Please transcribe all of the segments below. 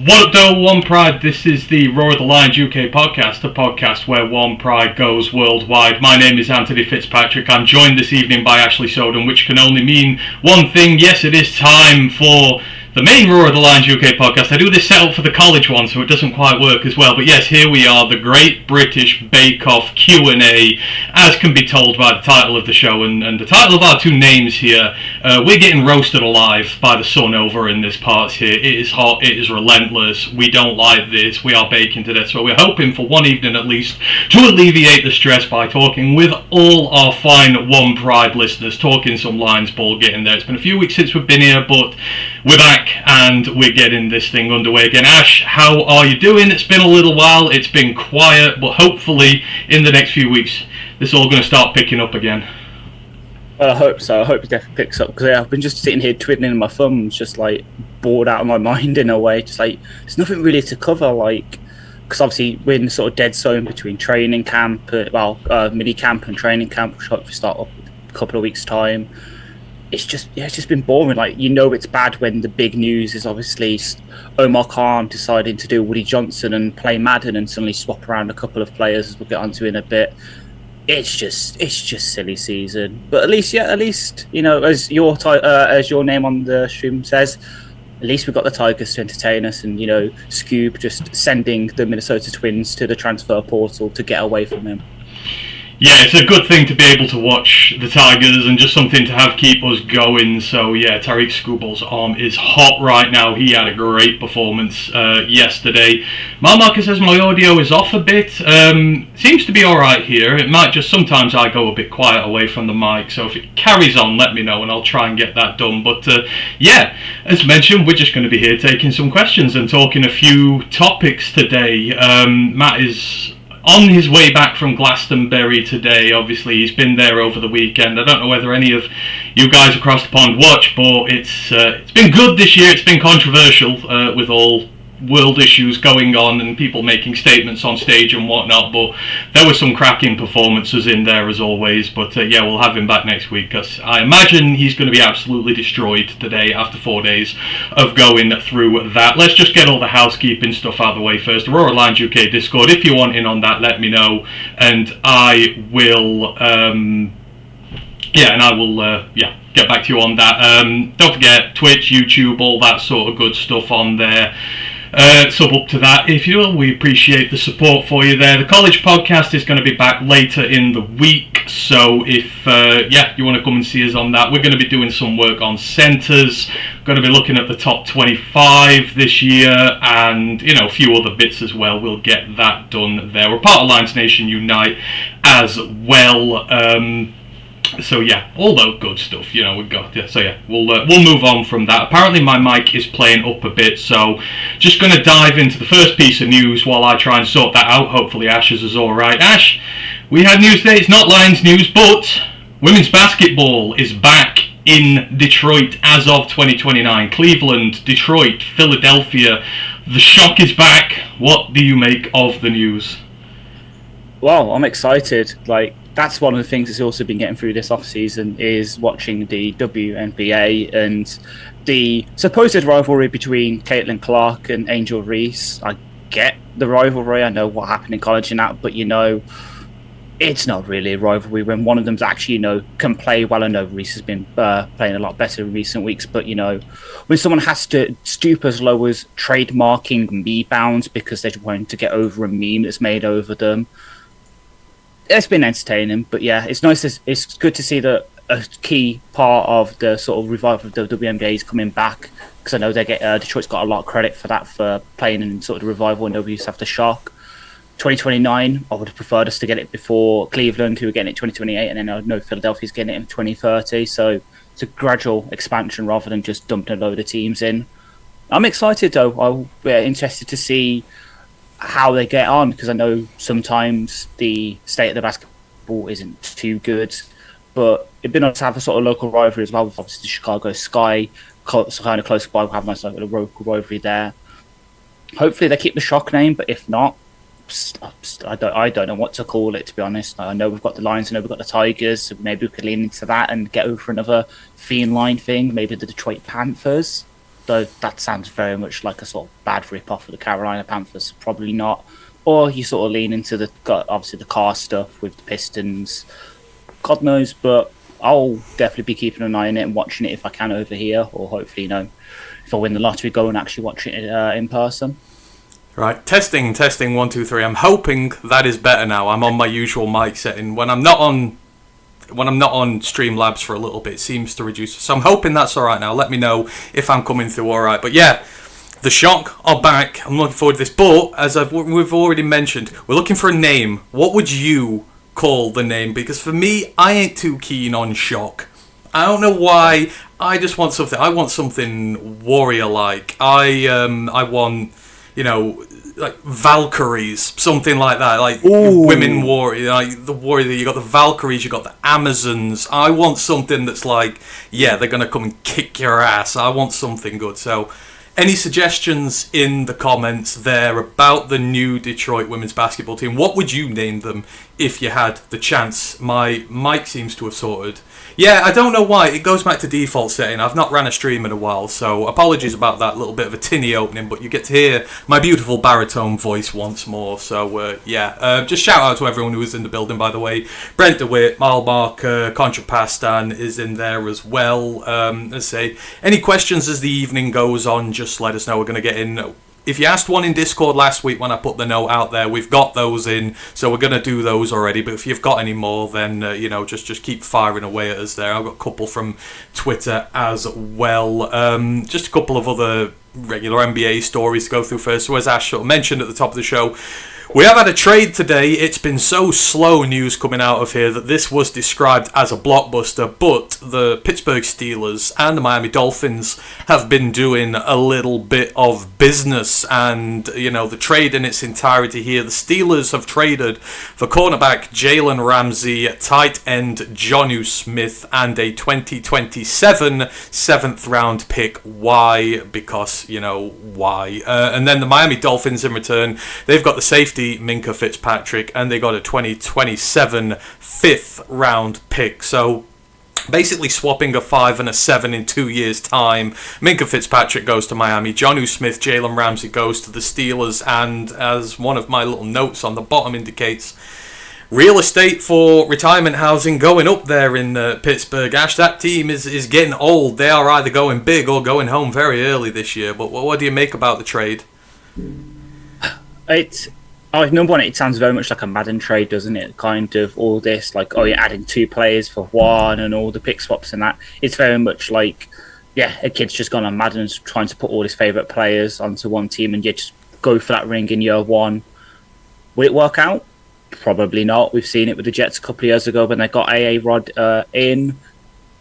What up, though, One Pride? This is the Roar of the Lions UK podcast, a podcast where One Pride goes worldwide. My name is Anthony Fitzpatrick. I'm joined this evening by Ashley Soden, which can only mean one thing. Yes, it is time for the main Roar of the Lions UK podcast. I do this setup for the college one, so it doesn't quite work as well. But yes, here we are, the Great British Bake Off Q&A, as can be told by the title of the show and the title of our two names here. We're getting roasted alive by the sun over in this parts here. It is hot, it is relentless, we don't like this, we are baking to death. So we're hoping for one evening at least to alleviate the stress by talking with all our fine One Pride listeners, talking some Lions ball, getting there. It's been a few weeks since we've been here, but we're back and we're getting this thing underway again. Ash, how are you doing? It's been a little while, it's been quiet, but hopefully in the next few weeks this is all going to start picking up again. I hope so. I hope it definitely picks up, because I've been just sitting here twiddling my thumbs, just like bored out of my mind in a way. Just like there's nothing really to cover, like, because obviously we're in sort of dead zone between training camp, mini camp and training camp, which hopefully start up in a couple of weeks' time. It's just been boring. Like, it's bad when the big news is obviously Omar Khan deciding to do Woody Johnson and play Madden and suddenly swap around a couple of players, as we'll get onto in a bit. It's just silly season. But at least as your name on the stream says, at least we've got the Tigers to entertain us, and Scoob just sending the Minnesota Twins to the transfer portal to get away from him. Yeah, it's a good thing to be able to watch the Tigers and just something to keep us going. So yeah, Tariq Scooble's arm is hot right now. He had a great performance yesterday. Marcus says my audio is off a bit. Seems to be alright here. It might just, sometimes I go a bit quiet away from the mic, so if it carries on, let me know and I'll try and get that done. But yeah, as mentioned, we're just going to be here taking some questions and talking a few topics today. Matt is on his way back from Glastonbury today. Obviously, he's been there over the weekend. I don't know whether any of you guys across the pond watch, but it's been good this year. It's been controversial with all world issues going on and people making statements on stage and whatnot, but there were some cracking performances in there as always. But yeah, we'll have him back next week, because I imagine he's going to be absolutely destroyed today after 4 days of going through that. Let's just get all the housekeeping stuff out of the way first. The Roar Lions UK Discord, if you want in on that, let me know, and I will get back to you on that. Don't forget Twitch, YouTube, all that sort of good stuff on there. Sub up to that if you will. We appreciate the support for you there. The college podcast is going to be back later in the week, so if you want to come and see us on that, we're going to be doing some work on centres. Going to be looking at the top 25 this year, and a few other bits as well. We'll get that done there. We're part of Lions Nation Unite as well. So yeah, all that good stuff, we've got. Yeah, so yeah, we'll move on from that. Apparently my mic is playing up a bit, so just going to dive into the first piece of news while I try and sort that out. Hopefully Ash's is all right. Ash, we had news today. It's not Lions news, but women's basketball is back in Detroit as of 2029. Cleveland, Detroit, Philadelphia. The shock is back. What do you make of the news? Well, I'm excited. That's one of the things that's also been getting through this off-season, is watching the WNBA and the supposed rivalry between Caitlin Clark and Angel Reese. I get the rivalry. I know what happened in college and that, but it's not really a rivalry when one of them's actually, can play well. I know Reese has been playing a lot better in recent weeks, but, when someone has to stoop as low as trademarking rebounds because they're trying to get over a meme that's made over them, it's been entertaining. But yeah, it's nice. It's good to see that a key part of the sort of revival of the WNBA is coming back, because I know Detroit's got a lot of credit for that, for playing in sort of the revival when W used to have the shock. 2029, I would have preferred us to get it before Cleveland, who were getting it 2028, and then I know Philadelphia's getting it in 2030. So it's a gradual expansion rather than just dumping a load of teams in. I'm excited though. I'm interested to see how they get on, because I know sometimes the state of the basketball isn't too good, but it'd be nice to have a sort of local rivalry as well, with obviously the Chicago Sky kind of close by. We'll have a nice local rivalry there. Hopefully they keep the shock name, but if not, I don't know what to call it, to be honest. I know we've got the Lions, I know we've got the Tigers, so maybe we could lean into that and get over another feline thing, maybe the Detroit Panthers. though that sounds very much like a sort of bad rip-off of the Carolina Panthers. Probably not. Or you sort of lean into obviously the car stuff with the Pistons. God knows, but I'll definitely be keeping an eye on it and watching it if I can over here, or hopefully, if I win the lottery, go and actually watch it in person. Right, testing 1 2 3. I'm hoping that is better now. I'm on my usual mic setting. When I'm not on Streamlabs for a little bit, it seems to reduce. So I'm hoping that's all right now. Let me know if I'm coming through all right. But yeah, the Shock are back. I'm looking forward to this. But as we've already mentioned, we're looking for a name. What would you call the name? Because for me, I ain't too keen on Shock. I don't know why. I just want something. I want something warrior-like. I want, like Valkyries, something like that, like women warrior, like the warrior. You got the Valkyries, you got the Amazons. I want something that's like, yeah, they're gonna come and kick your ass. I want something good. So, any suggestions in the comments there about the new Detroit women's basketball team? What would you name them if you had the chance? My mic seems to have sorted. Yeah, I don't know why. It goes back to default setting. I've not ran a stream in a while, so apologies about that little bit of a tinny opening, but you get to hear my beautiful baritone voice once more. So, just shout out to everyone who was in the building, by the way. Brent DeWitt, Malmark, Contra Pastan is in there as well. Let's say, any questions as the evening goes on, just let us know. We're going to get in. If you asked one in Discord last week when I put the note out there, we've got those in, so we're going to do those already. But if you've got any more, then, just keep firing away at us there. I've got a couple from Twitter as well. Just a couple of other regular NBA stories to go through first. So as Ash sort of mentioned at the top of the show, we have had a trade today. It's been so slow news coming out of here that this was described as a blockbuster, but the Pittsburgh Steelers and the Miami Dolphins have been doing a little bit of business, and, the trade in its entirety here. The Steelers have traded for cornerback Jalen Ramsey, tight end Jonnu Smith, and a 2027 7th round pick. Why? Because, why? And then the Miami Dolphins in return, they've got the safety Minkah Fitzpatrick, and they got a 2027 5th round pick. So basically swapping a 5 and a 7 in 2 years' time. Minkah Fitzpatrick goes to Miami. Jonnu Smith, Jalen Ramsey goes to the Steelers, and as one of my little notes on the bottom indicates, real estate for retirement housing going up there in Pittsburgh. Ash, that team is getting old. They are either going big or going home very early this year. But what do you make about the trade? Number one, it sounds very much like a Madden trade, doesn't it? Kind of all this, like, you're adding 2 players for 1 and all the pick swaps and that. It's very much like, a kid's just gone on Madden and trying to put all his favourite players onto one team and just go for that ring in year 1. Will it work out? Probably not. We've seen it with the Jets a couple of years ago when they got A.A. Rod in.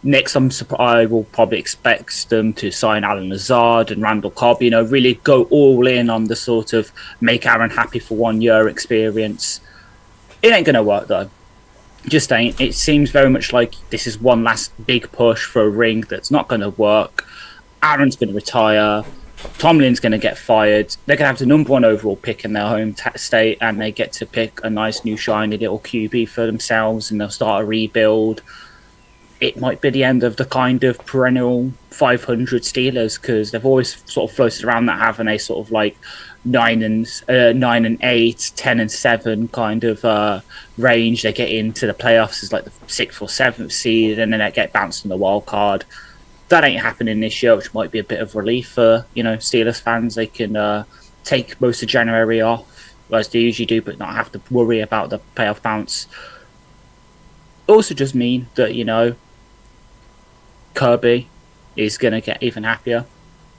Next, I will probably expect them to sign Alan Lazard and Randall Cobb, really go all in on the sort of make Aaron happy for 1 year experience. It ain't going to work, though. Just ain't. It seems very much like this is one last big push for a ring that's not going to work. Aaron's going to retire. Tomlin's going to get fired. They're going to have the number 1 overall pick in their home state, and they get to pick a nice new shiny little QB for themselves, and they'll start a rebuild. It might be the end of the kind of perennial 500 Steelers, because they've always sort of floated around that having a sort of like 9 and 8, 10 and 7 kind of range. They get into the playoffs as like the 6th or 7th seed, and then they get bounced in the wild card. That ain't happening this year, which might be a bit of relief for Steelers fans. They can take most of January off, as they usually do, but not have to worry about the playoff bounce. Also just mean that Kirby is going to get even happier,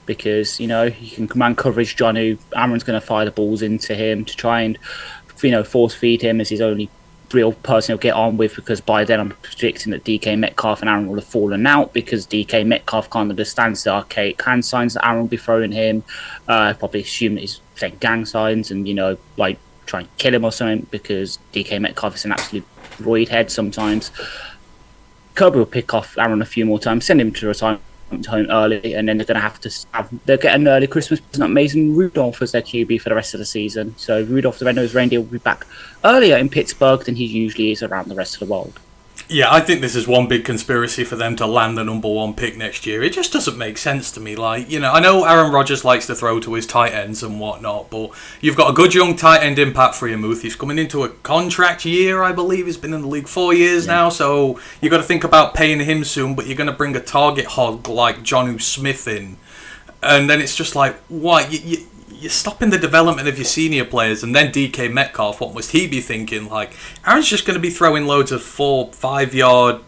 because he can command coverage. Aaron's going to fire the balls into him to try and force feed him as his only real person he'll get on with, because by then I'm predicting that DK Metcalf and Aaron will have fallen out, because DK Metcalf can't understand the archaic hand signs that Aaron will be throwing him. Probably assume that he's saying gang signs and like try and kill him or something, because DK Metcalf is an absolute roid head sometimes. Kirby will pick off Aaron a few more times, send him to retirement home early, and then they're going to have to they'll get an early Christmas present, Mason Rudolph as their QB for the rest of the season. So Rudolph the Red-Nosed Reindeer will be back earlier in Pittsburgh than he usually is around the rest of the world. Yeah, I think this is one big conspiracy for them to land the number 1 pick next year. It just doesn't make sense to me. Like, I know Aaron Rodgers likes to throw to his tight ends and whatnot, but you've got a good young tight end in Pat Freemuth. He's coming into a contract year, I believe. He's been in the league 4 years now, so you've got to think about paying him soon, but you're going to bring a target hog like Jonnu Smith in. And then it's just like, what? You're stopping the development of your senior players, and then DK Metcalf, what must he be thinking? Like, Aaron's just going to be throwing loads of 4-5 yard,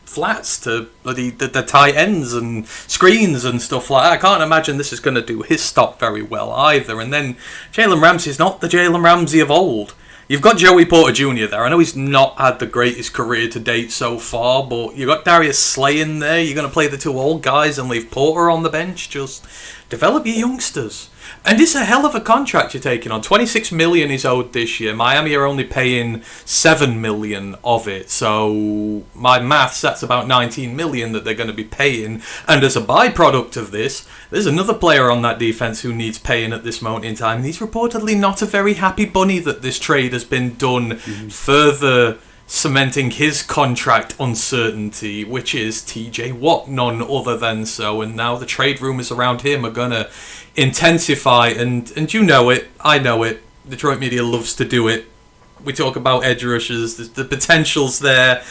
flats to the tight ends and screens and stuff like that. I can't imagine this is going to do his stock very well either. And then Jalen Ramsey's not the Jalen Ramsey of old. You've got Joey Porter Jr. there. I know he's not had the greatest career to date so far, but you've got Darius Slay in there. You're going to play the 2 old guys and leave Porter on the bench. Just develop your youngsters. And it's a hell of a contract you're taking on. $26 million is owed this year. Miami are only paying $7 million of it. So my maths, that's about $19 million that they're going to be paying. And as a byproduct of this, there's another player on that defense who needs paying at this moment in time. And he's reportedly not a very happy bunny that this trade has been done, further cementing his contract uncertainty, which is TJ Watt, none other than so. And now the trade rumours around him are going to intensify, and you know it, I know it, Detroit media loves to do it. We talk about edge rushers, the potential's there.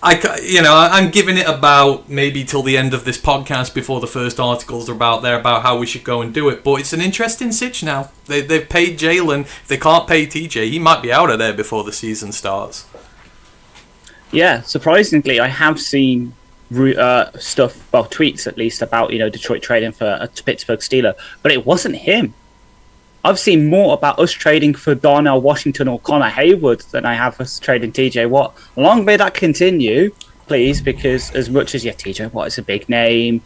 I'm giving it about maybe till the end of this podcast before the first articles are about how we should go and do it. But it's an interesting sitch now. They've paid Jalen. If they can't pay TJ, he might be out of there before the season starts. Yeah, surprisingly, I have seen stuff, well, tweets at least, about Detroit trading for a Pittsburgh Steeler, but it wasn't him. I've seen more about us trading for Darnell Washington or Connor Haywood than I have us trading TJ Watt. Long may that continue, please, because as much as TJ Watt is a big name,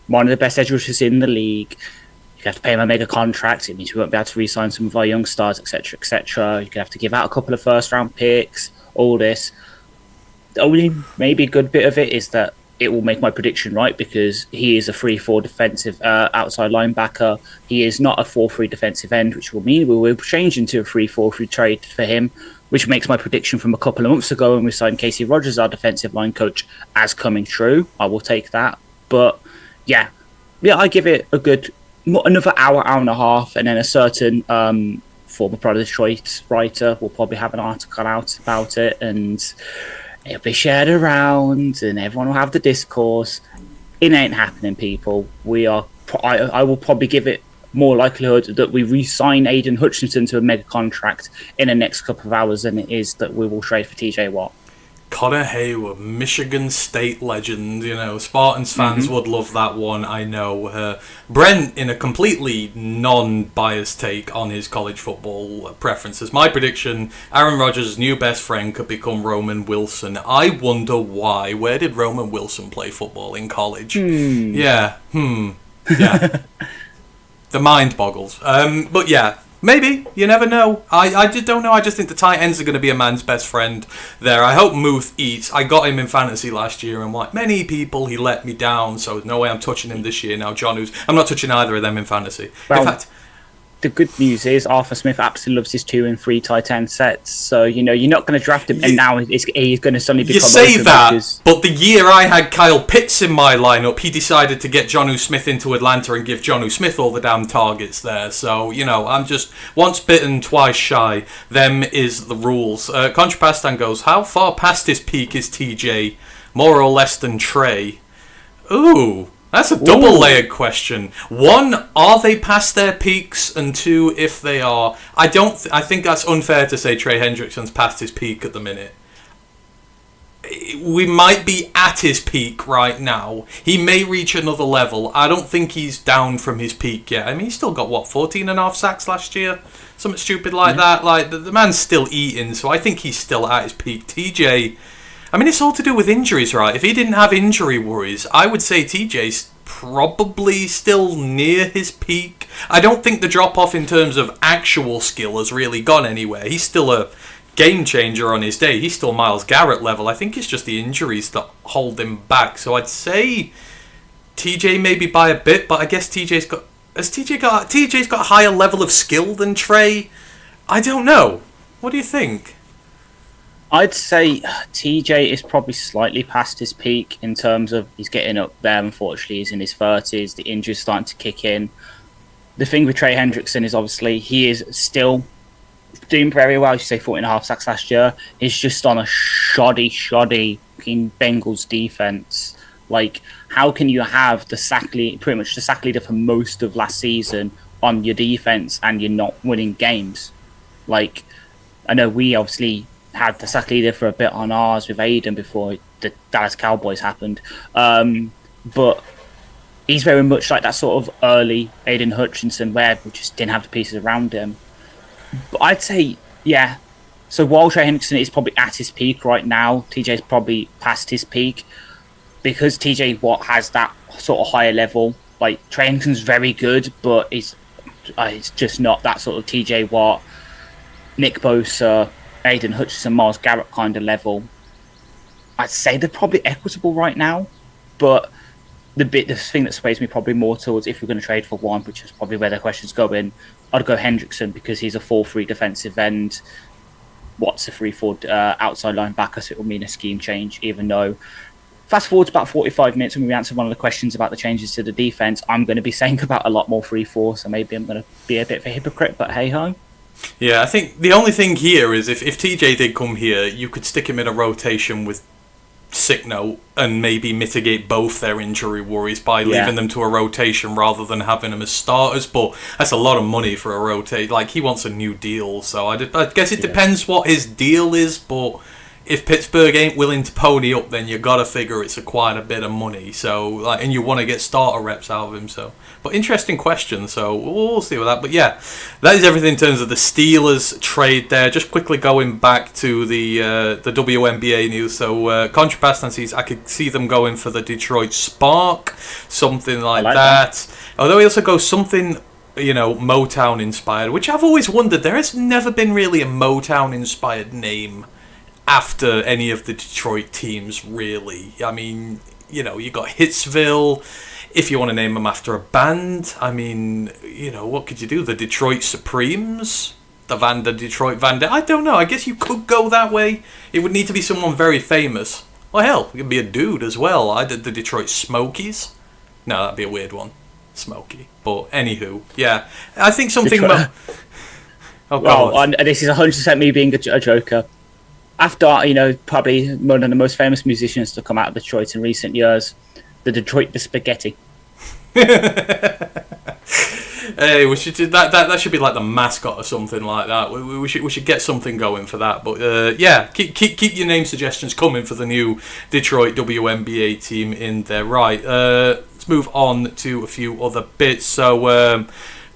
one of the best edge rushers in the league, you have to pay him a mega contract. It means we won't be able to re-sign some of our young stars, etc., etc. You're gonna have to give out a couple of first-round picks. All this. The only maybe good bit of it is that it will make my prediction right, because he is a 3-4 defensive outside linebacker. He is not a 4-3 defensive end, which will mean we will change into a 3-4 trade for him, which makes my prediction from a couple of months ago when we signed Casey Rogers, our defensive line coach, as coming true. I will take that. But yeah, I give it a good another hour and a half, and then a certain former Pride of Detroit writer will probably have an article out about it, and it'll be shared around, and everyone will have the discourse. It ain't happening, people. I will probably give it more likelihood that we re-sign Aiden Hutchinson to a mega contract in the next couple of hours than it is that we will trade for TJ Watt. Connor Haywood, Michigan State legend. Spartans fans would love that one, I know. Brent, in a completely non-biased take on his college football preferences, my prediction, Aaron Rodgers' new best friend could become Roman Wilson. I wonder why. Where did Roman Wilson play football in college? Yeah. The mind boggles. But yeah. Maybe. You never know. I just don't know. I just think the tight ends are going to be a man's best friend there. I hope Muth eats. I got him in fantasy last year, and like many people, he let me down. So no way I'm touching him this year now. I'm not touching either of them in fantasy. Well, in fact, the good news is Arthur Smith absolutely loves his 2 and 3 tight end sets. So, you're not going to draft him, and now he's going to suddenly become... You say that, but the year I had Kyle Pitts in my lineup, he decided to get Jonnu Smith into Atlanta and give Jonnu Smith all the damn targets there. So, I'm just once bitten, twice shy. Them is the rules. Contrapastan goes, how far past his peak is TJ? More or less than Trey? Ooh... That's a double-layered question. 1, are they past their peaks? And 2, if they are, I think that's unfair to say Trey Hendrickson's past his peak at the minute. We might be at his peak right now. He may reach another level. I don't think he's down from his peak yet. I mean, he's still got, 14 and a half sacks last year? Something stupid like that. Like, the man's still eating, so I think he's still at his peak. TJ... I mean, it's all to do with injuries, right? If he didn't have injury worries, I would say TJ's probably still near his peak. I don't think the drop-off in terms of actual skill has really gone anywhere. He's still a game changer on his day. He's still Myles Garrett level. I think it's just the injuries that hold him back. So I'd say TJ maybe by a bit, but I guess TJ's got a higher level of skill than Trey. I don't know. What do you think? I'd say TJ is probably slightly past his peak in terms of he's getting up there. Unfortunately, he's in his 30s. The injury's starting to kick in. The thing with Trey Hendrickson is obviously he is still doing very well. You say 40.5 sacks last year. He's just on a shoddy Bengals defense. Like, how can you have pretty much the sack leader for most of last season on your defense and you're not winning games? Like, I know we obviously had the sack leader for a bit on ours with Aiden before the Dallas Cowboys happened. But he's very much like that sort of early Aiden Hutchinson where we just didn't have the pieces around him. But I'd say, yeah. So while Trey Hendrickson is probably at his peak right now, TJ's probably past his peak because TJ Watt has that sort of higher level. Like, Trey Hendrickson's very good, but it's just not that sort of TJ Watt, Nick Bosa, Aiden Hutchinson, Myles Garrett kind of level. I'd say they're probably equitable right now, but the thing that sways me probably more towards if we're going to trade for one, which is probably where the question's going, I'd go Hendrickson because he's a 4-3 defensive end. Watt's a 3-4 outside linebacker, so it will mean a scheme change, even though fast forward to about 45 minutes when we answer one of the questions about the changes to the defense, I'm going to be saying about a lot more 3-4, so maybe I'm going to be a bit of a hypocrite, but hey-ho. Yeah, I think the only thing here is if TJ did come here, you could stick him in a rotation with sick note and maybe mitigate both their injury worries by leaving them to a rotation rather than having them as starters. But that's a lot of money for a rotate. Like, he wants a new deal, so I guess it depends what his deal is. But if Pittsburgh ain't willing to pony up, then you gotta figure it's quite a bit of money. So, like, and you want to get starter reps out of him. So, but interesting question. So we'll see with that. But yeah, that is everything in terms of the Steelers trade there. Just quickly going back to the WNBA news. So Contrast, I could see them going for the Detroit Spark, something like that. Although he also goes something, Motown inspired, which I've always wondered. There has never been really a Motown inspired name after any of the Detroit teams, really. I mean, you got Hitsville, if you want to name them after a band. I mean, what could you do? The Detroit Supremes? The Detroit Vanda? I don't know. I guess you could go that way. It would need to be someone very famous. Well, hell, it could be a dude as well. I did the Detroit Smokies. No, that'd be a weird one. Smokey. But, anywho, yeah. I think something... and this is 100% me being a joker. After, probably one of the most famous musicians to come out of Detroit in recent years, the Detroit the Spaghetti. Hey, we should do that. That should be like the mascot or something like that. We should get something going for that. But yeah, keep your name suggestions coming for the new Detroit WNBA team in there. Right. Let's move on to a few other bits. So.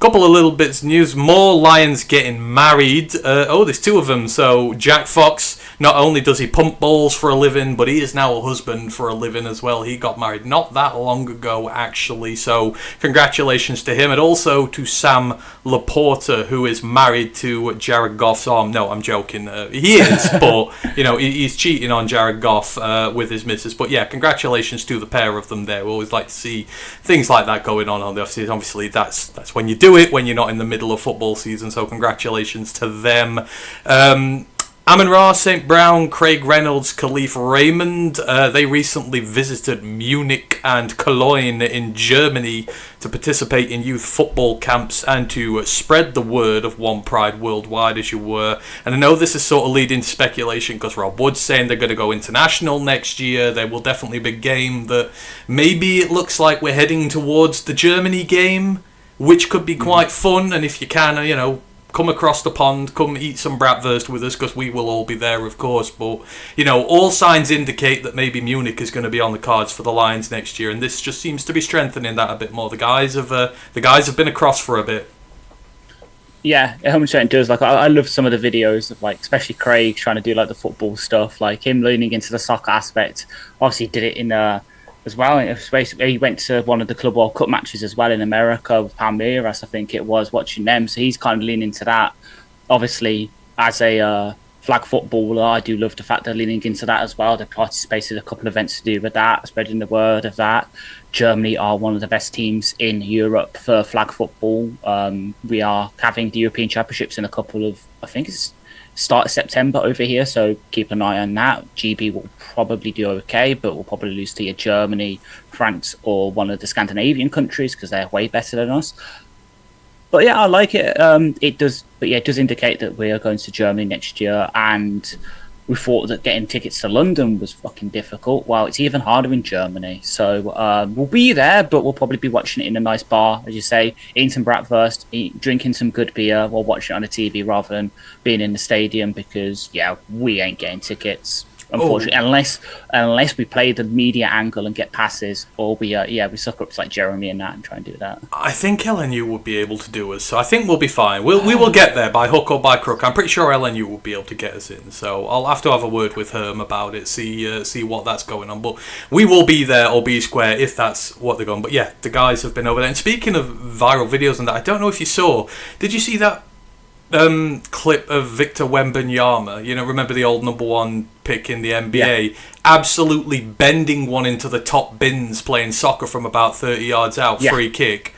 Couple of little bits of news. More Lions getting married. There's two of them. So Jack Fox, not only does he pump balls for a living, but he is now a husband for a living as well. He got married not that long ago, actually. So congratulations to him. And also to Sam Laporta, who is married to Jared Goff's arm. No, I'm joking. He is, but, he's cheating on Jared Goff with his missus. But yeah, congratulations to the pair of them there. We always like to see things like that going on the offseason. Obviously, that's when you do it when you're not in the middle of football season, so congratulations to them. Amon-Ra, St. Brown, Craig Reynolds, Khalif Raymond, they recently visited Munich and Cologne in Germany to participate in youth football camps and to spread the word of One Pride worldwide, as you were. And I know this is sort of leading to speculation because Rob Wood's saying they're going to go international next year. There will definitely be a game that maybe it looks like we're heading towards the Germany game, which could be quite fun. And if you can, come across the pond, come eat some bratwurst with us, because we will all be there, of course. But, all signs indicate that maybe Munich is going to be on the cards for the Lions next year, and this just seems to be strengthening that a bit more. The guys have been across for a bit. Yeah, 100% does. Like, I love some of the videos of, like, especially Craig trying to do, like, the football stuff, like him leaning into the soccer aspect. Obviously, he did it in as well. He went to one of the Club World Cup matches as well in America with Palmeiras, I think it was, watching them. So he's kind of leaning into that. Obviously, as a flag footballer, I do love the fact they're leaning into that as well. They participated in a couple of events to do with that, spreading the word of that. Germany are one of the best teams in Europe for flag football. We are having the European Championships in a couple of, I think it's start of September over here, so keep an eye on that. GB will probably do okay, but we'll probably lose to Germany, France, or one of the Scandinavian countries because they're way better than us. But yeah, I like it. It does indicate that we are going to Germany next year, and we thought that getting tickets to London was fucking difficult. Well, it's even harder in Germany. So we'll be there, but we'll probably be watching it in a nice bar, as you say, eating some bratwurst, drinking some good beer while watching it on the TV rather than being in the stadium because, yeah, we ain't getting tickets. Unfortunately, unless we play the media angle and get passes, or we suck up to like Jeremy and that and try and do that. I think LNU would be able to do us, so I think we'll be fine. We will get there by hook or by crook. I'm pretty sure LNU will be able to get us in, so I'll have to have a word with Herm about it, see what that's going on. But we will be there or be square if that's what they're going. But yeah, the guys have been over there. And speaking of viral videos and that, I don't know if you saw. Did you see that clip of Victor Wembanyama? You know, remember the old #1 pick in the NBA? Yeah. Absolutely bending one into the top bins playing soccer from about 30 yards out, free kick.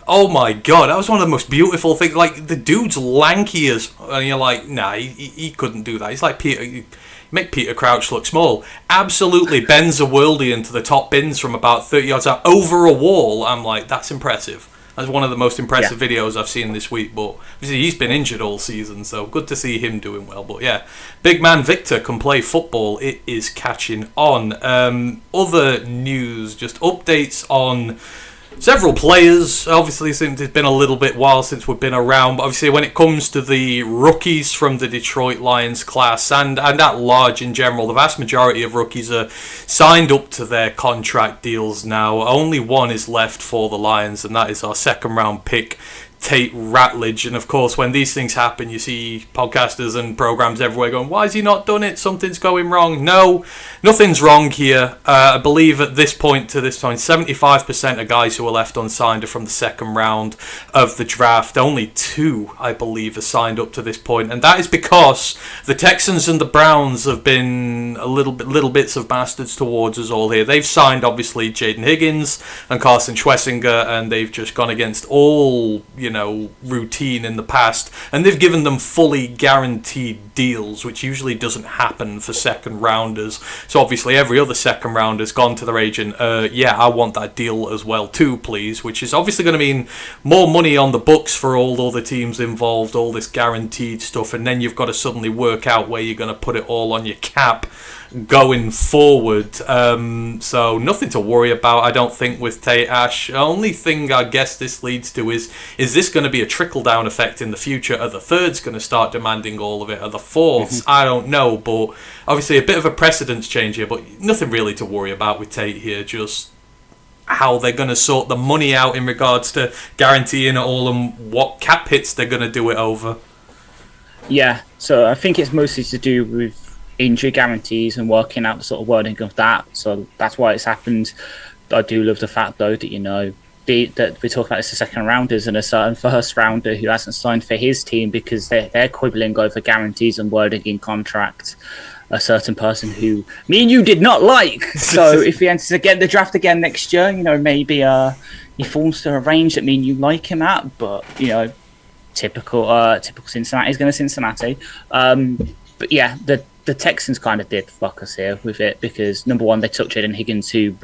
Oh my god, that was one of the most beautiful things. Like, the dude's lanky as, and you're like, nah, he couldn't do that. He's like Peter. You make Peter Crouch look small. Absolutely bends a worldie into the top bins from about 30 yards out over a wall. I'm like, that's impressive. That's one of the most impressive videos I've seen this week. But obviously he's been injured all season, so good to see him doing well. But yeah, big man Victor can play football. It is catching on. Other news, just updates on several players. Obviously, since it's been a little bit while since we've been around, but obviously when it comes to the rookies from the Detroit Lions class and at large in general, the vast majority of rookies are signed up to their contract deals now. Only one is left for the Lions, and that is our second round pick, Tate Ratledge. And of course, when these things happen, you see podcasters and programs everywhere going, why has he not done it? Something's going wrong. No, nothing's wrong here. I believe at this point, 75% of guys who are left unsigned are from the second round of the draft. Only 2, I believe, are signed up to this point, and that is because the Texans and the Browns have been little bits of bastards towards us all here. They've signed, obviously, Jaden Higgins and Carson Schwessinger, and they've just gone against all, routine in the past, and they've given them fully guaranteed deals, which usually doesn't happen for second rounders. So obviously every other second rounder's gone to their agent, I want that deal as well too, please, which is obviously going to mean more money on the books for all the teams involved, all this guaranteed stuff, and then you've got to suddenly work out where you're going to put it all on your cap going forward. So nothing to worry about, I don't think, with Tate Ash. Only thing I guess this leads to is this going to be a trickle-down effect in the future? Are the thirds going to start demanding all of it? Are the fourths? I don't know, but obviously a bit of a precedence change here, but nothing really to worry about with Tate here, just how they're going to sort the money out in regards to guaranteeing it all and what cap hits they're going to do it over. Yeah, so I think it's mostly to do with injury guarantees and working out the sort of wording of that. So that's why it's happened. I do love the fact, though, that, that we're talking about this a second rounders and a certain first rounder who hasn't signed for his team because they're quibbling over guarantees and wording in contract. A certain person who me and you did not like. So if he enters again the draft again next year, maybe he falls to a range that me and you like him at. But typical Cincinnati is going to Cincinnati. But yeah, the Texans kind of did fuck us here with it because number one, they took Jaden Higgins, who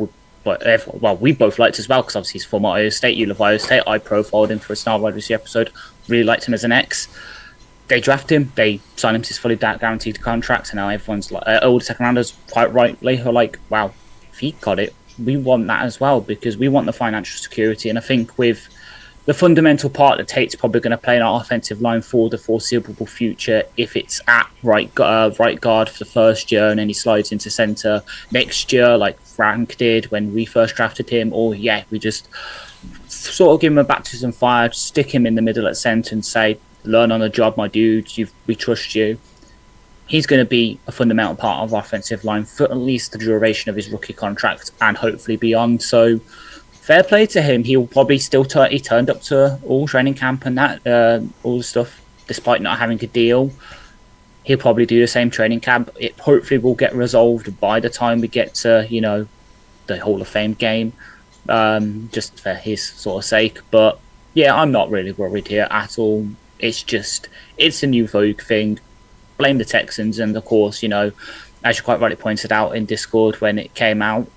we both liked as well because obviously he's former Ohio State. You love Ohio State. I profiled him for a Star Wide Receiver episode. Really liked him as an ex. They draft him. They sign him to his fully guaranteed contract, and now everyone's like, all the second rounders quite rightly are like, wow, if he got it, we want that as well because we want the financial security. And I think with the fundamental part that Tate's probably going to play in our offensive line for the foreseeable future, if it's at right guard for the first year and then he slides into centre next year like Frank did when we first drafted him, or we just sort of give him a baptism of fire, stick him in the middle at centre and say, learn on the job, my dude, we trust you. He's going to be a fundamental part of our offensive line for at least the duration of his rookie contract and hopefully beyond. So fair play to him. He'll probably still he turned up to all training camp and that, all the stuff, despite not having a deal. He'll probably do the same training camp. It hopefully will get resolved by the time we get to, the Hall of Fame game, just for his sort of sake. But yeah, I'm not really worried here at all. It's a new Vogue thing. blame the Texans, and of course, as you quite rightly pointed out in Discord when it came out,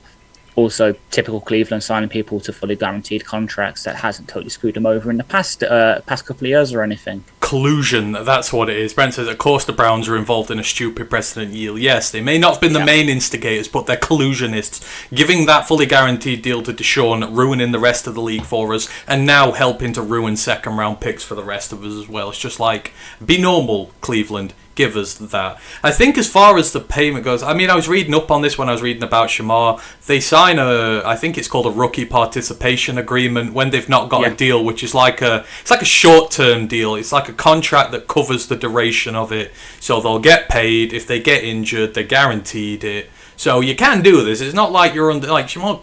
also typical Cleveland signing people to fully guaranteed contracts that hasn't totally screwed them over in the past couple of years or anything. Collusion, that's what it is. Brent says, of course the Browns are involved in a stupid precedent deal. Yes, they may not have been the main instigators, but they're collusionists, giving that fully guaranteed deal to Deshaun, ruining the rest of the league for us, and now helping to ruin second round picks for the rest of us as well. It's just like, be normal, Cleveland. Give us that. I think as far as the payment goes, I mean, I was reading up on this when I was reading about Shamar. They sign I think it's called a rookie participation agreement when they've not got a deal, which is it's like a short-term deal. It's like a contract that covers the duration of it. So they'll get paid. If they get injured, they're guaranteed it. So you can do this. It's not like you're under, like Shamar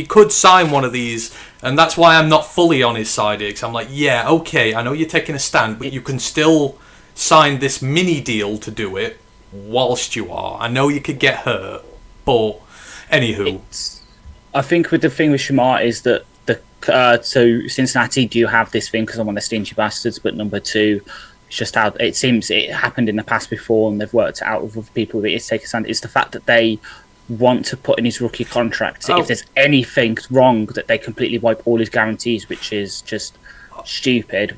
could sign one of these, and that's why I'm not fully on his side here, because I'm like, yeah, okay, I know you're taking a stand, but you can still sign this mini deal to do it whilst you are. I know you could get hurt, but anywho. I think with the thing with Shamar is that so Cincinnati do have this thing because I'm one of the stingy bastards, but number two, it's just how it seems it happened in the past before and they've worked it out with other people that it's taken a stand. It's the fact that they want to put in his rookie contract. So if there's anything wrong, that they completely wipe all his guarantees, which is just stupid,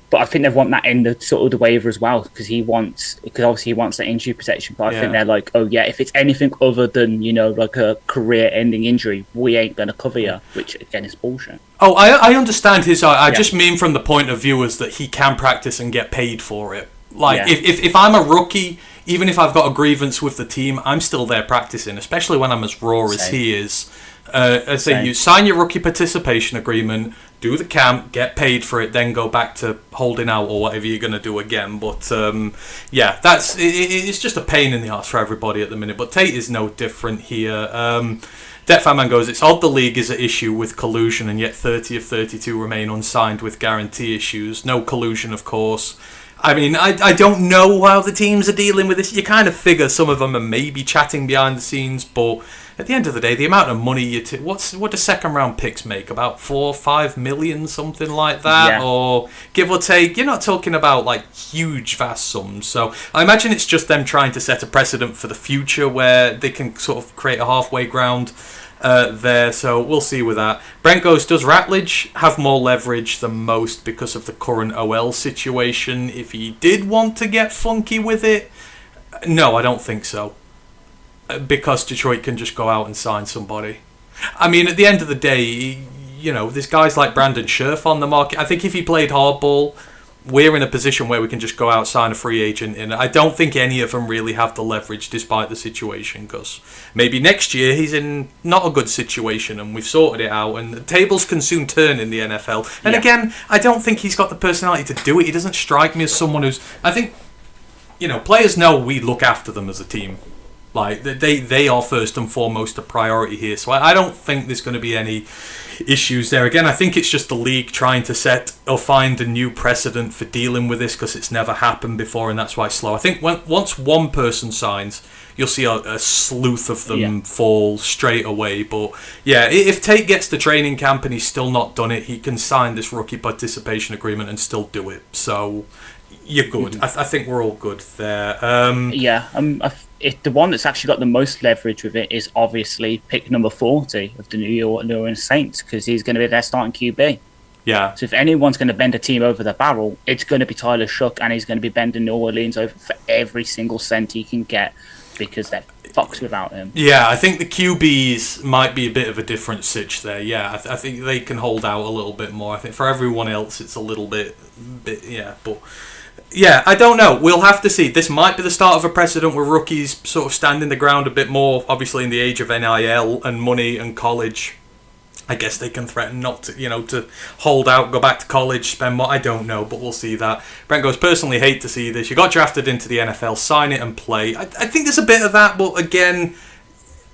but I think they want that in the sort of the waiver as well, because obviously he wants that injury protection. But I think they're like, oh yeah, if it's anything other than like a career-ending injury, we ain't gonna cover you. Which again is bullshit. Oh, I understand his. I just mean from the point of view is that he can practice and get paid for it. Like if I'm a rookie, even if I've got a grievance with the team, I'm still there practicing, especially when I'm as raw as he is. I say you sign your rookie participation agreement, do the camp, get paid for it, then go back to holding out or whatever you're going to do again. But it's just a pain in the arse for everybody at the minute. But Tate is no different here. Detfatman goes, it's odd the league is at issue with collusion and yet 30 of 32 remain unsigned with guarantee issues. No collusion, of course. I mean, I don't know how the teams are dealing with this. You kind of figure some of them are maybe chatting behind the scenes, but at the end of the day, the amount of money what do second round picks make? About 4 or 5 million, something like that, or give or take. You're not talking about like huge, vast sums. So I imagine it's just them trying to set a precedent for the future where they can sort of create a halfway ground there. So we'll see with that. Brent goes, does Ratledge have more leverage than most because of the current OL situation? If he did want to get funky with it, no, I don't think so. Because Detroit can just go out and sign somebody. I mean, at the end of the day, there's guys like Brandon Scherf on the market. I think if he played hardball, we're in a position where we can just go out, sign a free agent, and I don't think any of them really have the leverage despite the situation, because maybe next year he's in not a good situation and we've sorted it out, and the tables can soon turn in the NFL. And again, I don't think he's got the personality to do it. He doesn't strike me as someone who's... I think, players know we look after them as a team. Like, they are first and foremost a priority here. So I don't think there's going to be any issues there. Again, I think it's just the league trying to set or find a new precedent for dealing with this, because it's never happened before, and that's why it's slow. I think once one person signs, you'll see a sleuth of them fall straight away. But yeah, if Tate gets to training camp and he's still not done it, he can sign this rookie participation agreement and still do it. So you're good. I think we're all good there. The one that's actually got the most leverage with it is obviously pick number 40 of the New Orleans Saints, because he's going to be their starting QB. Yeah. So if anyone's going to bend a team over the barrel, it's going to be Tyler Shough, and he's going to be bending New Orleans over for every single cent he can get, because they're fucked without him. Yeah, I think the QBs might be a bit of a different sitch there. Yeah, I think they can hold out a little bit more. I think for everyone else, it's a little bit but... Yeah, I don't know. We'll have to see. This might be the start of a precedent where rookies sort of stand in the ground a bit more. Obviously, in the age of NIL and money and college, I guess they can threaten not to, to hold out, go back to college, spend more. I don't know, but we'll see that. Brent goes, personally hate to see this. You got drafted into the NFL, sign it and play. I think there's a bit of that, but again,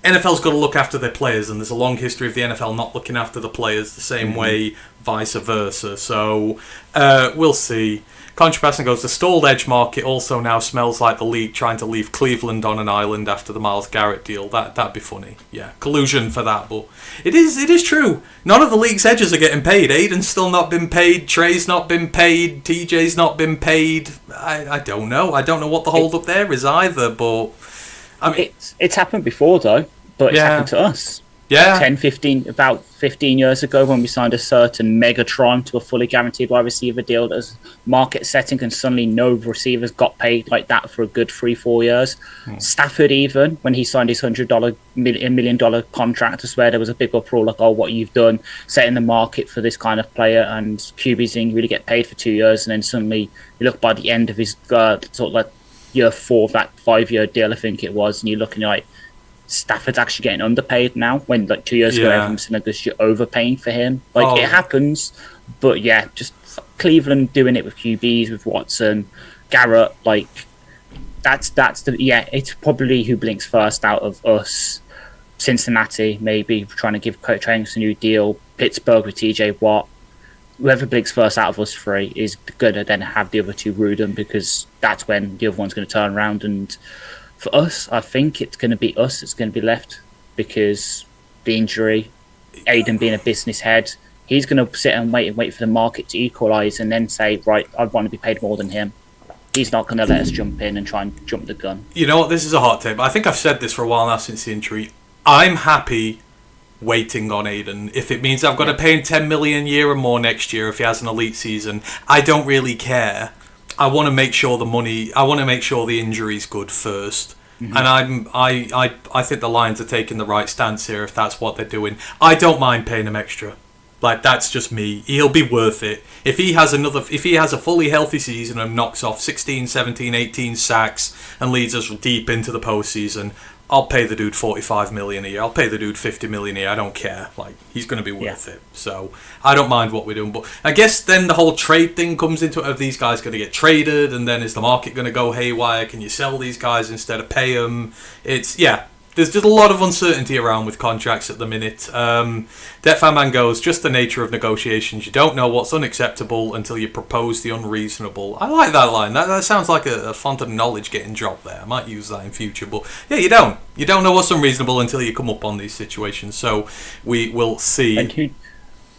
NFL's got to look after their players, and there's a long history of the NFL not looking after the players the same way, vice versa. So we'll see. Contrapass goes, the stalled edge market also now smells like the league trying to leave Cleveland on an island after the Myles Garrett deal. That'd be funny. Yeah, collusion for that, but it is true. None of the league's edges are getting paid. Aiden's still not been paid. Trey's not been paid. TJ's not been paid. I don't know. I don't know what the hold up there is either, but I mean, it's happened before though, but it's happened to us. Yeah. about 15 years ago when we signed a certain Megatron to a fully guaranteed wide receiver deal that was market setting, and suddenly no receivers got paid like that for a good 3-4 years. Stafford, even when he signed his $100 million contract, I swear there was a big uproar like, oh, what you've done, setting the market for this kind of player, and QBs didn't really get paid for 2 years, and then suddenly you look by the end of his sort of like year 4 of that 5-year deal, I think it was, and you're looking like Stafford's actually getting underpaid now, when like 2 years ago everyone was saying that you're overpaying for him. It happens, but yeah, just Cleveland doing it with QBs, with Watson, Garrett, like that's it's probably who blinks first out of us. Cincinnati maybe trying to give Travis a new deal, Pittsburgh with TJ Watt. Whoever blinks first out of us 3 is going to then have the other 2 rue them, because that's when the other one's going to turn around. And for us, I think it's going to be us. It's going to be left, because the injury, Aiden being a business head, he's going to sit and wait for the market to equalise and then say, right, I want to be paid more than him. He's not going to let us jump in and try and jump the gun. You know what? This is a hot take, but I think I've said this for a while now since the injury. I'm happy waiting on Aiden. If it means I've got to pay him $10 million a year or more next year if he has an elite season, I don't really care. I want to make sure the injury's good first. Mm-hmm. And I think the Lions are taking the right stance here if that's what they're doing. I don't mind paying him extra. Like, that's just me. He'll be worth it. If he has a fully healthy season and knocks off 16, 17, 18 sacks and leads us deep into the postseason, I'll pay the dude $45 million a year. I'll pay the dude $50 million a year. I don't care. Like, he's going to be worth it. So I don't mind what we're doing. But I guess then the whole trade thing comes into it. Are these guys going to get traded? And then is the market going to go haywire? Can you sell these guys instead of pay them? There's just a lot of uncertainty around with contracts at the minute. Deathfan Man goes, just the nature of negotiations. You don't know what's unacceptable until you propose the unreasonable. I like that line. That sounds like a font of knowledge getting dropped there. I might use that in future. But yeah, you don't. You don't know what's unreasonable until you come up on these situations. So we will see.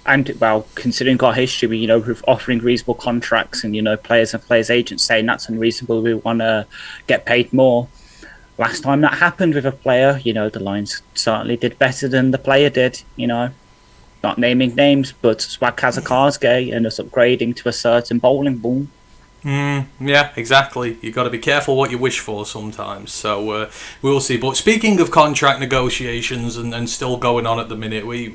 And considering our history, with offering reasonable contracts and, players and players' agents saying that's unreasonable, we want to get paid more. Last time that happened with a player, the Lions certainly did better than the player did, Not naming names, but Swag Kazakarsgay and us upgrading to a certain bowling ball. Yeah, exactly. You've got to be careful what you wish for sometimes. So we'll see. But speaking of contract negotiations and still going on at the minute, we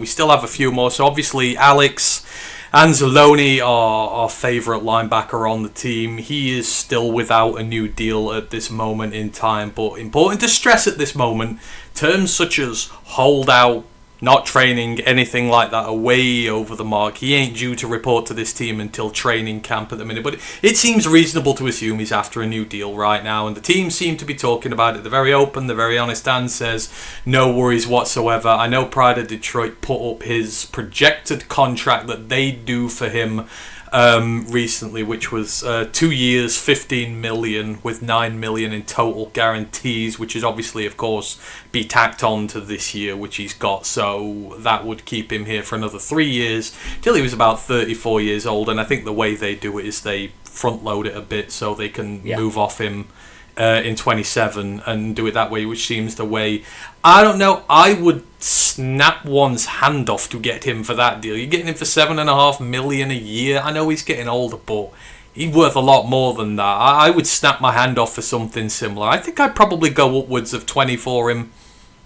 still have a few more. So obviously Alex Anzalone, our favourite linebacker on the team, he is still without a new deal at this moment in time. But important to stress at this moment, terms such as holdout, not training, anything like that are way over the mark. He ain't due to report to this team until training camp at the minute. But it seems reasonable to assume he's after a new deal right now. And the team seem to be talking about it. They're very open, they're very honest. Dan says, no worries whatsoever. I know Pride of Detroit put up his projected contract that they do for him recently, which was 2 years, $15 million with $9 million in total guarantees, which is obviously, of course, be tacked on to this year, which he's got. So that would keep him here for another 3 years till he was about 34 years old. And I think the way they do it is they front load it a bit so they can move off him in 27 and do it that way, which seems the way. I don't know. I would snap one's hand off to get him for that deal. You're getting him for $7.5 million a year. I know he's getting older, but he's worth a lot more than that. I would snap my hand off for something similar. I think I'd probably go upwards of 20 for him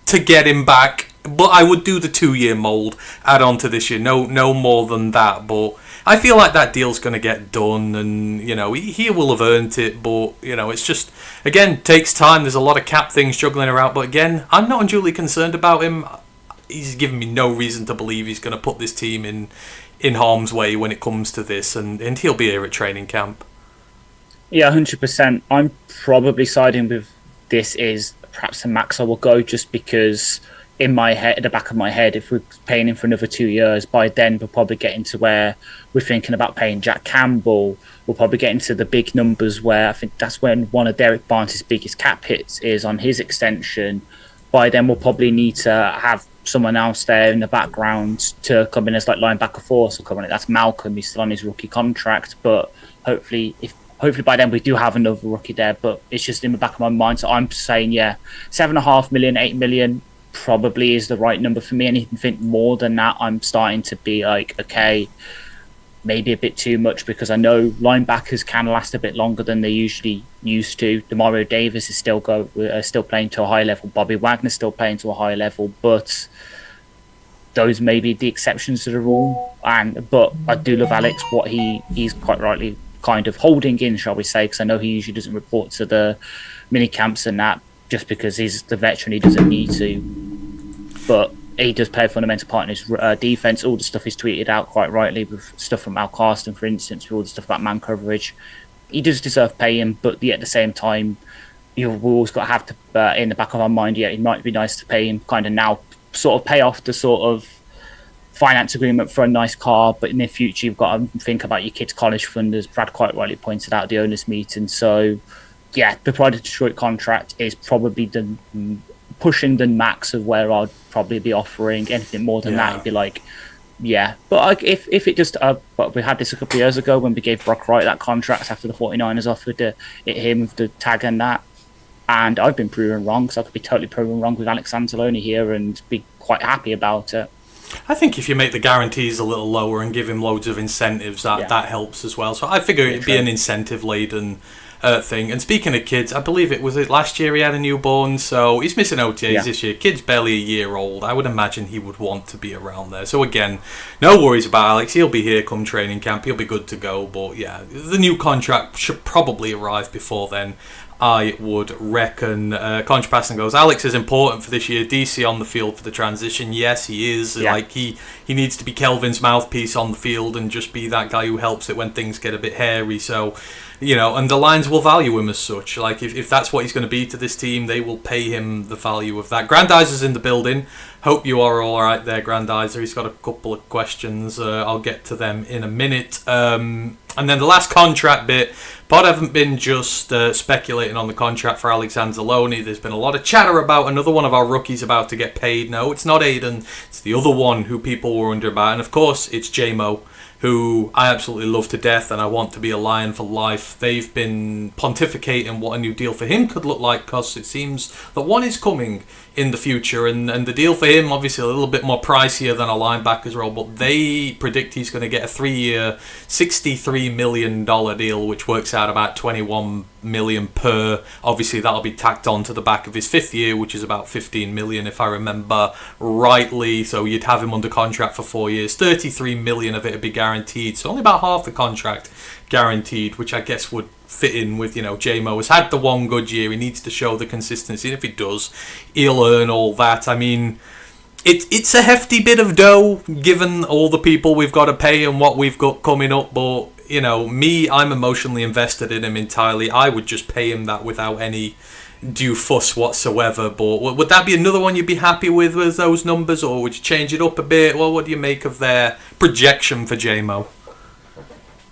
to get him back, but I would do the 2-year mold, add on to this year. No more than that, but I feel like that deal's going to get done, and he will have earned it. But it's just, again, takes time. There's a lot of cap things juggling around, but again, I'm not unduly concerned about him. He's given me no reason to believe he's going to put this team in harm's way when it comes to this, and he'll be here at training camp. Yeah, 100%. I'm probably siding with this is perhaps the max I will go, just because in my head, at the back of my head, if we're paying him for another 2 years, by then we're probably getting to where we're thinking about paying Jack Campbell. We'll probably get into the big numbers where I think that's when one of Derek Barnes' biggest cap hits is on his extension. By then we'll probably need to have someone else there in the background to come in as like linebacker force. That's Malcolm. He's still on his rookie contract, but hopefully by then we do have another rookie there. But it's just in the back of my mind. So I'm saying, yeah, 7.5 million, 8 million probably is the right number for me. Anything more than that, I'm starting to be like, okay, maybe a bit too much, because I know linebackers can last a bit longer than they usually used to. Demario Davis is still playing to a high level. Bobby Wagner's still playing to a high level, but those may be the exceptions to the rule. But I do love Alex, what he's quite rightly kind of holding in, shall we say, because I know he usually doesn't report to the mini camps and that, just because he's the veteran, he doesn't need to. But he does play a fundamental part in his defense. All the stuff he's tweeted out quite rightly, with stuff from Al Carston, for instance, with all the stuff about man coverage. He does deserve paying, but at the same time, we've always got to have to, in the back of our mind, it might be nice to pay him kind of now, sort of pay off the sort of finance agreement for a nice car, but in the future you've got to think about your kids' college fund, as Brad quite rightly pointed out at the owners' meeting. So, yeah, the Pride of Detroit contract is probably pushing the max of where I'd probably be offering. Anything more than that, it'd be like, yeah. But if it just, but we had this a couple of years ago when we gave Brock Wright that contract after the 49ers offered him with the tag and that. And I've been proven wrong, so I could be totally proven wrong with Alex Anzalone here and be quite happy about it. I think if you make the guarantees a little lower and give him loads of incentives, that helps as well. So I figure it'd be an incentive-laden thing. And speaking of kids, I believe it was last year he had a newborn, so he's missing OTAs this year. Kid's barely a year old. I would imagine he would want to be around there. So again, no worries about Alex. He'll be here come training camp. He'll be good to go. But yeah, the new contract should probably arrive before then, I would reckon. Contrapassing goes, Alex is important for this year. DC on the field for the transition. Yes, he is. Yeah. Like he needs to be Kelvin's mouthpiece on the field and just be that guy who helps it when things get a bit hairy. So, and the Lions will value him as such. Like if that's what he's going to be to this team, they will pay him the value of that. Grandizer's in the building. Hope you are all right there, Grandizer. He's got a couple of questions. I'll get to them in a minute. And then the last contract bit, Pod haven't been just speculating on the contract for Alex Anzalone. There's been a lot of chatter about another one of our rookies about to get paid. No, it's not Aiden. It's the other one who people were wondering about. And of course, it's J-Mo, who I absolutely love to death and I want to be a Lion for life. They've been pontificating what a new deal for him could look like, because it seems that one is coming in the future, and the deal for him obviously a little bit more pricier than a linebacker's role, but they predict he's going to get a 3-year $63 million deal, which works out about $21 million per. Obviously that'll be tacked on to the back of his 5th year, which is about $15 million if I remember rightly. So you'd have him under contract for 4 years. $33 million of it would be guaranteed, so only about half the contract guaranteed, which I guess would fit in with, J-Mo has had the one good year. He needs to show the consistency, and if he does, he'll earn all that. I mean, it's a hefty bit of dough given all the people we've got to pay and what we've got coming up, but I'm emotionally invested in him entirely. I would just pay him that without any due fuss whatsoever. But would that be another one you'd be happy with those numbers, or would you change it up a bit? Well, what do you make of their projection for J-Mo?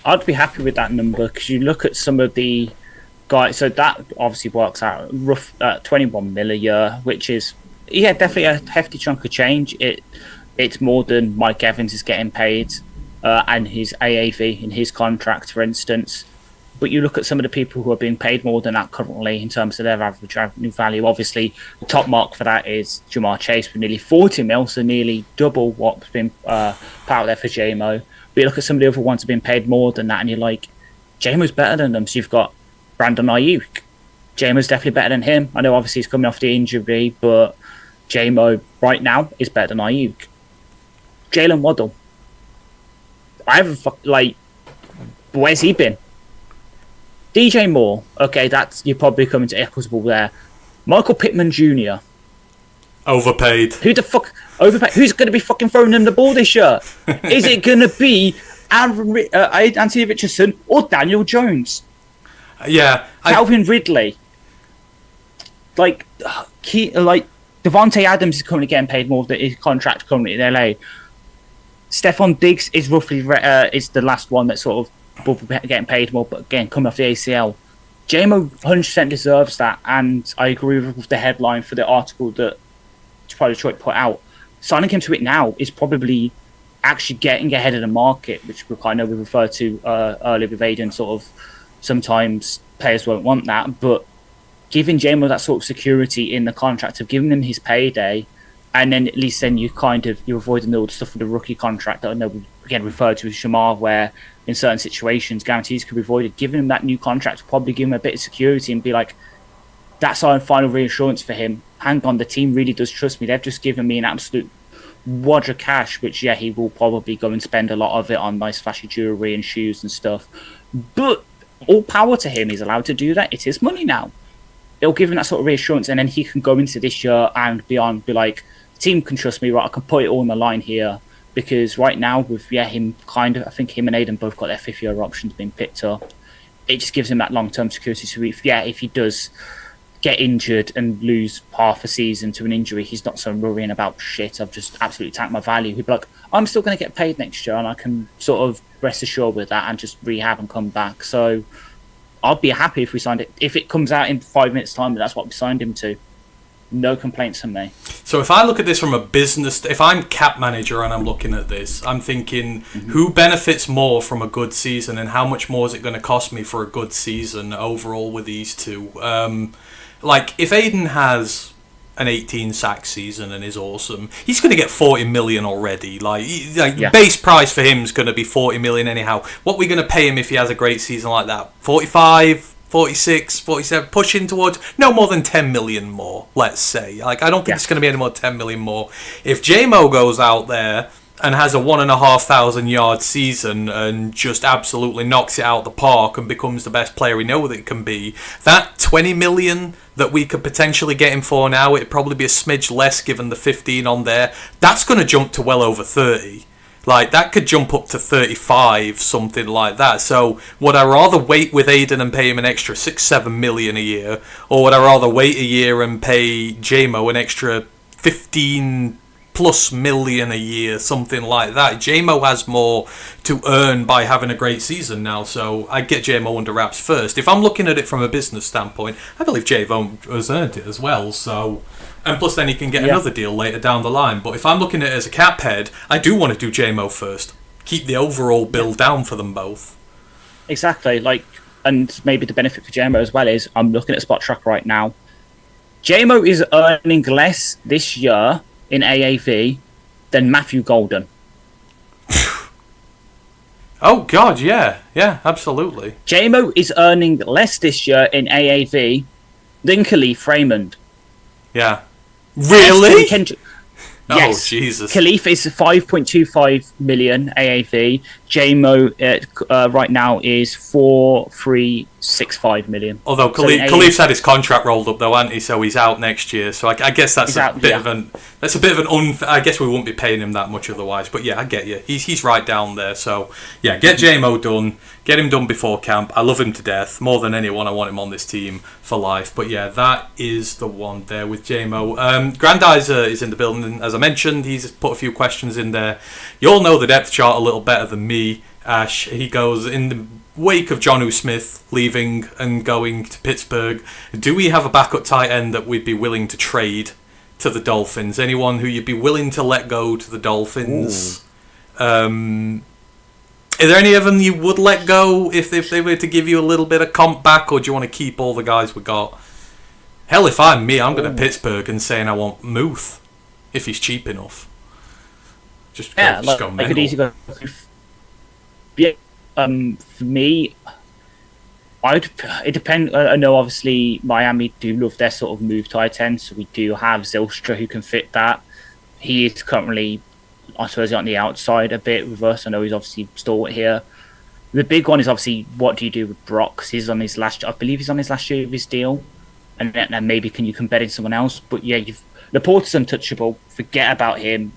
I'd be happy with that number, because you look at some of the guys, so that obviously works out rough 21 mil a year, which is definitely a hefty chunk of change. It's more than Mike Evans is getting paid and his AAV in his contract, for instance. But you look at some of the people who are being paid more than that currently in terms of their average revenue value. Obviously, the top mark for that is Jamar Chase with nearly 40 mil, so nearly double what's been put out there for J-Mo. But you look at some of the other ones who have been paid more than that, and you're like, J-Mo's better than them. So you've got Brandon Ayuk. J-Mo's definitely better than him. I know obviously he's coming off the injury, but J-Mo right now is better than Ayuk. Jalen Waddle. Where's he been? DJ Moore. Okay, you're probably coming to equitable there. Michael Pittman Jr. Overpaid. Who the fuck overpaid? Who's going to be fucking throwing them the ball this year? Is it going to be Anthony Richardson or Daniel Jones? Yeah. Calvin Ridley. Devontae Adams is currently getting paid more than his contract currently in LA. Stephon Diggs is roughly is the last one that sort of will be getting paid more, but again, coming off the ACL. JMO 100% deserves that, and I agree with the headline for the article that Detroit put out. Signing him to it now is probably actually getting ahead of the market, which I know we referred to earlier with Aiden. Sort of sometimes players won't want that, but giving JMO that sort of security in the contract of giving him his payday, and then at least then you're avoiding all the stuff with the rookie contract that I know we again referred to as Shamar, where in certain situations guarantees could be avoided. Giving him that new contract will probably give him a bit of security and be like, that's our final reassurance for him. Hang on, the team really does trust me. They've just given me an absolute wad of cash, which he will probably go and spend a lot of it on nice flashy jewelry and shoes and stuff. But all power to him. He's allowed to do that. It's his money now. It'll give him that sort of reassurance, and then he can go into this year and beyond, be like, the team can trust me, right? I can put it all on the line here. Because right now, with him I think him and Aiden both got their 5th-year options being picked up. It just gives him that long-term security. So if he does get injured and lose half a season to an injury, he's not so worrying about shit. I've just absolutely tanked my value. He'd be like, I'm still going to get paid next year, and I can sort of rest assured with that and just rehab and come back. So I'd be happy if we signed it. If it comes out in 5 minutes' time, that's what we signed him to. No complaints from me. So if I look at this from a business, if I'm cap manager and I'm looking at this, I'm thinking who benefits more from a good season, and how much more is it going to cost me for a good season overall with these two? Like if Aiden has an 18 sack season and is awesome, he's going to get 40 million already. Base price for him is going to be 40 million anyhow. What are we going to pay him if he has a great season like that? 45? 46, 47, pushing towards no more than 10 million more, let's say. I don't think it's going to be any more than 10 million more. If JMO goes out there and has a 1,500 yard season and just absolutely knocks it out the park and becomes the best player we know that it can be, that 20 million that we could potentially get him for now, it'd probably be a smidge less given the 15 on there. That's going to jump to well over 30. That could jump up to 35, something like that. So would I rather wait with Aiden and pay him an extra 6-7 million a year, or would I rather wait a year and pay JMO an extra 15 plus million a year, something like that? JMO has more to earn by having a great season now, so I'd get JMO under wraps first. If I'm looking at it from a business standpoint, I believe JMO has earned it as well, so... And plus then he can get another deal later down the line. But if I'm looking at it as a cap head, I do want to do JMO first. Keep the overall bill down for them both. Exactly. And maybe the benefit for JMO as well is, I'm looking at Spot Track right now. JMO is earning less this year in AAV than Matthew Golden. Oh, God, yeah. Yeah, absolutely. JMO is earning less this year in AAV than Khalif Raymond. Yeah. Really? Yes. Oh, Jesus. Khalif is 5.25 million AAV. JMO right now is 4.365 million. Although Khalif's had his contract rolled up though, hasn't he? So he's out next year. So I guess that's a bit of an unfair. I guess we wouldn't be paying him that much otherwise. But yeah, I get you. He's right down there. So yeah, get JMO done. Get him done before camp. I love him to death. More than anyone, I want him on this team for life. But yeah, that is the one there with JMO. Grandizer is in the building. As I mentioned, he's put a few questions in there. You all know the depth chart a little better than me, Ash. He goes, in the wake of Jonnu Smith leaving and going to Pittsburgh, do we have a backup tight end that we'd be willing to trade to the Dolphins? Anyone who you'd be willing to let go to the Dolphins? Are there any of them you would let go if they were to give you a little bit of comp back, or do you want to keep all the guys we got? Hell, if I'm me, I'm going to Pittsburgh and saying I want Muth if he's cheap enough. Just go mental. I could easily go. Yeah, for me, it depends. I know obviously Miami do love their sort of move tight end, so we do have Zylstra who can fit that. He is currently, I suppose, on the outside a bit with us. I know he's obviously stalwart here. The big one is obviously, what do you do with Brock? 'Cause he's on his last, I believe he's on his last year of his deal, and then maybe you can bet in someone else. But yeah, Laporta's untouchable. Forget about him.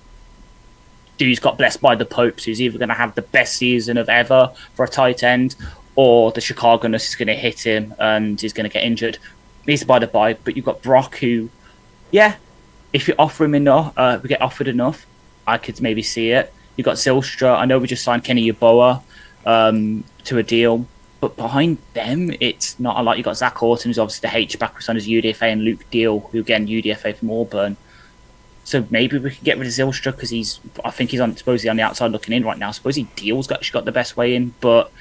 Dude's got blessed by the Pope, so he's either going to have the best season of ever for a tight end, or the Chicago-ness is going to hit him and he's going to get injured. He's by the by, but you've got Brock who, yeah, if you offer him enough, we get offered enough, I could maybe see it. You got Zylstra. I know we just signed Kenny Yeboah to a deal, but behind them, it's not a lot. You got Zach Horton, who's obviously the H-back, who signed as UDFA, and Luke Deal, who again UDFA from Auburn. So maybe we can get rid of Zylstra because I think he's supposedly on the outside looking in right now. Supposedly Deal's actually got the best way in, but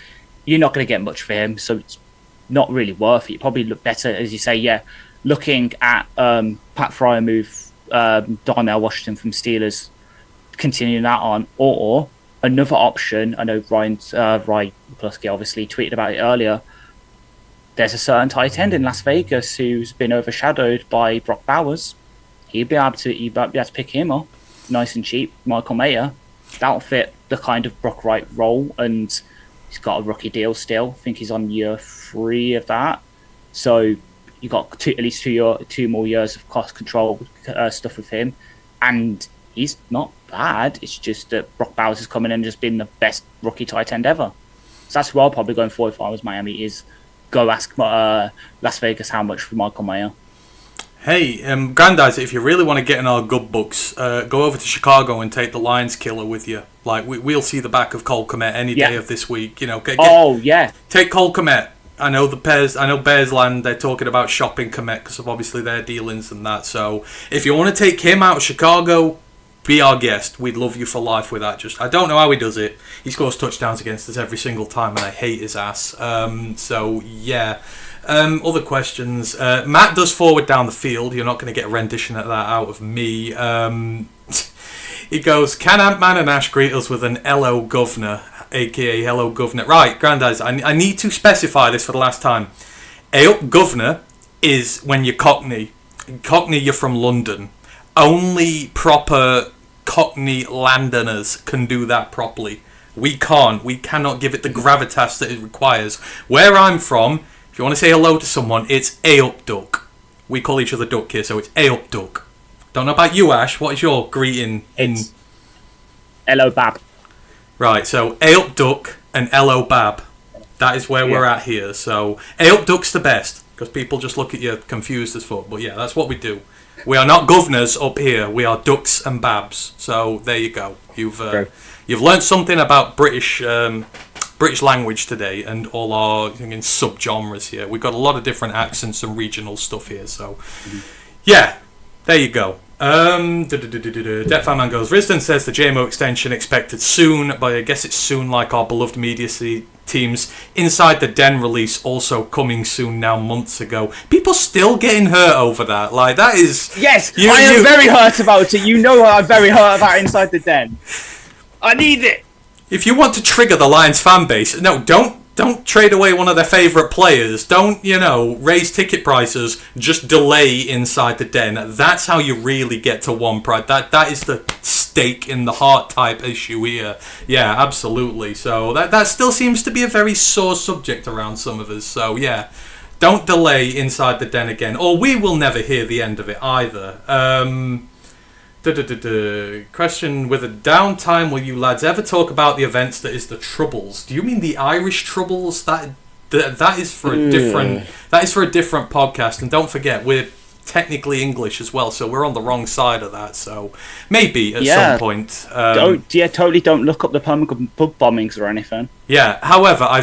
you're not going to get much for him, so it's not really worth it. You probably look better, as you say, looking at Pat Fryer move Darnell Washington from Steelers, continuing that on, or another option. I know Ryan Plusky obviously tweeted about it earlier. There's a certain tight end in Las Vegas who's been overshadowed by Brock Bowers. You'd be able to pick him up, nice and cheap. Michael Mayer, that'll fit the kind of Brock Wright role, and he's got a rookie deal still. I think he's on year 3 of that. So you got at least 2 more years of cost control stuff with him, and he's not bad. It's just that Brock Bowers has come in and just been the best rookie tight end ever. So that's where I'll probably going for if I was Miami, is go ask Las Vegas how much for Michael Mayer. Hey, Grandizer, if you really want to get in our good books, go over to Chicago and take the Lions killer with you. Like, we'll see the back of Cole Kmet any day of this week. You know, take Cole Kmet. I know Bears Land, they're talking about shopping Kmet because of obviously their dealings and that. So if you want to take him out of Chicago, be our guest. We'd love you for life with that. Just I don't know how he does it. He scores touchdowns against us every single time, and I hate his ass. So yeah. Other questions. Matt does forward down the field. You're not going to get a rendition of that out of me. He goes, can Ant-Man and Ash greet us with an hello governor, aka hello governor? Right, Grandad, I need to specify this for the last time. Governor is when you're Cockney. Cockney, you're from London. Only proper Cockney Londoners can do that properly. We can't. We cannot give it the gravitas that it requires. Where I'm from, if you want to say hello to someone, it's A-up duck. We call each other duck here, so it's A-up duck. Don't know about you, Ash. What is your greeting? It's hello, Bab. Right, so A-up duck and hello, Bab. That is where we're at here. So A-up duck's the best, because people just look at you confused as fuck. But yeah, that's what we do. We are not governors up here. We are ducks and babs. So there you go. You've learnt something about British language today and all our subgenres here. We've got a lot of different accents and regional stuff here. So yeah, there you go. Deathfire goes, Risden says the JMO extension expected soon, but I guess it's soon like our beloved media teams. Inside the Den release also coming soon now, months ago. People still getting hurt over that. Like, that is... Yes, I am very hurt about it. You know I'm very hurt about Inside the Den. I need it. If you want to trigger the Lions fan base, no, don't trade away one of their favourite players. Don't, raise ticket prices. Just delay Inside the Den. That's how you really get to one pride. That is the stake in the heart type issue here. Yeah, absolutely. So that still seems to be a very sore subject around some of us. So yeah, don't delay Inside the Den again, or we will never hear the end of it either. Question: with a downtime, will you lads ever talk about the events that is the Troubles? Do you mean the Irish Troubles? That is for a different podcast. And don't forget, we're technically English as well, so we're on the wrong side of that. So maybe at some point. Totally don't look up the Birmingham pub bombings or anything. Yeah. However, I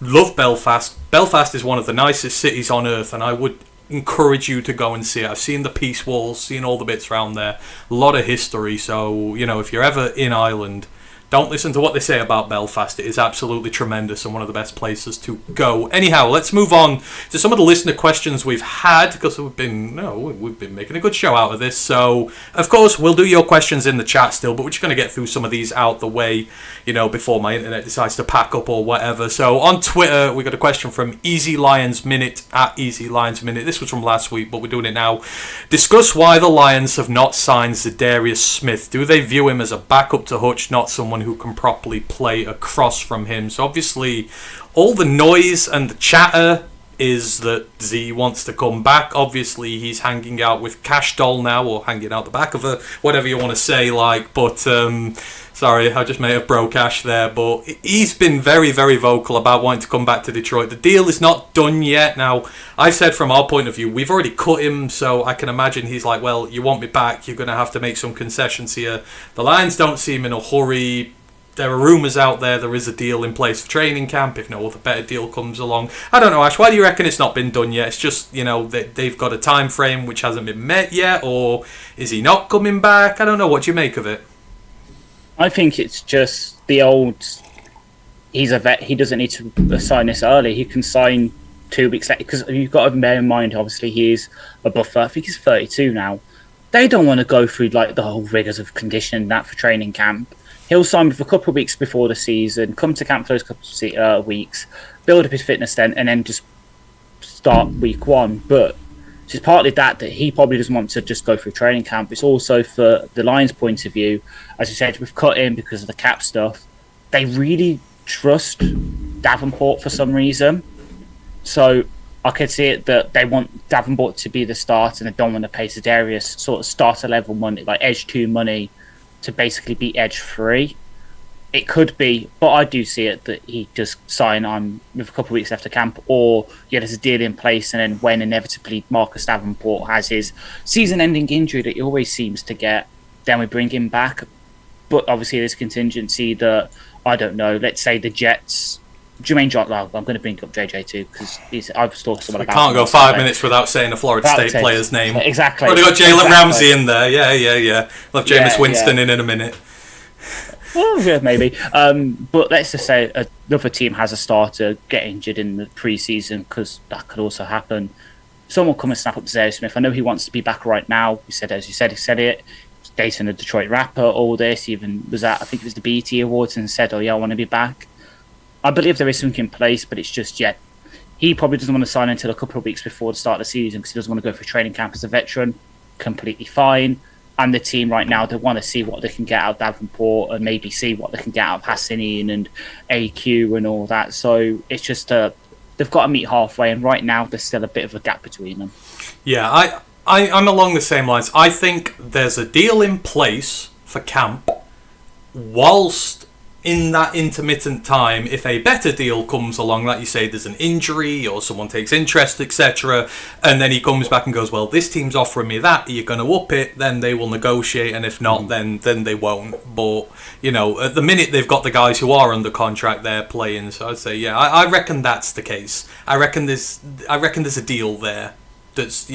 love Belfast. Belfast is one of the nicest cities on earth, and I would encourage you to go and see it. I've seen the Peace Walls, seen all the bits around there. A lot of history. So, if you're ever in Ireland, don't listen to what they say about Belfast. It is absolutely tremendous and one of the best places to go. Anyhow, let's move on to some of the listener questions we've had, because we've been making a good show out of this. So, of course, we'll do your questions in the chat still, but we're just going to get through some of these out the way, before my internet decides to pack up or whatever. So, on Twitter, we got a question from Easy Lions Minute, at Easy Lions Minute. This was from last week, but we're doing it now. Discuss why the Lions have not signed Zadarius Smith. Do they view him as a backup to Hutch, not someone who can properly play across from him? So obviously all the noise and the chatter is that Z wants to come back. Obviously, he's hanging out with Cash Doll now, or hanging out the back of her, whatever you want to say, like, but, sorry, I just may have broke Ash there, but he's been very, very vocal about wanting to come back to Detroit. The deal is not done yet. Now, I've said from our point of view, we've already cut him, so I can imagine he's like, well, you want me back, you're going to have to make some concessions here. The Lions don't seem in a hurry. There are rumours out there is a deal in place for training camp if no other better deal comes along. I don't know, Ash, why do you reckon it's not been done yet? It's just, they've got a time frame which hasn't been met yet, or is he not coming back? I don't know, what do you make of it? I think it's just the old, he's a vet, he doesn't need to sign this early, he can sign 2 weeks later, because you've got to bear in mind, obviously, he is a buffer, I think he's 32 now. They don't want to go through like the whole rigours of conditioning that for training camp. He'll sign for a couple of weeks before the season, come to camp for those couple of weeks, build up his fitness then, and then just start week 1. But it's partly that he probably doesn't want to just go through training camp. It's also for the Lions' point of view, as you said, we've cut him because of the cap stuff. They really trust Davenport for some reason. So I could see it that they want Davenport to be the start and they don't want to pay Za'Darius sort of starter level money, like Edge 2 money, to basically be Edge 3. It could be, but I do see it that he just sign on with a couple of weeks left of camp, or there's a deal in place, and then when inevitably Marcus Davenport has his season-ending injury that he always seems to get, then we bring him back. But obviously there's contingency that, I don't know, let's say the Jets, Jermaine Johnson, I'm going to bring up JJ too, because I've talked to someone about can't go 5 minutes without saying a Florida State player's name. Exactly. Already got Jalen Ramsey in there. Yeah. We'll have Jameis Winston in a minute. Well, yeah, maybe. But let's just say another team has a starter get injured in the preseason, because that could also happen. Someone come and snap up Zay Smith. I know he wants to be back right now. He said it. Dating the Detroit rapper, all this. He even was at, I think it was the BET Awards, and said, I want to be back. I believe there is something in place, but it's just, he probably doesn't want to sign until a couple of weeks before the start of the season because he doesn't want to go for training camp as a veteran. Completely fine. And the team right now, they want to see what they can get out of Davenport and maybe see what they can get out of Hassanian and AQ and all that. So it's just, they've got to meet halfway, and right now there's still a bit of a gap between them. Yeah, I'm along the same lines. I think there's a deal in place for camp, whilst in that intermittent time, if a better deal comes along, like you say, there's an injury or someone takes interest, etc., and then he comes back and goes, well, this team's offering me that, are you going to up it? Then they will negotiate, and if not, then they won't. But, at the minute they've got the guys who are under contract there playing, so I'd say, I reckon that's the case. I reckon there's a deal there that's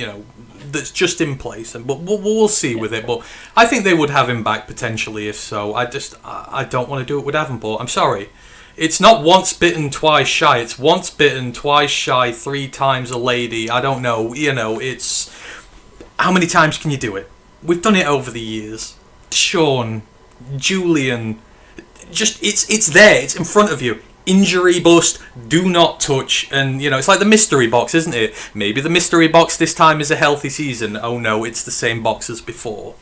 just in place, and but we'll see with it. But I think they would have him back potentially if so. I don't want to do it with Davenport. I'm sorry. It's not once bitten, twice shy. It's once bitten, twice shy, 3 times a lady. I don't know. It's how many times can you do it? We've done it over the years. Sean, Julian, just it's there. It's in front of you. Injury bust, do not touch, and it's like the mystery box, isn't it? Maybe the mystery box this time is a healthy season. Oh no, it's the same box as before.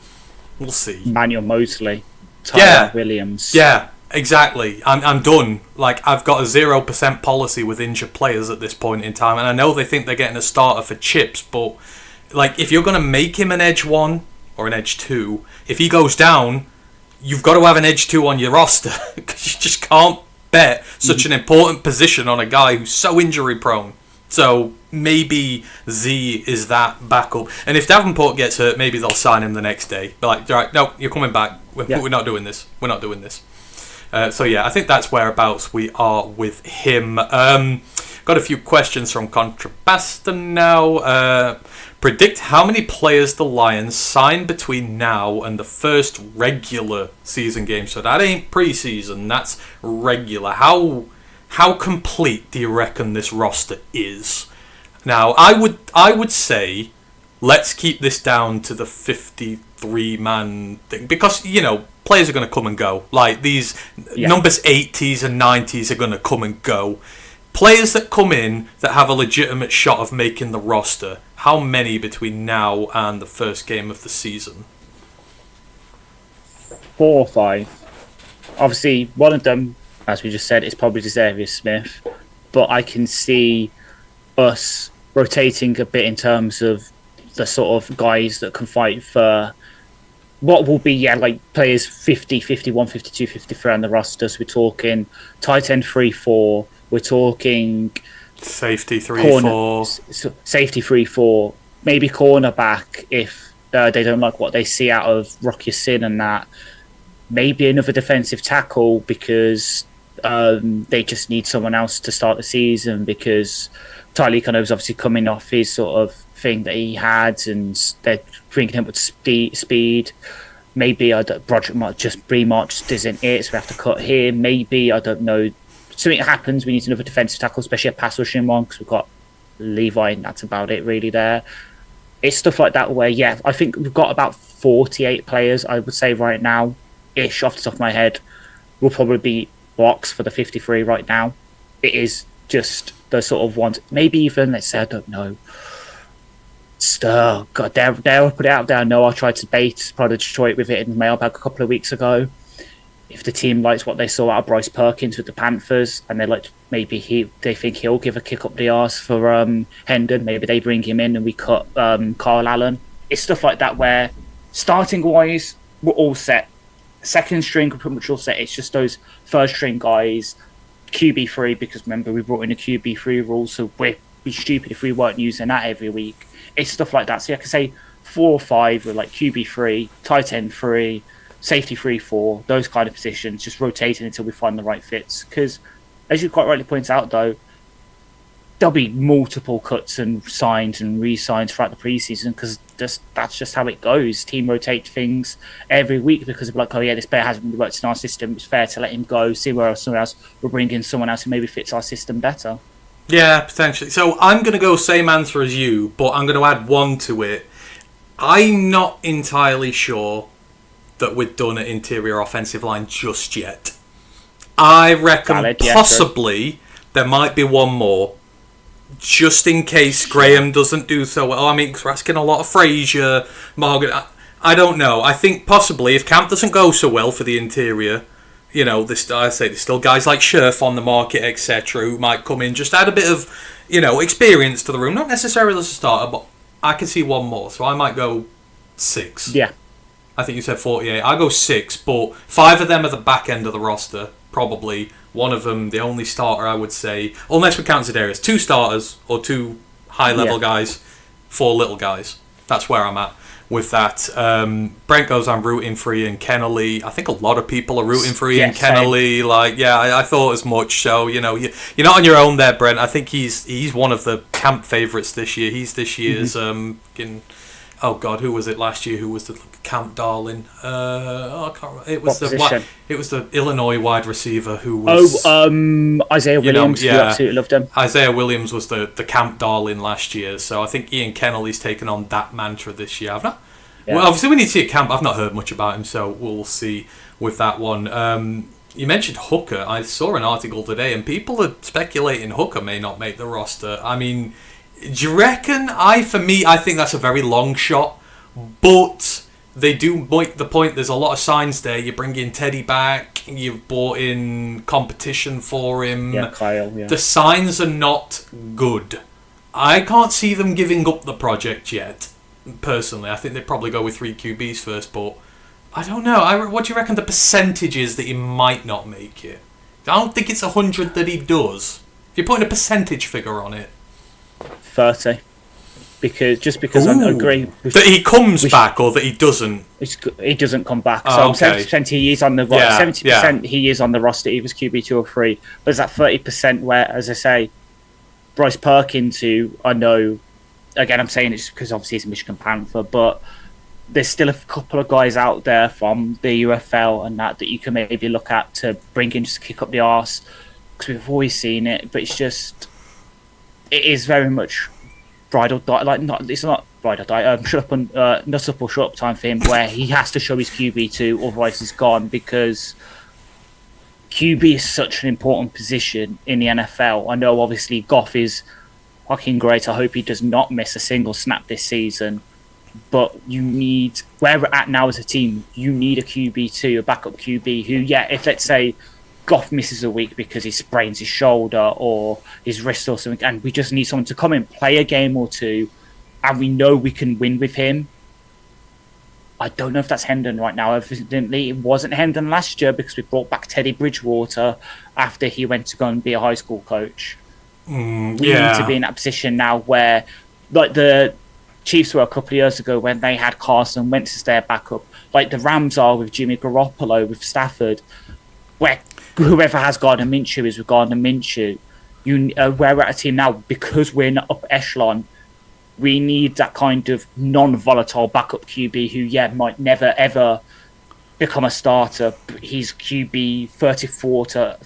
We'll see. Manuel Mosley, Tyler Williams. Yeah, exactly. I'm done. Like, I've got a 0% policy with injured players at this point in time, and I know they think they're getting a starter for chips, but like, if you're going to make him an edge 1 or an edge 2, if he goes down, you've got to have an edge 2 on your roster, because you just can't bet such an important position on a guy who's so injury prone. So maybe Z is that backup, and if Davenport gets hurt, maybe they'll sign him the next day. They're like, right, no, you're coming back. We're not doing this. So I think that's whereabouts we are with him. Got a few questions from Contrabasta now. Predict how many players the Lions sign between now and the first regular season game. So that ain't preseason, that's regular. How complete do you reckon this roster is? Now, I would say let's keep this down to the 53-man thing, because players are going to come and go. Like, these numbers 80s and 90s are going to come and go. Players that come in that have a legitimate shot of making the roster, how many between now and the first game of the season? 4 or 5. Obviously, one of them, as we just said, is probably Za'Darius Smith. But I can see us rotating a bit in terms of the sort of guys that can fight for what will be, like players 50, 51, 52, 53 on the rosters. We're talking tight end 3-4. We're talking safety 3-4. Safety 3-4. Maybe cornerback if they don't like what they see out of Rocky Sin and that. Maybe another defensive tackle because they just need someone else to start the season because Tyler Econo's obviously coming off his sort of thing that he had and they're bringing him with speed. Maybe Broderick might just pre-march isn't it, so we have to cut him. Maybe, I don't know, something happens, we need another defensive tackle, especially a pass rushing one because we've got Levi and that's about it really there. It's stuff like that where, I think we've got about 48 players, I would say right now, ish off the top of my head, will probably be box for the 53 right now. It is just the sort of ones, maybe even, let's say, I don't know, God, dare I put it out there? I know I tried to bait Prada Detroit with it in the mailbag a couple of weeks ago. If the team likes what they saw out of Bryce Perkins with the Panthers, and they think he'll give a kick up the arse for Hendon, maybe they bring him in and we cut Carl Allen. It's stuff like that where starting wise we're all set. Second string we're pretty much all set. It's just those first string guys, QB3, because remember we brought in a QB3 rule, so we'd be stupid if we weren't using that every week. It's stuff like that. So I can say 4 or 5 with like QB3, tight end 3, safety 3-4, those kind of positions, just rotating until we find the right fits. Because, as you quite rightly point out, though, there'll be multiple cuts and signs and re-signs throughout the preseason because that's just how it goes. Team rotate things every week because of like, oh yeah, this player hasn't really worked in our system. It's fair to let him go, see where someone else will bring in someone else who maybe fits our system better. Yeah, potentially. So I'm going to go same answer as you, but I'm going to add one to it. I'm not entirely sure that we're done at interior offensive line just yet. I reckon possibly there might be one more, just in case Graham doesn't do so well. I mean, because we're asking a lot of Frazier, Morgan. I don't know. I think possibly if Camp doesn't go so well for the interior, there's still guys like Scherf on the market, etc., who might come in, just add a bit of, experience to the room. Not necessarily as a starter, but I can see one more. So I might go 6. Yeah. I think you said 48. I go 6, but 5 of them are the back end of the roster, probably. One of them, the only starter, I would say, unless we count Zedarius. 2 starters or 2 high-level guys, 4 little guys. That's where I'm at with that. Brent goes, I'm rooting for Ian Kennelly. I think a lot of people are rooting for Ian Kennelly. I thought as much. So, you're not on your own there, Brent. I think he's one of the camp favourites this year. He's this year's... oh God, who was it last year? Who was the camp darling? I can't remember. It was the Illinois wide receiver who was. Isaiah Williams. We absolutely loved him. Isaiah Williams was the camp darling last year, so I think Ian Kennelly's taken on that mantra this year. Well, obviously we need to see a camp. I've not heard much about him, so we'll see with that one. You mentioned Hooker. I saw an article today, and people are speculating Hooker may not make the roster. I mean, do you reckon? I think that's a very long shot, but they do make the point. There's a lot of signs there. You bring in Teddy back. You've brought in competition for him. Yeah, Kyle. Yeah. The signs are not good. I can't see them giving up the project yet. Personally, I think they'd probably go with 3 QBs first, but I don't know. What do you reckon the percentage is that he might not make it? I don't think it's 100 that he does. If you're putting a percentage figure on it. 30. Because I agree that he comes back or that he doesn't. He doesn't come back. So 70% he is on the 70% he is on the roster. He was QB 2 or 3. But there's that 30% where, as I say, Bryce Perkins, who I know, again I'm saying it just because obviously he's a Michigan Panther, but there's still a couple of guys out there from the UFL and that you can maybe look at to bring in just to kick up the arse, because we've always seen it. But it's just, it is very much ride or die. It's not ride or die. Shut up and nut up or shut up time for him, where he has to show his QB2, otherwise he's gone. Because QB is such an important position in the NFL. I know obviously Goff is fucking great. I hope he does not miss a single snap this season. But you need, where we're at now as a team, you need a QB2, a backup QB who, if let's say Goff misses a week because he sprains his shoulder or his wrist or something, and we just need someone to come in, play a game or two, and we know we can win with him. I don't know if that's Hendon right now. Evidently, it wasn't Hendon last year because we brought back Teddy Bridgewater after he went to go and be a high school coach. We need to be in that position now where, like the Chiefs were a couple of years ago when they had Carson Wentz as their backup, like the Rams are with Jimmy Garoppolo, with Stafford, where whoever has Gardner Minshew is with Gardner Minshew. We're at a team now, because we're in up echelon, we need that kind of non-volatile backup QB who, might never, ever become a starter. He's QB 34 to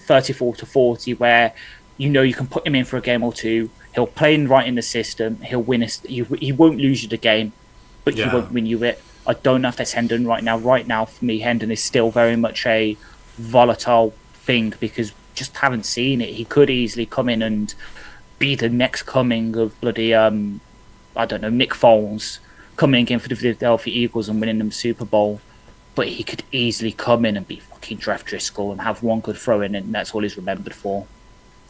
40, where you can put him in for a game or two. He'll play right in the system. He'll win. He won't lose you the game, but he won't win you it. I don't know if that's Hendon right now. Right now, for me, Hendon is still very much a volatile thing because just haven't seen it. He could easily come in and be the next coming of bloody Nick Foles coming in for the Philadelphia Eagles and winning them the Super Bowl. But he could easily come in and be fucking Jeff Driscoll and have one good throw in, and that's all he's remembered for.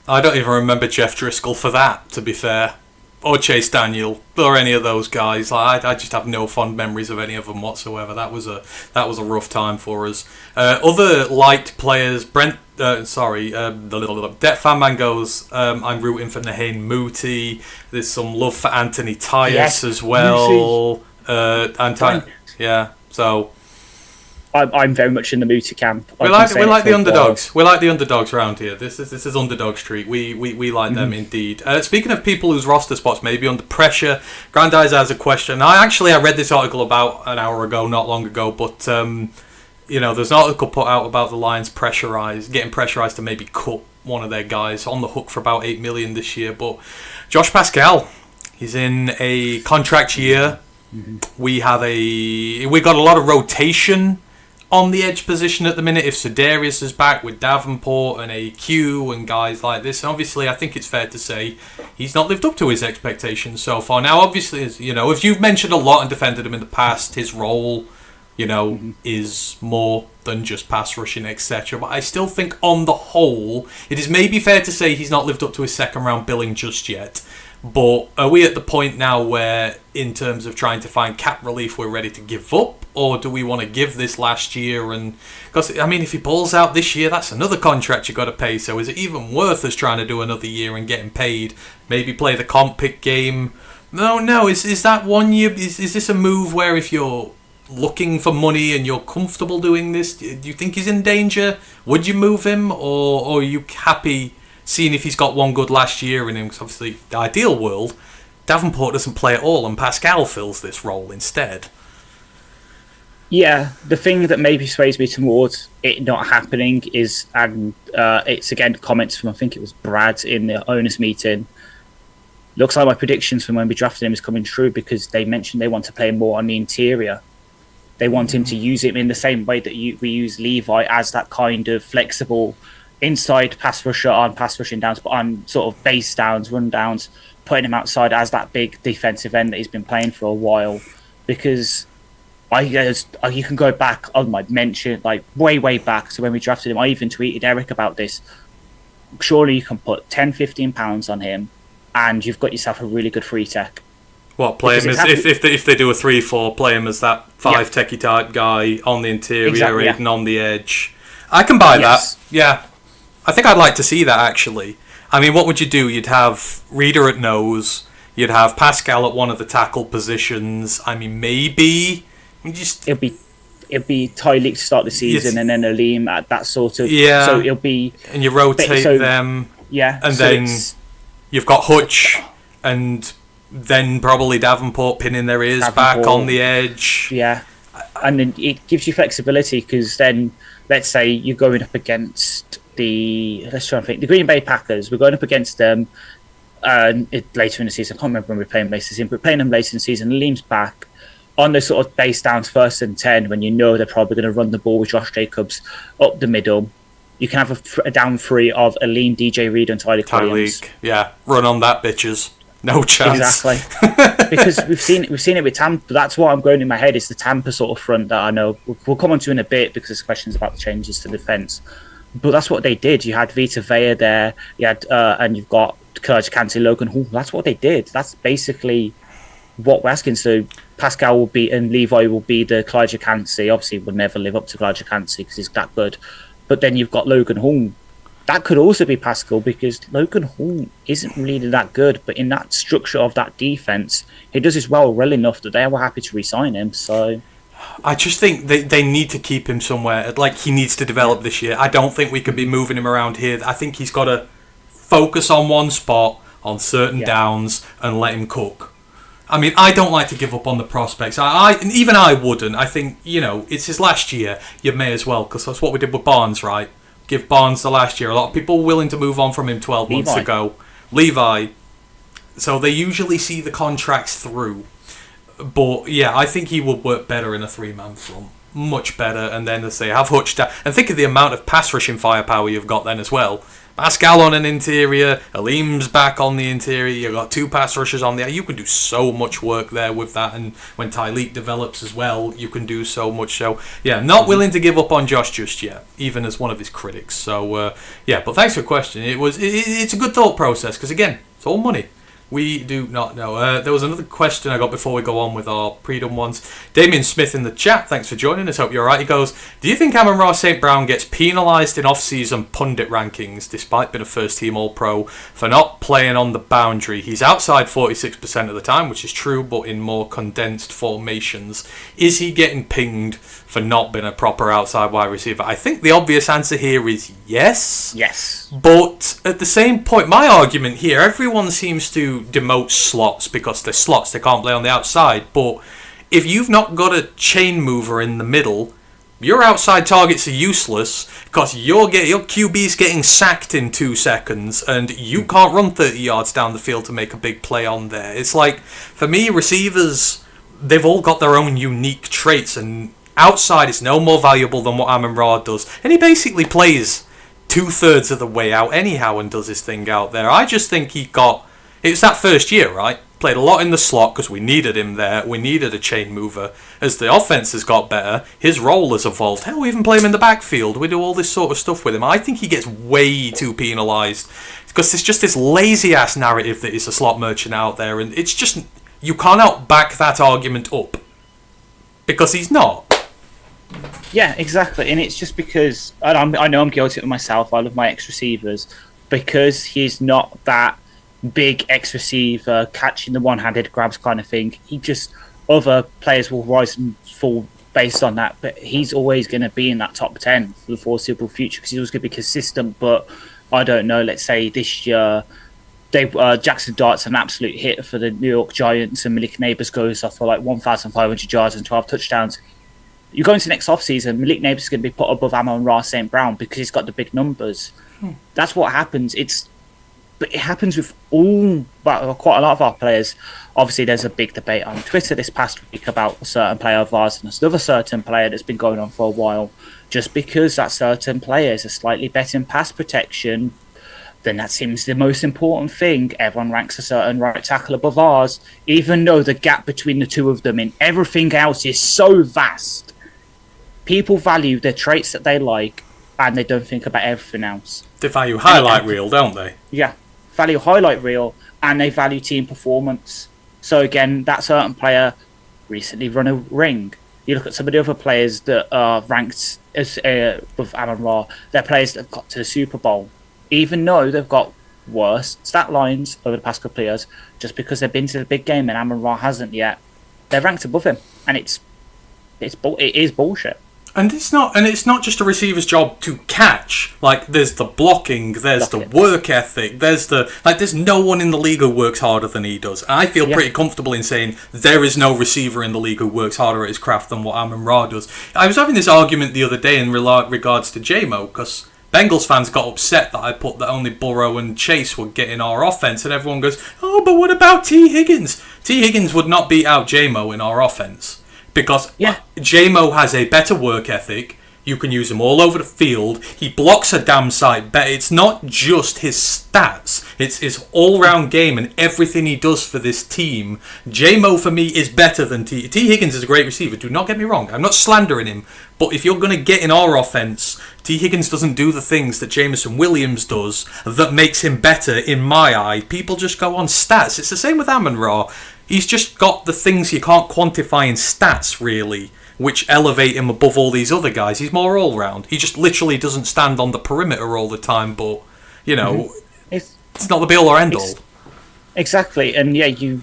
I don't even remember Jeff Driscoll for that, to be fair. Or Chase Daniel, or any of those guys. I just have no fond memories of any of them whatsoever. That was a rough time for us. Other light players, Debt Fanman goes, I'm rooting for Naheem Mooti. There's some love for Anthony Tyus as well. So I'm very much in the Mooti camp. We like the underdogs. We like the underdogs around here. This is underdog street. We like them indeed. Speaking of people whose roster spots may be under pressure, Grandize has a question. I read this article about an hour ago, not long ago, but there's an article put out about the Lions getting pressurized to maybe cut one of their guys on the hook for about $8 million this year. But Josh Pascal, he's in a contract year. We got a lot of rotation on the edge position at the minute. If Sedarius is back with Davenport and AQ and guys like this, and obviously I think it's fair to say he's not lived up to his expectations so far. Now, obviously, as you've mentioned a lot and defended him in the past, his role, is more than just pass rushing, etc. But I still think on the whole, it is maybe fair to say he's not lived up to his second round billing just yet. But are we at the point now where, in terms of trying to find cap relief, we're ready to give up? Or do we want to give this last year? Because, if he balls out this year, that's another contract you've got to pay. So is it even worth us trying to do another year and getting paid? Maybe play the comp pick game? No. Is that 1 year? Is this a move where if you're looking for money and you're comfortable doing this, do you think he's in danger? Would you move him? Or are you happy seeing if he's got one good last year in him? Because obviously, the ideal world, Davenport doesn't play at all and Pascal fills this role instead. Yeah, the thing that maybe sways me towards it not happening is, and it's again comments from, I think it was Brad in the owners meeting. Looks like my predictions from when we drafted him is coming true because they mentioned they want to play more on the interior. They want him to use him in the same way that we use Levi as that kind of flexible inside pass rusher on pass rushing downs, but on sort of base downs, run downs, putting him outside as that big defensive end that he's been playing for a while. Because you can go back on my mention, like way back. So when we drafted him, I even tweeted Eric about this. Surely you can put 10, 15 pounds on him and you've got yourself a really good free tech. What, play him as, if they do a 3-4, play him as that 5 techie type guy on the interior, Aiden on the edge. I can buy that. Yeah. I think I'd like to see that, actually. What would you do? You'd have Reader at nose. You'd have Pascal at one of the tackle positions. Maybe... It'll be Tyreek to start the season and then Aleem at that sort of... Yeah. So it'll be... And you rotate them. Yeah. And then you've got Hutch and then probably Davenport pinning their ears back on the edge. Yeah. And then it gives you flexibility because then, let's say you're going up against the Green Bay Packers. We're going up against them later in the season. I can't remember when we're playing later in the season, but we're playing them later in the season. Aleem's back on those sort of base downs, 1st and 10, when you know they're probably going to run the ball with Josh Jacobs up the middle. You can have a down 3 of Aleem, DJ Reed, and Tyreek Williams. Yeah, run on that, bitches. No chance. Exactly. Because we've seen it with Tampa. That's what I'm going in my head is the Tampa sort of front that I know we'll come on to in a bit because there's questions about the changes to defence. But that's what they did. You had Vita Vea there, you had, and you've got Courage Canty, Logan Hall. That's what they did. That's basically what we're asking. So Pascal will be, and Levi will be the Clyde Canty. Obviously, will never live up to Clyde Canty because he's that good. But then you've got Logan Hall. That could also be Pascal because Logan Hall isn't really that good. But in that structure of that defense, he does his well enough that they were happy to re-sign him. So I just think they need to keep him somewhere. Like, he needs to develop this year. I don't think we can be moving him around here. I think he's got to focus on one spot, on certain downs, and let him cook. I mean, I don't like to give up on the prospects. And even I wouldn't. I think, it's his last year. You may as well, because that's what we did with Barnes, right? Give Barnes the last year. A lot of people were willing to move on from him 12 months ago. Levi. So they usually see the contracts through. But, yeah, I think he would work better in a three-man front. Much better. And then, as they have Hutch down. And think of the amount of pass-rushing firepower you've got then as well. Pascal on an interior, Aleem's back on the interior, you've got two pass rushers on there. You can do so much work there with that, and when Tyleek develops as well, you can do so much. So, yeah, not willing to give up on Josh just yet, even as one of his critics. So, but thanks for the question. It's a good thought process, because again, it's all money. We do not know. There was another question I got before we go on with our pre-done ones. Damien Smith in the chat, thanks for joining us. Hope you're alright. He goes, do you think Amon-Ra St. Brown gets penalised in off-season pundit rankings, despite being a first-team All-Pro, for not playing on the boundary? He's outside 46% of the time, which is true, but in more condensed formations. Is he getting pinged for not being a proper outside wide receiver? I think the obvious answer here is yes. Yes. But at the same point, my argument here, everyone seems to demote slots because they're slots, they can't play on the outside. But if you've not got a chain mover in the middle, your outside targets are useless because your QB's getting sacked in 2 seconds and you can't run 30 yards down the field to make a big play on there. It's like, for me, receivers, they've all got their own unique traits, and outside is no more valuable than what Amon-Ra does. And he basically plays 2/3 of the way out anyhow and does his thing out there. I just think it's that first year, right? Played a lot in the slot because we needed him there. We needed a chain mover. As the offense has got better, his role has evolved. Hell, we even play him in the backfield. We do all this sort of stuff with him. I think he gets way too penalised because there's just this lazy-ass narrative that he's a slot merchant out there, and it's just, you cannot back that argument up because he's not. Yeah, exactly. And it's just because, and I know I'm guilty of it myself, I love my ex-receivers, because he's not that big ex-receiver, catching the one-handed grabs kind of thing. Other players will rise and fall based on that, but he's always going to be in that top 10 for the foreseeable future because he's always going to be consistent. But I don't know, let's say this year, Jackson Dart's an absolute hit for the New York Giants, and Malik Neighbors goes off for like 1,500 yards and 12 touchdowns. You go into next offseason, Malik Neighbors is going to be put above Amon-Ra St. Brown because he's got the big numbers. That's what happens. But it happens with quite a lot of our players. Obviously, there's a big debate on Twitter this past week about a certain player of ours and another certain player that's been going on for a while. Just because that certain player is a slightly better in pass protection, then that seems the most important thing. Everyone ranks a certain right tackle above ours, even though the gap between the two of them in everything else is so vast. People value the traits that they like, and they don't think about everything else. They value highlight reel, don't they? Yeah, value highlight reel, and they value team performance. So again, that certain player recently run a ring. You look at some of the other players that are ranked as with Amon-Ra, they're players that have got to the Super Bowl, even though they've got worse stat lines over the past couple of years, just because they've been to the big game and Amon-Ra hasn't yet. They're ranked above him, and it is bullshit. And it's not just a receiver's job to catch. Like, there's the blocking, there's the work ethic, there's no one in the league who works harder than he does. And I feel pretty comfortable in saying there is no receiver in the league who works harder at his craft than what Amon-Ra does. I was having this argument the other day in regards to J-Mo, because Bengals fans got upset that I put that only Burrow and Chase would get in our offense, and everyone goes, oh, but what about T. Higgins? T. Higgins would not beat out J-Mo in our offense. Because J-Mo has a better work ethic. You can use him all over the field. He blocks a damn sight better. It's not just his stats. It's his all-round game and everything he does for this team. J-Mo, for me, is better than T. Higgins is a great receiver. Do not get me wrong. I'm not slandering him. But if you're going to get in our offense, T. Higgins doesn't do the things that Jameson Williams does that makes him better in my eye. People just go on stats. It's the same with Amon-Ra. He's just got the things you can't quantify in stats, really, which elevate him above all these other guys. He's more all-round. He just literally doesn't stand on the perimeter all the time, but, you know, it's not the be-all or end-all. Exactly, and yeah, you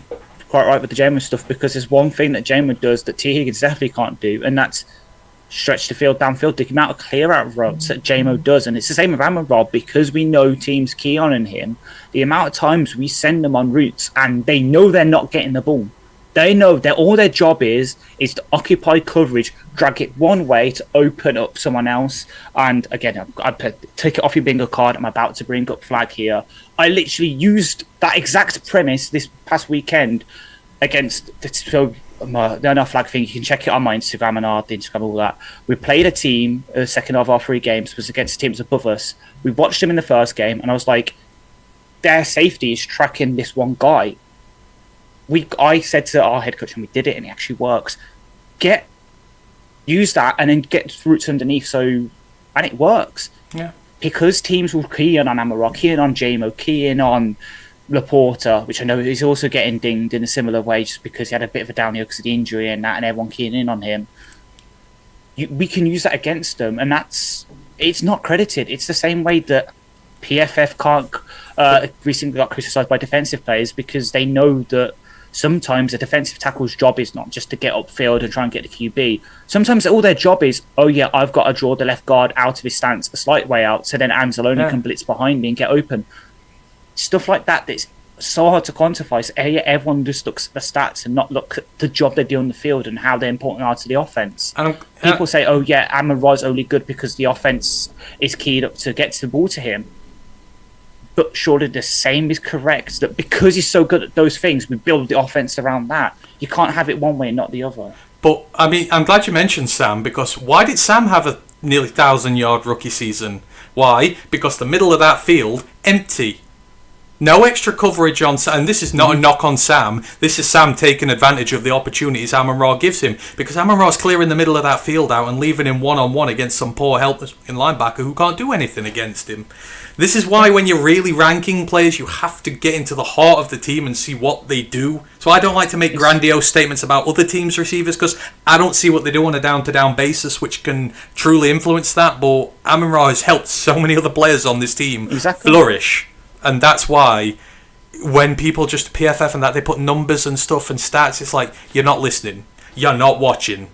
quite right with the J-Mo stuff, because there's one thing that J-Mo does that T. Higgins definitely can't do, and that's stretch the field downfield. The amount of clear-out routes that J-Mo does, and it's the same with Amon-Ra, because we know teams key on in him, the amount of times we send them on routes, and they know they're not getting the ball. They know that all their job is to occupy coverage, drag it one way to open up someone else. And again, I take it off your bingo card. I'm about to bring up flag here. I literally used that exact premise this past weekend against no flag thing. You can check it on my Instagram and our Instagram, all that. We played a team. The second of our 3 games was against teams above us. We watched them in the first game, and I was like, their safety is tracking this one guy. I said to our head coach, and we did it, and it actually works. Use that, and then get routes underneath. And it works. Yeah. Because teams will key in on Amon-Ra, key in on J-Mo, key in on Laporta, which I know is also getting dinged in a similar way, just because he had a bit of a down year because of the injury and that, and everyone keying in on him. We can use that against them, and it's not credited. It's the same way that PFF recently got criticised by defensive players, because they know that sometimes a defensive tackle's job is not just to get upfield and try and get the QB. Sometimes all their job is, I've got to draw the left guard out of his stance a slight way out, so then Anzalone can blitz behind me and get open. Stuff like that's so hard to quantify. So everyone just looks at the stats and not look at the job they do on the field and how they're important are to the offense. People say, Amon-Ra's only good because the offense is keyed up to get the ball to him. But surely the same is correct, that because he's so good at those things, we build the offense around that. You can't have it one way and not the other. But, I mean, I'm glad you mentioned Sam, because why did Sam have a nearly 1,000-yard rookie season? Why? Because the middle of that field, empty. No extra coverage on Sam. And this is not a knock on Sam. This is Sam taking advantage of the opportunities Amon-Ra gives him. Because Amon-Ra's clearing the middle of that field out and leaving him one-on-one against some poor helpless linebacker who can't do anything against him. This is why when you're really ranking players, you have to get into the heart of the team and see what they do. So I don't like to make grandiose statements about other teams' receivers, because I don't see what they do on a down-to-down basis, which can truly influence that. But Amon-Ra has helped so many other players on this team flourish. And that's why when people just PFF and that, they put numbers and stuff and stats, it's like, you're not listening. You're not watching.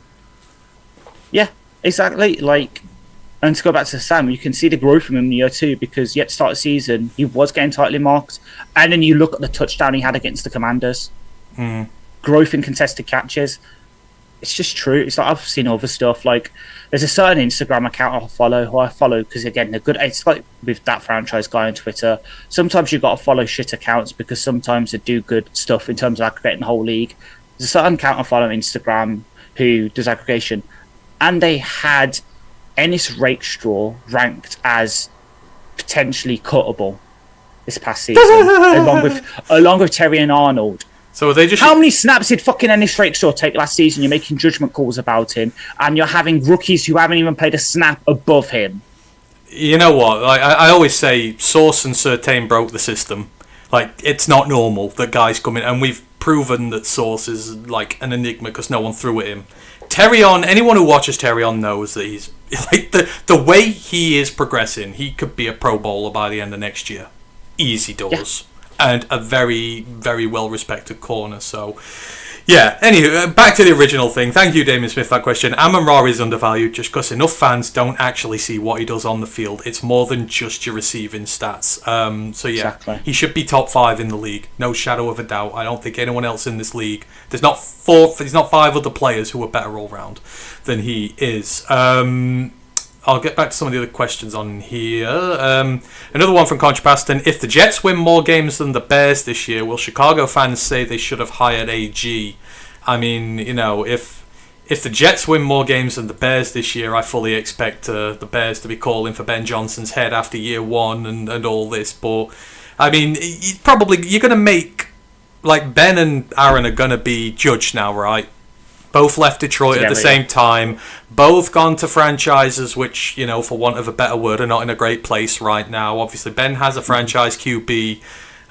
Yeah, exactly. And to go back to Sam, you can see the growth from him in year 2, because yet to start the season, he was getting tightly marked. And then you look at the touchdown he had against the Commanders. Growth in contested catches. It's just true. It's like, I've seen other stuff. There's a certain Instagram account who I follow because, again, they're good. It's like with that franchise guy on Twitter. Sometimes you've got to follow shit accounts because sometimes they do good stuff in terms of aggregating the whole league. There's a certain account I follow on Instagram who does aggregation, and they had Ennis Rakestraw ranked as potentially cuttable this past season, along with Terry and Arnold. So are they just... How many snaps did fucking Ennis Rakestraw take last season? You're making judgment calls about him, and you're having rookies who haven't even played a snap above him. You know what? I always say Sauce and Surtain broke the system. It's not normal that guys come in, and we've proven that Sauce is an enigma because no one threw at him. Terrion, anyone who watches Terrion knows that he's the way he is progressing, he could be a Pro Bowler by the end of next year. Easy doors. Yeah. And a very, very well-respected corner. So, yeah. Anyway, back to the original thing. Thank you, Damien Smith, for that question. Amon-Ra is undervalued just because enough fans don't actually see what he does on the field. It's more than just your receiving stats. So, yeah. Exactly. He should be top 5 in the league. No shadow of a doubt. I don't think anyone else in this league... There's not 5 other players who are better all-round than he is. I'll get back to some of the other questions on here. Another one from Contrapaston. If the Jets win more games than the Bears this year, will Chicago fans say they should have hired AG? I mean, if if the Jets win more games than the Bears this year, I fully expect the Bears to be calling for Ben Johnson's head after year one and all this. But I mean, you're going to make, like, Ben and Aaron are going to be judged now, right? Both left Detroit at the same time. Both gone to franchises which, you know, for want of a better word, are not in a great place right now. Obviously, Ben has a franchise QB.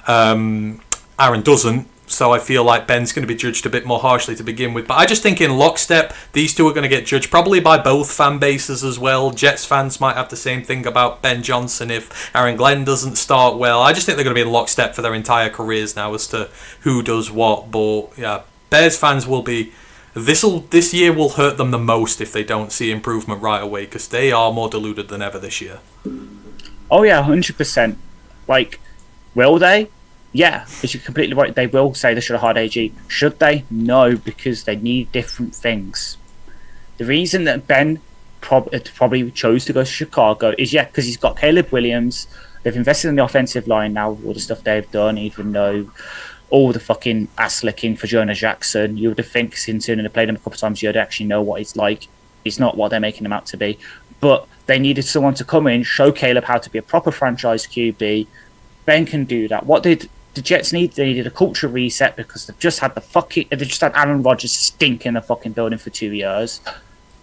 Aaron doesn't. So I feel like Ben's going to be judged a bit more harshly to begin with. But I just think in lockstep, these two are going to get judged probably by both fan bases as well. Jets fans might have the same thing about Ben Johnson if Aaron Glenn doesn't start well. I just think they're going to be in lockstep for their entire careers now as to who does what. But yeah, Bears fans will be... This year will hurt them the most if they don't see improvement right away, because they are more deluded than ever this year. Oh yeah, 100%. Like, will they? Yeah, you're completely right. They will say they should have hired AG. Should they? No, because they need different things. The reason that Ben probably chose to go to Chicago is, because he's got Caleb Williams. They've invested in the offensive line now, all the stuff they've done, even though all the fucking ass licking for Jonah Jackson. You would have think, since they played him a couple of times, you'd actually know what he's like. He's not what they're making him out to be. But they needed someone to come in, show Caleb how to be a proper franchise QB. Ben can do that. What did the Jets need? They needed a culture reset because they've just had Aaron Rodgers stink in the fucking building for 2 years,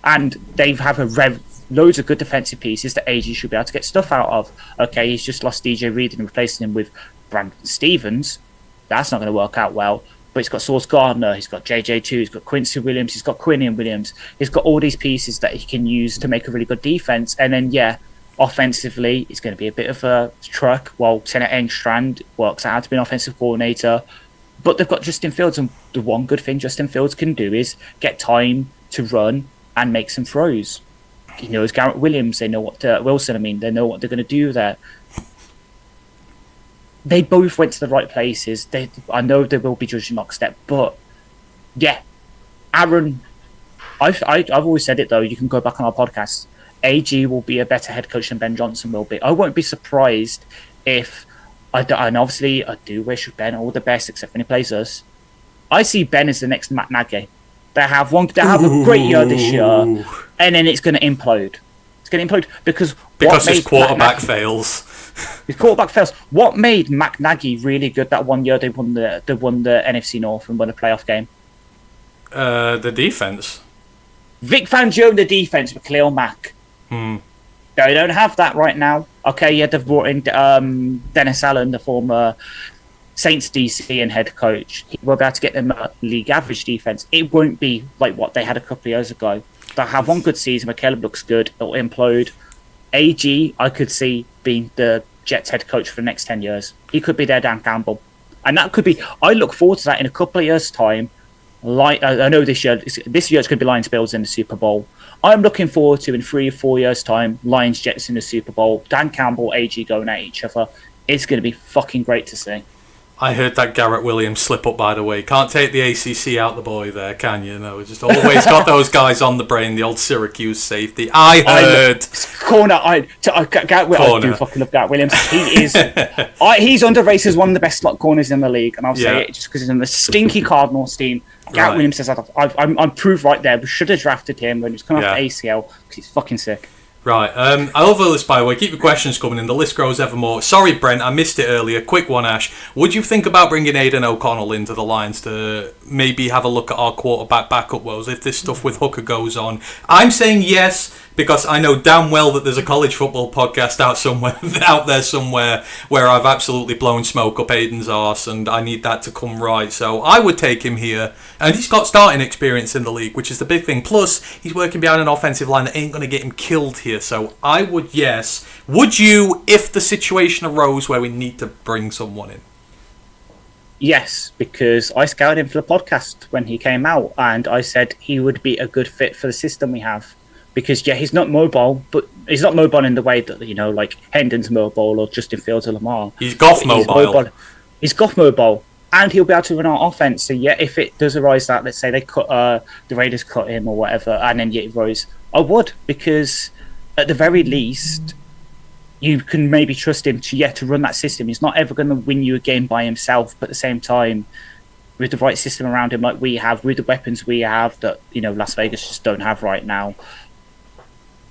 and they have loads of good defensive pieces that AG should be able to get stuff out of. Okay, he's just lost DJ Reed and replacing him with Brandon Stevens. That's not going to work out well. But he's got Sauce Gardner, he's got JJ2, he's got Quincy Williams, he's got Quinion Williams. He's got all these pieces that he can use to make a really good defense. And then offensively, it's going to be a bit of a truck while Senate Engstrand works out to be an offensive coordinator. But they've got Justin Fields, and the one good thing Justin Fields can do is get time to run and make some throws. He knows Garrett Williams, they know what they know what they're going to do there. They both went to the right places. I know they will be judged in lockstep, but Aaron, I've always said it though. You can go back on our podcast. AG will be a better head coach than Ben Johnson will be. I won't be surprised if, and obviously I do wish Ben all the best, except when he plays us. I see Ben as the next Matt Nagy. They have a great year this year, and then it's going to implode. It's going to implode because his quarterback fails. His quarterback fails. What made Matt Nagy really good that 1 year they won the NFC North and won a playoff game? The defense. Vic Fangio in the defense with Khalil Mack. They don't have that right now. Okay, they've brought in Dennis Allen, the former Saints DC and head coach. He will be able to get them a league average defense. It won't be like what they had a couple of years ago. They'll have one good season where Caleb looks good. It'll implode. AG, I could see being the Jets head coach for the next 10 years. He could be their Dan Campbell. And that could be... I look forward to that in a couple of years' time. I know this year it's going to be Lions-Bills in the Super Bowl. I'm looking forward to, in 3 or 4 years' time, Lions-Jets in the Super Bowl, Dan Campbell, AG going at each other. It's going to be fucking great to see. I heard that Garrett Williams slip up, by the way. Can't take the ACC out the boy there, can you? No, just always got those guys on the brain, the old Syracuse safety. I heard... I do fucking love Garrett Williams. He is... he's underrated as one of the best slot corners in the league, and I'll say it just because he's in the stinky Cardinals team. Garrett Williams says, I'm proved right there. We should have drafted him when he was coming off the ACL, because he's fucking sick. Right, I love the list, by the way. Keep your questions coming in. The list grows ever more. Sorry, Brent, I missed it earlier. Quick one, Ash. Would you think about bringing Aidan O'Connell into the Lions to maybe have a look at our quarterback backup woes if this stuff with Hooker goes on? I'm saying yes, because I know damn well that there's a college football podcast out there somewhere where I've absolutely blown smoke up Aidan's arse, and I need that to come right. So I would take him here, and he's got starting experience in the league, which is the big thing. Plus, he's working behind an offensive line that ain't going to get him killed here. So I would, yes. Would you, if the situation arose where we need to bring someone in? Yes, because I scouted him for the podcast when he came out, and I said he would be a good fit for the system we have. Because, he's not mobile, but he's not mobile in the way that, like Hendon's mobile or Justin Fields or Lamar. He's Goff mobile. He's Goff mobile. And he'll be able to run our offense. So, if it does arise that, let's say they cut the Raiders cut him or whatever, and then it rose, I would, because at the very least, you can maybe trust him to run that system. He's not ever going to win you a game by himself, but at the same time, with the right system around him, like we have, with the weapons we have that Las Vegas just don't have right now.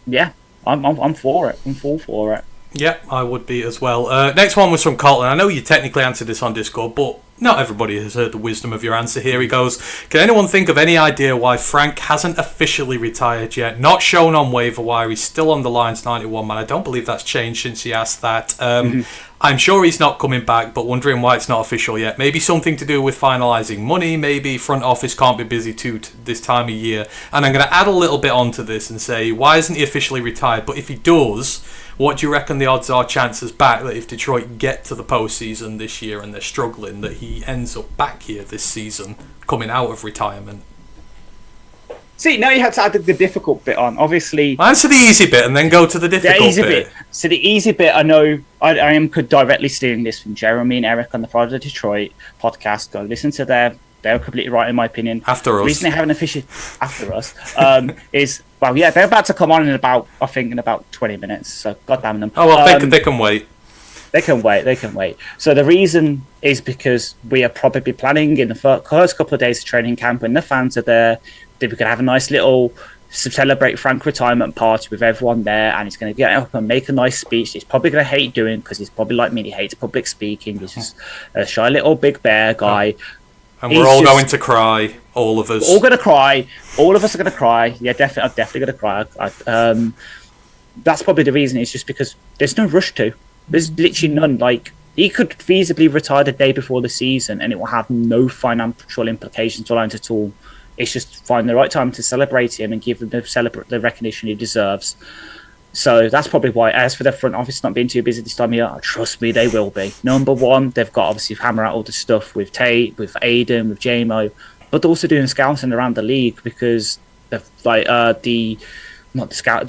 Yeah, I'm for it. I'm full for it. Yeah, I would be as well. Next one was from Colton. I know you technically answered this on Discord, but not everybody has heard the wisdom of your answer. Here he goes. Can anyone think of any idea why Frank hasn't officially retired yet? Not shown on waiver wire. He's still on the Lions 91 man. I don't believe that's changed since he asked that. I'm sure he's not coming back, but wondering why it's not official yet. Maybe something to do with finalising money. Maybe front office can't be busy too this time of year. And I'm going to add a little bit onto this and say, why isn't he officially retired? But if he does, what do you reckon the odds are, chances back, that if Detroit get to the postseason this year and they're struggling, that he ends up back here this season, coming out of retirement? See, now you have to add the difficult bit on. Obviously, answer the easy bit and then go to the difficult bit. So the easy bit, I know, I am directly stealing this from Jeremy and Eric on the Pride of Detroit podcast. Go listen to they're completely right in my opinion. After us. The reason they haven't officially after us is, well, yeah, they're about to come on in about 20 minutes. So goddamn them. Oh well, they can wait. They can wait. So the reason is because we are probably planning in the first couple of days of training camp when the fans are there. We could have a nice little celebrate Frank retirement party with everyone there, and he's going to get up and make a nice speech. He's probably going to hate doing because he's probably like me. He hates public speaking. He's just a shy little big bear guy. And we're all going to cry, all of us. We're all going to cry. All of us are going to cry. Yeah, definitely. I'm definitely going to cry. That's probably the reason. It's just because there's no rush to. There's literally none. Like, he could feasibly retire the day before the season, and it will have no financial implications for Lions at all. It's just find the right time to celebrate him and give him the recognition he deserves. So that's probably why. As for the front office not being too busy this time of year, trust me, they will be. Number one, they've got obviously hammer out all the stuff with Tate, with Aiden, with JMO, but they're also doing scouting around the league because they've the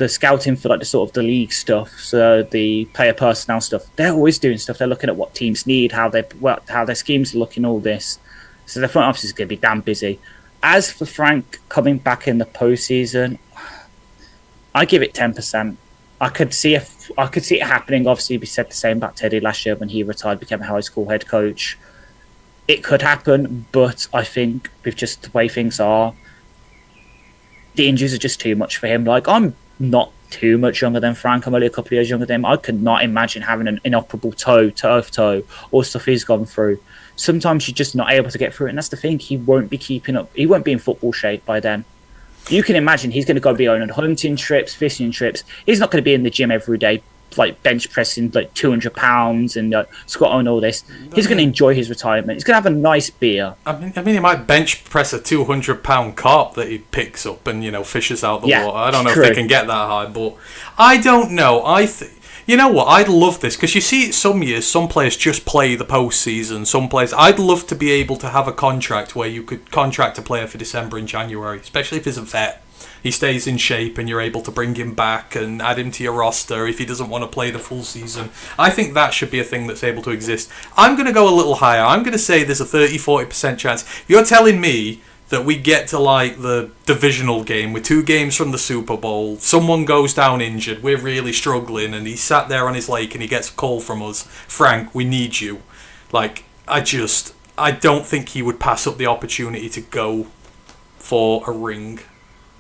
scouting for like the sort of the league stuff, so the player personnel stuff. They're always doing stuff. They're looking at what teams need, how their schemes are looking, all this. So the front office is going to be damn busy. As for Frank coming back in the postseason, I give it 10%. I could see it happening. Obviously, we said the same about Teddy last year when he retired, became a high school head coach. It could happen, but I think with just the way things are, the injuries are just too much for him. Like, I'm not too much younger than Frank. I'm only a couple of years younger than him. I could not imagine having an inoperable toe, or stuff he's gone through. Sometimes you're just not able to get through it, and that's the thing. He won't be keeping up. He won't be in football shape by then. You can imagine he's going to go be on hunting trips, fishing trips. He's not going to be in the gym every day, like bench pressing like 200 pounds and squatting all this. He's going to enjoy his retirement. He's going to have a nice beer. I mean, he might bench press a 200-pound carp that he picks up and fishes out the water. I don't know if they can get that high, but I don't know. You know what? I'd love this because you see it some years. Some players just play the postseason. Some players. I'd love to be able to have a contract where you could contract a player for December and January, especially if he's a vet. He stays in shape and you're able to bring him back and add him to your roster if he doesn't want to play the full season. I think that should be a thing that's able to exist. I'm going to go a little higher. I'm going to say there's a 30-40% chance. You're telling me that we get to like the divisional game with 2 games from the Super Bowl, someone goes down injured, we're really struggling, and he's sat there on his lake and he gets a call from us, Frank, we need you. Like, I don't think he would pass up the opportunity to go for a ring.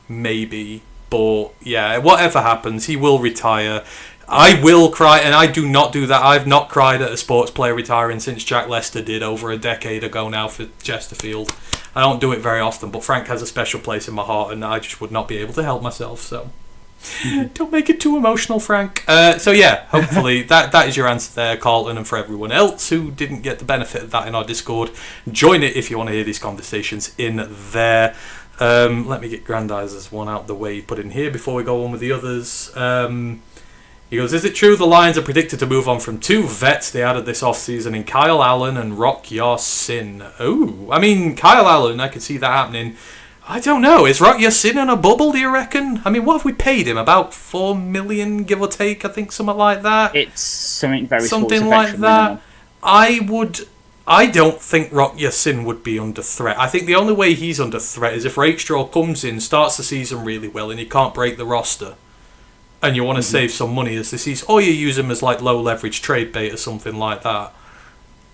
Maybe. But yeah, whatever happens, he will retire. I will cry, and I do not do that. I've not cried at a sports player retiring since Jack Lester did over a decade ago now for Chesterfield. I don't do it very often, but Frank has a special place in my heart, and I just would not be able to help myself, so don't make it too emotional, Frank. So yeah, hopefully that is your answer there, Carlton, and for everyone else who didn't get the benefit of that in our Discord, join it if you want to hear these conversations in there. Let me get Grandizer's one out the way, put in here before we go on with the others. He goes, is it true the Lions are predicted to move on from 2 vets they added this offseason in Kyle Allen and Rock Ya-Sin? Oh, I mean, Kyle Allen, I could see that happening. I don't know. Is Rock Ya-Sin on a bubble, do you reckon? I mean, what have we paid him? About $4 million, give or take, I think, something like that? It's something very small. Something like that. Minimum. I don't think Rock Ya-Sin would be under threat. I think the only way he's under threat is if Rakestraw comes in, starts the season really well, and he can't break the roster. And you want to save some money as the season, or you use him as like low leverage trade bait or something like that.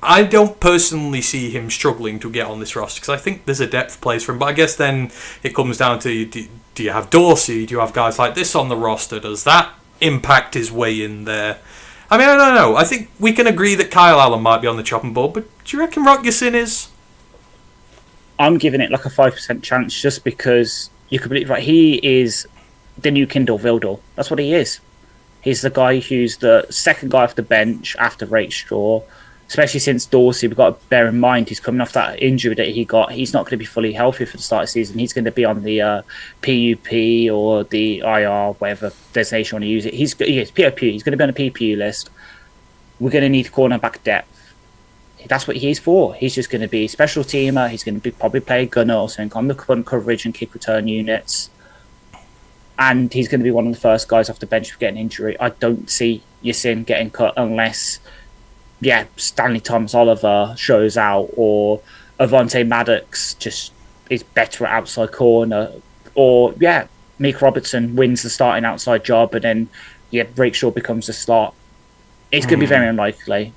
I don't personally see him struggling to get on this roster because I think there's a depth place for him. But I guess then it comes down to do you have Dorsey? Do you have guys like this on the roster? Does that impact his way in there? I mean, I don't know. I think we can agree that Kyle Allen might be on the chopping board, but do you reckon Rockyasin is? I'm giving it like a 5% chance just because you could believe, right, he is the new Kindle Vildor. That's what he is. He's the guy who's the second guy off the bench after Rakestraw, especially since Dorsey. We've got to bear in mind he's coming off that injury that he got. He's not going to be fully healthy for the start of the season. He's going to be on the PUP or the IR, whatever designation you want to use it. He's PUP. He's going to be on the PUP list. We're going to need cornerback depth. That's what he's for. He's just going to be a special teamer. He's going to probably play a gunner or something on the coverage and kick return units. And he's going to be one of the first guys off the bench to get an injury. I don't see Yasin getting cut unless, Stanley Thomas Oliver shows out or Avonte Maddox just is better at outside corner. Or, Meek Robertson wins the starting outside job and then, Rakestraw becomes the slot. It's going to be very unlikely.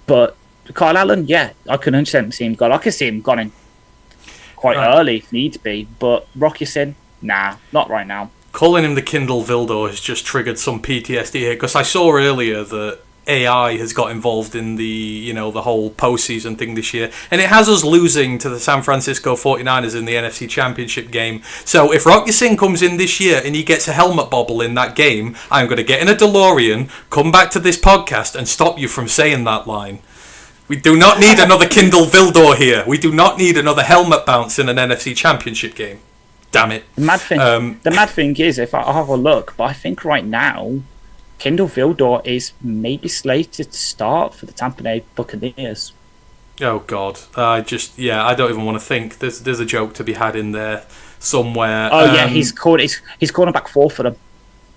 But Kyle Allen, I can understand see him gone. I can see him gone in quite early if need be, but Rockyasin, nah, not right now. Calling him the Kindle Vildor has just triggered some PTSD here because I saw earlier that AI has got involved in the whole postseason thing this year, and it has us losing to the San Francisco 49ers in the NFC Championship game. So if Rockyasin comes in this year and he gets a helmet bobble in that game, I'm going to get in a DeLorean, come back to this podcast, and stop you from saying that line. We do not need another Kindle Vildor here. We do not need another helmet bounce in an NFC Championship game. Damn it. The mad thing is, if I have a look, but I think right now, Kindle Vildor is maybe slated to start for the Tampa Bay Buccaneers. Oh, God. I don't even want to think. There's a joke to be had in there somewhere. He's cornerback 4 for them.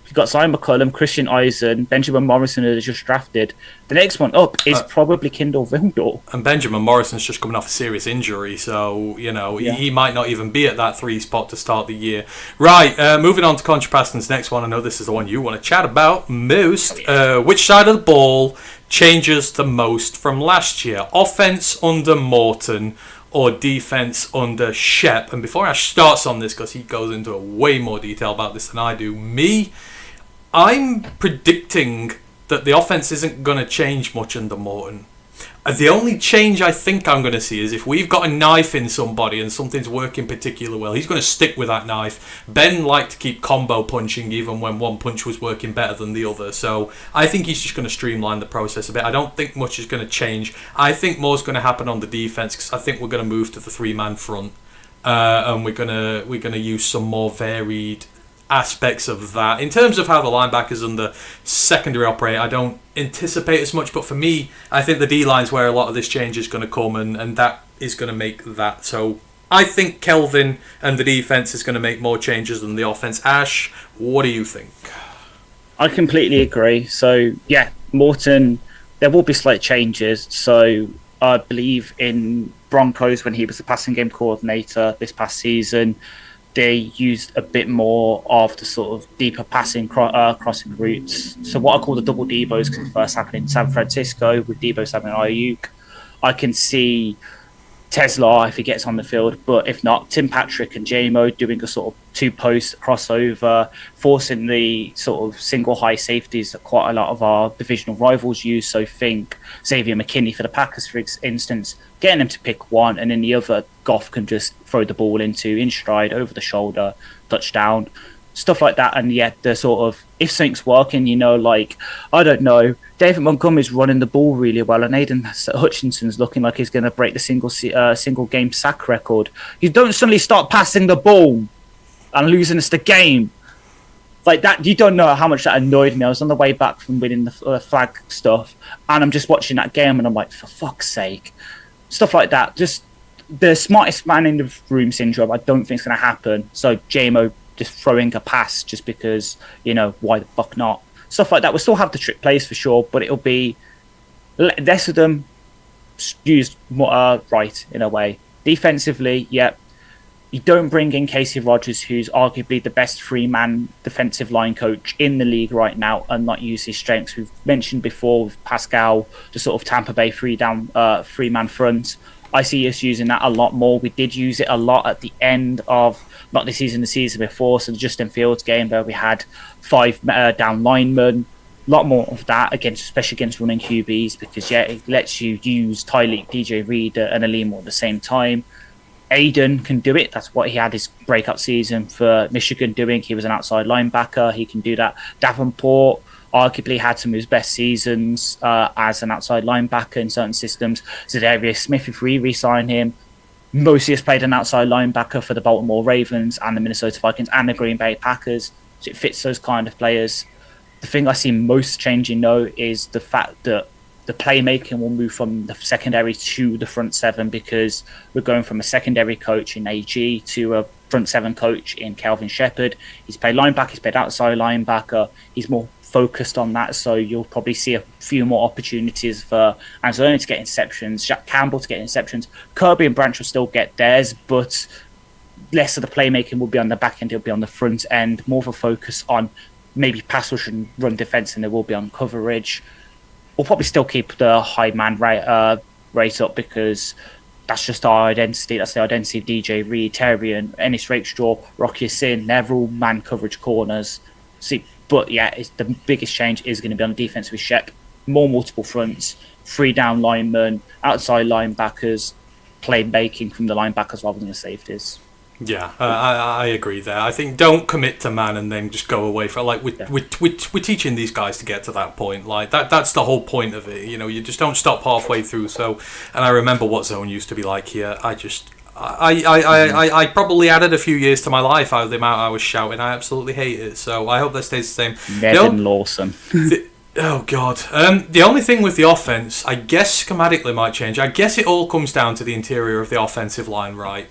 You've got Simon McCullum, Christian Eisen, Benjamin Morrison, who is just drafted. The next one up is probably Kindle Vildor. And Benjamin Morrison's just coming off a serious injury, so, he might not even be at that 3 spot to start the year. Right, moving on to Contrapaston's next one. I know this is the one you want to chat about most. Which side of the ball changes the most from last year? Offense under Morton or defense under Shep? And before Ash starts on this, because he goes into a way more detail about this than I do, I'm predicting that the offense isn't going to change much under Morton. The only change I think I'm going to see is if we've got a knife in somebody and something's working particularly well, he's going to stick with that knife. Ben liked to keep combo punching even when one punch was working better than the other. So I think he's just going to streamline the process a bit. I don't think much is going to change. I think more's going to happen on the defense because I think we're going to move to the 3-man front. And we're gonna use some more varied aspects of that. In terms of how the linebackers and the secondary operate, I don't anticipate as much, but for me, I think the D-line's where a lot of this change is going to come, and that is going to make that. So I think Kelvin and the defense is going to make more changes than the offense. Ash, what do you think? I completely agree. So, Morton, there will be slight changes. So I believe in Broncos, when he was the passing game coordinator this past season, they used a bit more of the sort of deeper passing crossing routes. So what I call the double Debos, because it first happened in San Francisco with Debo Samuel Ayuk. I can see Tesla if he gets on the field, but if not, Tim Patrick and J-Mo doing a sort of 2-post crossover, forcing the sort of single high safeties that quite a lot of our divisional rivals use. So think Xavier McKinney for the Packers, for instance, getting them to pick one, and then the other Goff can just throw the ball into in stride, over the shoulder, touchdown, stuff like that. And the sort of, if something's working, I don't know, David Montgomery's running the ball really well, and Aiden Hutchinson's looking like he's going to break the single game sack record. You don't suddenly start passing the ball and losing us the game like that. You don't know how much that annoyed me. I was on the way back from winning the flag stuff, and I'm just watching that game, and I'm like, for fuck's sake, stuff like that. Just the smartest man in the room syndrome. I don't think it's going to happen. So JMO just throwing a pass just because, why the fuck not? Stuff like that. We'll still have the trick plays for sure, but it'll be less of them used more right in a way. Defensively, You don't bring in Casey Rogers, who's arguably the best three-man defensive line coach in the league right now, and not use his strengths. We've mentioned before with Pascal, the sort of Tampa Bay three-man front. I see us using that a lot more. We did use it a lot at the end of, not this season, the season before, so the Justin Fields game where we had 5 down linemen. A lot more of that, especially against running QBs, because it lets you use Tyleek, DJ Reed, and Alim at the same time. Aiden can do it. That's what he had his breakout season for Michigan doing. He was an outside linebacker. He can do that. Davenport arguably had some of his best seasons as an outside linebacker in certain systems. Zadarius Smith, if we re-sign him, mostly has played an outside linebacker for the Baltimore Ravens and the Minnesota Vikings and the Green Bay Packers. So it fits those kind of players. The thing I see most changing, though, is the fact that the playmaking will move from the secondary to the front seven, because we're going from a secondary coach in AG to a front seven coach in Calvin Shepherd. He's played linebacker, he's played outside linebacker. He's more focused on that, so you'll probably see a few more opportunities for Anzalone to get interceptions, Jack Campbell to get interceptions. Kirby and Branch will still get theirs, but less of the playmaking will be on the back end, it'll be on the front end. More of a focus on maybe pass rush and run defense, and there will be on coverage. We'll probably still keep the high man rate up, because that's just our identity. That's the identity of DJ Reed, Terry, and Ennis Rakestraw, Rocky Sin. They're all man coverage corners. But it's the biggest change is going to be on the defense with Shep. More multiple fronts, 3 down linemen, outside linebackers, playmaking from the linebackers rather than the safeties. Yeah, I agree there. I think don't commit to man and then just go away for we're teaching these guys to get to that point. Like that's the whole point of it. You just don't stop halfway through. So, and I remember what zone used to be like here. I probably added a few years to my life out of the amount I was shouting. I absolutely hate it. So I hope that stays the same. Nevin Lawson. Oh God. The only thing with the offense, I guess schematically might change. I guess it all comes down to the interior of the offensive line, right?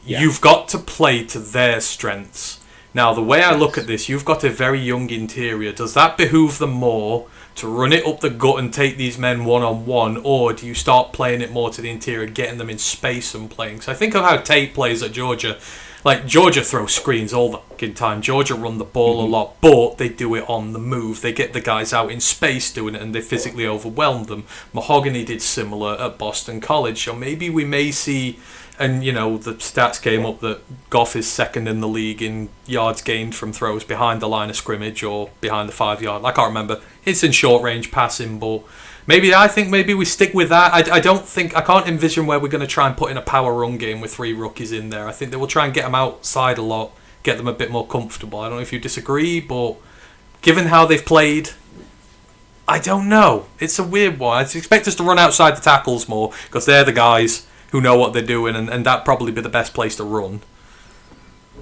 Yeah. You've got to play to their strengths. Now, the way I look at this, you've got a very young interior. Does that behoove them more to run it up the gut and take these men one-on-one, or do you start playing it more to the interior, getting them in space and playing? Because I think of how Tate plays at Georgia. Like, Georgia throw screens all the fucking time. Georgia run the ball a lot, but they do it on the move. They get the guys out in space doing it, and they physically overwhelm them. Mahogany did similar at Boston College, so maybe we may see... And, the stats came up that Goff is second in the league in yards gained from throws behind the line of scrimmage or behind the 5 yard. I can't remember. It's in short range passing, but I think maybe we stick with that. I can't envision where we're going to try and put in a power run game with 3 rookies in there. I think they will try and get them outside a lot, get them a bit more comfortable. I don't know if you disagree, but given how they've played, I don't know. It's a weird one. I'd expect us to run outside the tackles more, because they're the guys who know what they're doing, and that'd probably be the best place to run.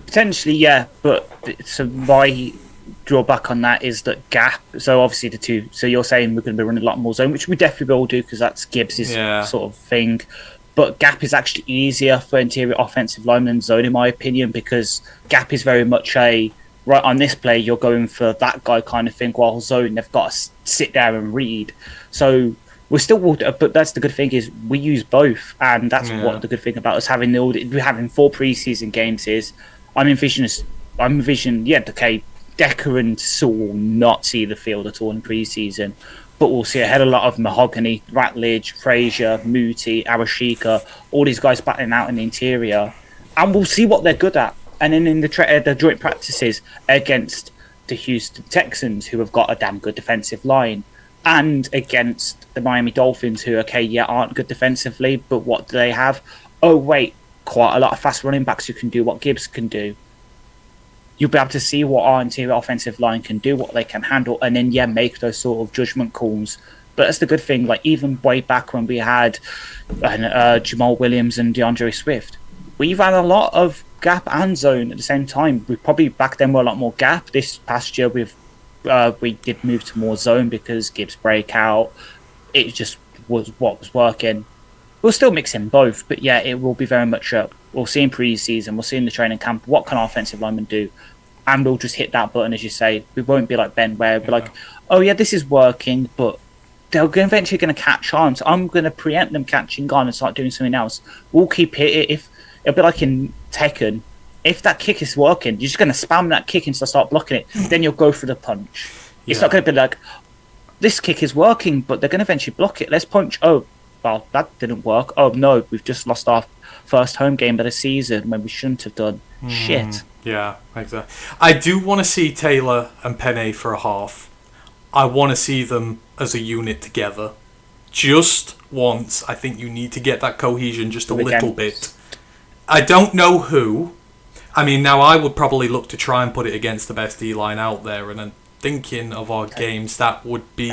Potentially, yeah, but so my drawback on that is that gap. So obviously the two. So you're saying we're going to be running a lot more zone, which we definitely will do, because that's Gibbs' sort of thing. But gap is actually easier for interior offensive linemen than zone, in my opinion, because gap is very much a right on this play. You're going for that guy kind of thing, while zone they've got to sit there and read. So. We're still, but that's the good thing is we use both, and that's what the good thing about us having 4 preseason games is. I'm envisioning, Decker and Saul will not see the field at all in preseason, but we'll see a hell of a lot of Mahogany, Ratledge, Frazier, Moody, Arashika, all these guys battling out in the interior, and we'll see what they're good at. And then in the joint practices against the Houston Texans, who have got a damn good defensive line, and against the Miami Dolphins, who, aren't good defensively, but what do they have? Oh, wait, quite a lot of fast running backs who can do what Gibbs can do. You'll be able to see what our interior offensive line can do, what they can handle, and then, make those sort of judgment calls. But that's the good thing. Like, even way back when we had Jamal Williams and DeAndre Swift, we've had a lot of gap and zone at the same time. We probably back then were a lot more gap. This past year, we did move to more zone because Gibbs breakout. It just was what was working. We'll still mix in both, but it will be very much up. We'll see in pre-season, we'll see in the training camp, what can our offensive linemen do? And we'll just hit that button, as you say. We won't be like Ben, where we're like, oh yeah, this is working, but they're eventually going to catch on. So I'm going to preempt them catching on and start doing something else. We'll keep hitting. If it'll be like in Tekken. If that kick is working, you're just going to spam that kick until I start blocking it. Then you'll go for the punch. It's not going to be like, this kick is working, but they're going to eventually block it. Let's punch. Oh, well, that didn't work. Oh, no, we've just lost our first home game of the season when we shouldn't have done. Shit. Yeah, exactly. I do want to see Taylor and Penne for a half. I want to see them as a unit together. Just once. I think you need to get that cohesion just a little bit. I don't know who. I mean, now I would probably look to try and put it against the best D-line out there, and then thinking of our games, that would be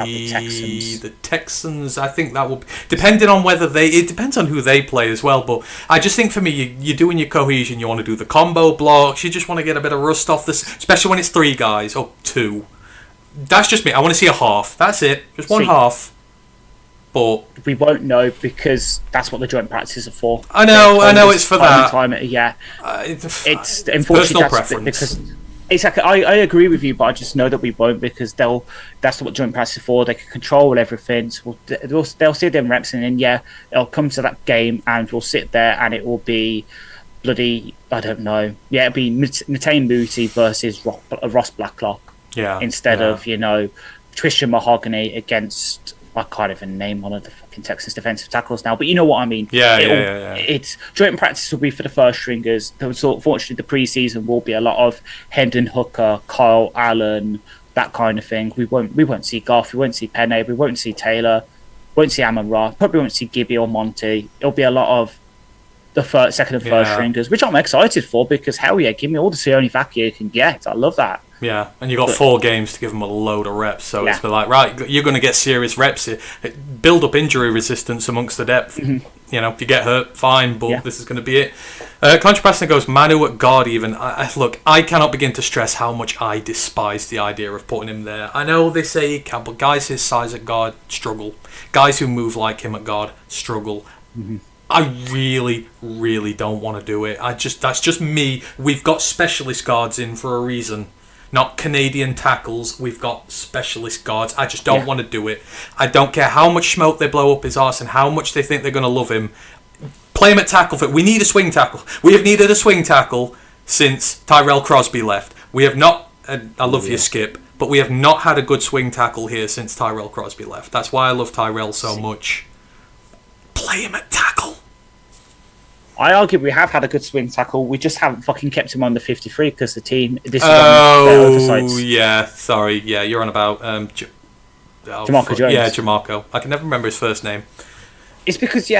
the Texans. I think that will be, depending on whether it depends on who they play as well, but I just think for me, you're doing your cohesion, you want to do the combo blocks, you just want to get a bit of rust off this, especially when it's 3 guys, or 2. That's just me. I want to see a half. That's it. Just one half. But we won't know because that's what the joint practices are for. I know it's for that. It's unfortunately preference. Because exactly, I agree with you, but I just know that we won't because that's what joint practice is for. They can control everything. So they'll see them reps and then it'll come to that game and we'll sit there and it will be bloody, I don't know. Yeah, it'll be Natane Moody versus Ross Blacklock. Yeah. Instead of, Tristan Mahogany against, I can't even name one of the fucking Texans defensive tackles now, but you know what I mean. Yeah. It's joint practice will be for the first stringers. Fortunately, the preseason will be a lot of Hendon Hooker, Kyle Allen, that kind of thing. We won't see Goff, we won't see Penne, we won't see Taylor, won't see Amon Ra, probably won't see Gibby or Monty. It'll be a lot of the second and third stringers, which I'm excited for because hell yeah, give me all the Sione Vaki you can get. I love that. Yeah, and you've got 4 games to give them a load of reps, so it's like, right, you're going to get serious reps here. Build up injury resistance amongst the depth. Mm-hmm. If you get hurt, fine, but this is going to be it. Contrapassion goes, Manu at guard even. Look, I cannot begin to stress how much I despise the idea of putting him there. I know they say he can, but guys his size at guard struggle. Guys who move like him at guard struggle. Mm-hmm. I really, really don't want to do it. That's just me. We've got specialist guards in for a reason. Not Canadian tackles. We've got specialist guards. I just don't want to do it. I don't care how much smoke they blow up his arse and how much they think they're going to love him. Play him at tackle. We need a swing tackle. We have needed a swing tackle since Tyrell Crosby left. We have not... I love you, Skip. But we have not had a good swing tackle here since Tyrell Crosby left. That's why I love Tyrell so much. Play him at tackle. I argue we have had a good swing tackle. We just haven't fucking kept him on the 53 because the team. This is sorry. Yeah, you're on about Jamarco Jones. Yeah, Jamarco. I can never remember his first name. It's because he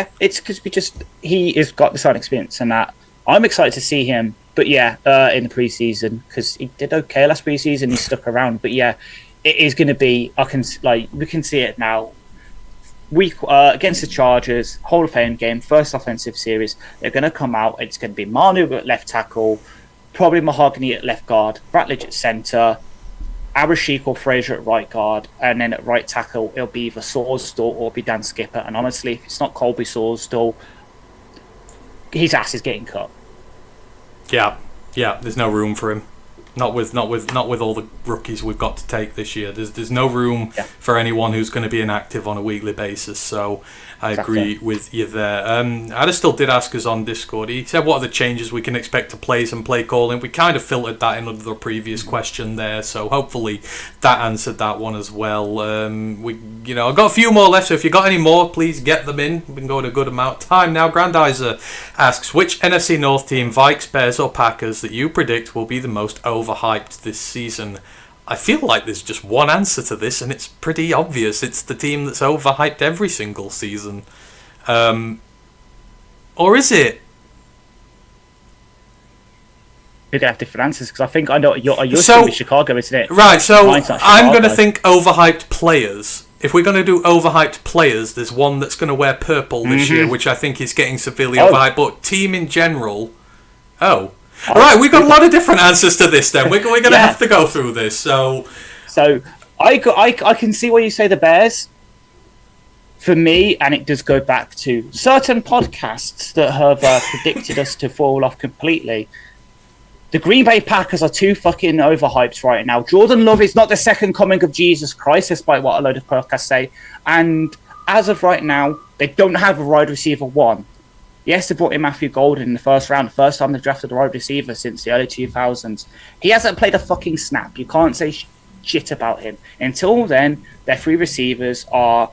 has got the side experience and that. I'm excited to see him, but in the preseason because he did okay last preseason. He stuck around, but it is going to be. We can see it now. Week against the Chargers, Hall of Fame game, first offensive series. They're going to come out. It's going to be Manu at left tackle, probably Mahogany at left guard, Bratledge at centre, Arashik or Fraser at right guard, and then at right tackle it'll be either Sawsdall or be Dan Skipper. And honestly, if it's not Colby Sawsdall, his ass is getting cut. Yeah. There's no room for him. Not with all the rookies we've got to take this year. There's no room for anyone who's going to be inactive on a weekly basis. So I agree with you there. Adistil did ask us on Discord. He said, "What are the changes we can expect to plays and play calling?" We kind of filtered that in under the previous question there, so hopefully that answered that one as well. I've got a few more left, so if you got any more, please get them in. We've been going a good amount of time now. Grandizer asks, which NFC North team, Vikes, Bears, or Packers, that you predict will be the most overhyped this season? I feel like there's just one answer to this, and it's pretty obvious. It's the team that's overhyped every single season. Or is it? You're going to have different answers, because I think I know you're so, Chicago, isn't it? Right, so I'm going to think overhyped players. If we're going to do overhyped players, there's one that's going to wear purple this year, which I think is getting severely overhyped. But team in general... All right, we've got a lot of different answers to this then. We're going to have to go through this. So I can see why you say the Bears. For me, and it does go back to certain podcasts that have predicted us to fall off completely. The Green Bay Packers are too fucking overhyped right now. Jordan Love is not the second coming of Jesus Christ, despite what a load of podcasts say. And as of right now, they don't have a wide receiver one. Yes, they brought in Matthew Golden in the first round, the first time they've drafted a wide receiver since the early 2000s. He hasn't played a fucking snap. You can't say shit about him. Until then, their three receivers are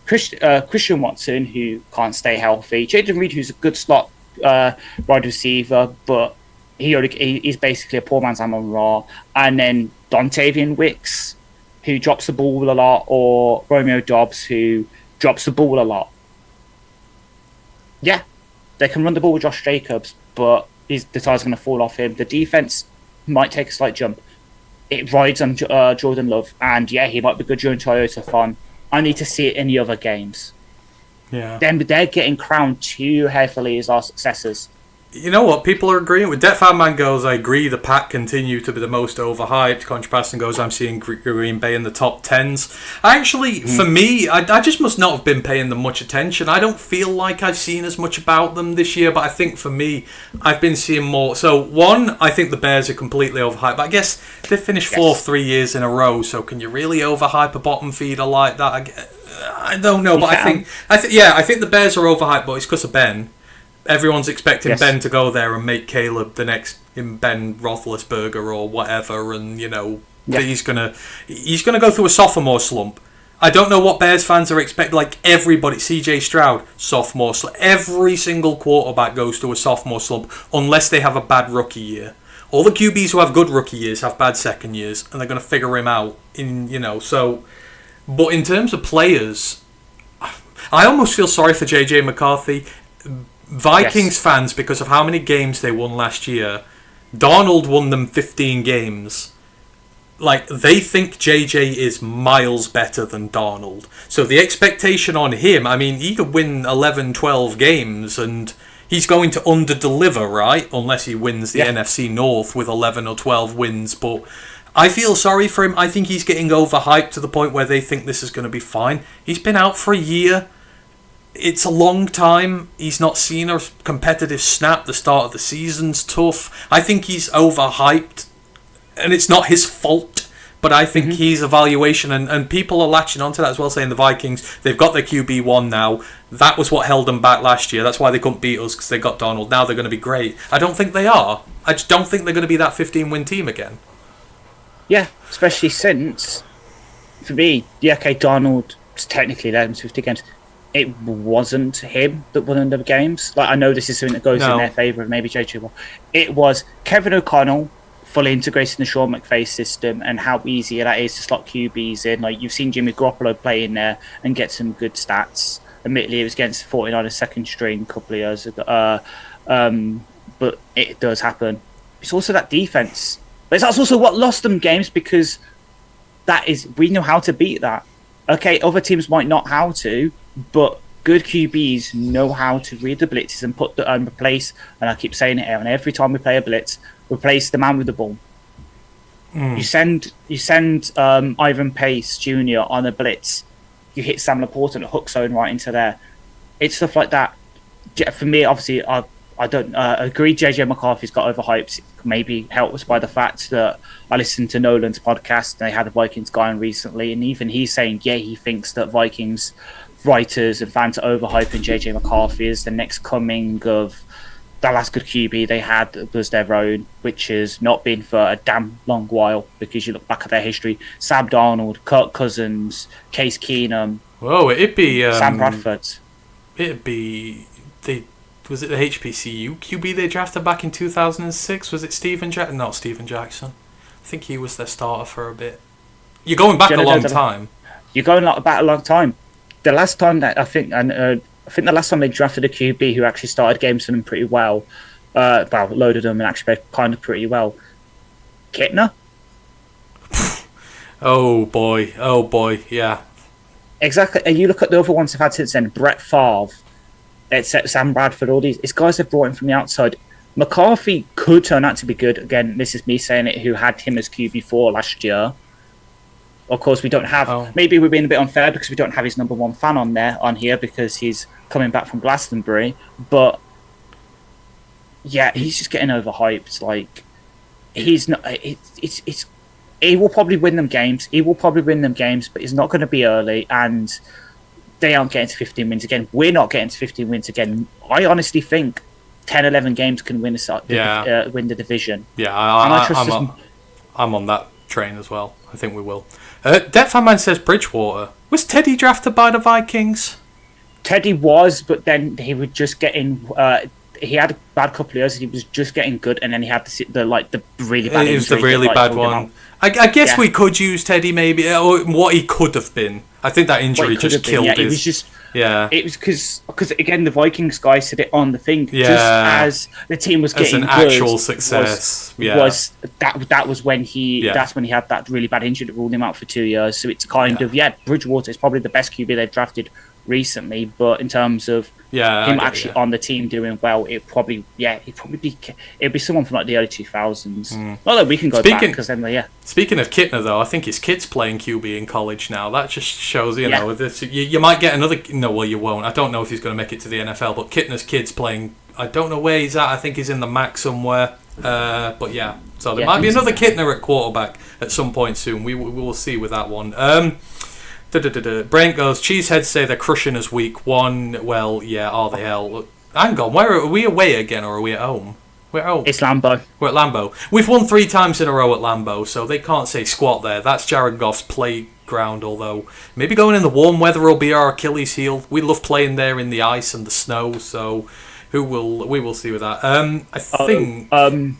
Christian Watson, who can't stay healthy, Jaden Reed, who's a good slot wide receiver, but he's basically a poor man's Amon-Ra, and then Dontavian Wicks, who drops the ball a lot, or Romeo Dobbs, who drops the ball a lot. Yeah, they can run the ball with Josh Jacobs, but the tire's going to fall off him. The defense might take a slight jump. It rides on Jordan Love, and yeah, he might be good during Toyota Fun. I need to see it in the other games. Yeah. Then they're getting crowned too heavily as our successors. You know what? People are agreeing with Death Fan Man goes, I agree, the pack continue to be the most overhyped. Contrasting goes, I'm seeing Green Bay in the top 10s. Actually, for me, I just must not have been paying them much attention. I don't feel like I've seen as much about them this year, but I think for me, I've been seeing more. So, one, I think the Bears are completely overhyped. But I guess they've finished fourth 3 years in a row, so can you really overhype a bottom feeder like that? I don't know, but I think the Bears are overhyped, but it's because of Ben. Everyone's expecting Ben to go there and make Caleb the next Ben Roethlisberger or whatever, and he's gonna go through a sophomore slump. I don't know what Bears fans are expecting. Like everybody, CJ Stroud, sophomore slump. Every single quarterback goes through a sophomore slump unless they have a bad rookie year. All the QBs who have good rookie years have bad second years, and they're gonna figure him out. So. But in terms of players, I almost feel sorry for JJ McCarthy. Vikings fans, because of how many games they won last year, Darnold won them 15 games. Like, they think JJ is miles better than Darnold. So the expectation on him, I mean, he could win 11, 12 games, and he's going to under-deliver, right? Unless he wins the NFC North with 11 or 12 wins. But I feel sorry for him. I think he's getting overhyped to the point where they think this is going to be fine. He's been out for a year. It's a long time. He's not seen a competitive snap. The start of the season's tough. I think he's overhyped, and it's not his fault, but I think his evaluation, and people are latching onto that as well, saying the Vikings, they've got their QB1 now. That was what held them back last year. That's why they couldn't beat us, because they got Donald. Now they're going to be great. I don't think they are. I just don't think they're going to be that 15-win team again. Yeah, especially since, for me, Donald technically led them to 50 games. It wasn't him that won the games. Like, I know this is something that goes in their favour of maybe JJ. It was Kevin O'Connell fully integrating the Sean McVay system and how easy that is to slot QBs in. Like, you've seen Jimmy Garoppolo play in there and get some good stats. Admittedly, it was against 49ers second string a couple of years ago. But it does happen. It's also that defense. But that's also what lost them games, because we know how to beat that. Okay, other teams might not how to, but good QBs know how to read the blitzes and replace, and I keep saying it, Aaron, every time we play a blitz, replace the man with the ball. You send Ivan Pace Jr. on a blitz, you hit Sam Laporte and a hook zone right into there. It's stuff like that. For me, obviously, I don't agree JJ McCarthy's got overhyped. Maybe helped by the fact that I listened to Nolan's podcast. They had a Vikings guy on recently, and even he's saying, he thinks that Vikings writers and fans are overhyping JJ McCarthy as the next coming of the last good QB they had was their own, which has not been for a damn long while, because you look back at their history. Sam Darnold, Kirk Cousins, Case Keenum. Whoa, it'd be Sam Bradford. It'd be was it the HBCU QB they drafted back in 2006? Was it Steven Jackson? Not Steven Jackson. I think he was their starter for a bit. You're going back a long time. You're going back a long time. The last time that I think the last time they drafted a QB who actually started games for them pretty well, loaded them and actually played kind of pretty well. Kittner. Oh boy, yeah. Exactly. And you look at the other ones they've had since then: Brett Favre, Sam Bradford, all these. It's guys they've brought in from the outside. McCarthy could turn out to be good. Again, this is me saying it, who had him as QB4 last year. Of course, we don't have... Maybe we're being a bit unfair because we don't have his number one fan on here because he's coming back from Glastonbury. But, yeah, he's just getting overhyped. Like, he's not... He will probably win them games. But he's not going to be early. And they aren't getting to 15 wins again. We're not getting to 15 wins again. I honestly think 10, 11 games can win win the division. Yeah, I'm on that train as well. I think we will. Deathfan Man says Bridgewater. Was Teddy drafted by the Vikings? Teddy was, but then he was just getting... he had a bad couple of years and he was just getting good, and then he had the really bad injury. It was the really bad one. I guess we could use Teddy maybe, or what he could have been. I think that injury just killed his... It was just... Yeah, it was because again the Vikings guy said it on the thing. Yeah, just as the team was getting an actual success. That was when he that's when he had that really bad injury that ruled him out for 2 years. So it's kind of Bridgewater is probably the best QB they've drafted recently, but in terms of him actually on the team doing well, it'd be someone from like the early 2000s. Although we can go back because then Speaking of Kittner though, I think his kid's playing QB in college now. That just shows know this, you might get another. No, well you won't. I don't know if he's going to make it to the NFL, but Kittner's kid's playing. I don't know where he's at. I think he's in the MAC somewhere. But yeah, so there might be another Kittner at quarterback at some point soon. We will see with that one. Brent goes, Cheeseheads say they're crushing us week 1. Well, yeah, are they hell? Hang on, where are we away again or are we at home? We're at home. It's Lambeau. We're at Lambeau. We've won 3 times in a row at Lambeau, so they can't say squat there. That's Jared Goff's playground, although maybe going in the warm weather will be our Achilles heel. We love playing there in the ice and the snow, so we will see with that. I think... I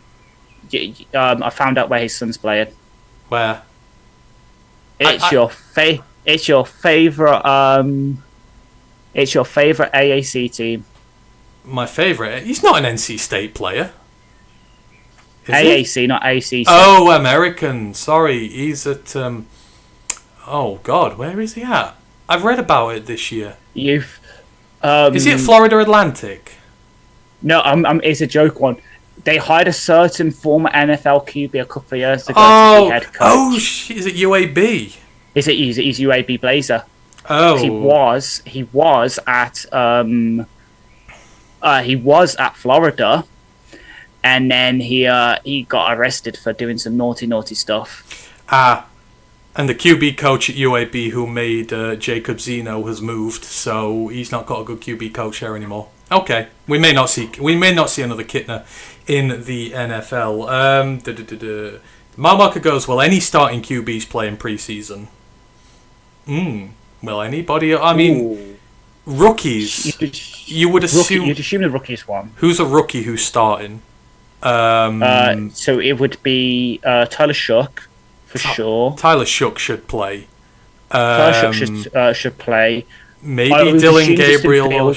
found out where his son's playing. Where? It's your favorite AAC team. My favorite. He's not an NC State player. AAC, not ACC. Oh, American. Sorry, he's at. Oh God, where is he at? I've read about it this year. Is he at Florida Atlantic? No, it's a joke one. They hired a certain former NFL QB a couple of years ago to be head coach. Oh, is it UAB? He's UAB Blazer. Oh, he was at Florida, and then he got arrested for doing some naughty stuff. And the QB coach at UAB who made Jacob Zeno has moved, so he's not got a good QB coach there anymore. Okay, we may not see another Kittner in the NFL. Marmarker goes, well, any starting QBs playing preseason? Well, anybody? I mean, rookies. You would assume. You'd assume the rookies one. Who's a rookie who's starting? So it would be Tyler Shook for sure. Tyler Shook should play. Tyler Shook should play. Maybe Dylan Gabriel.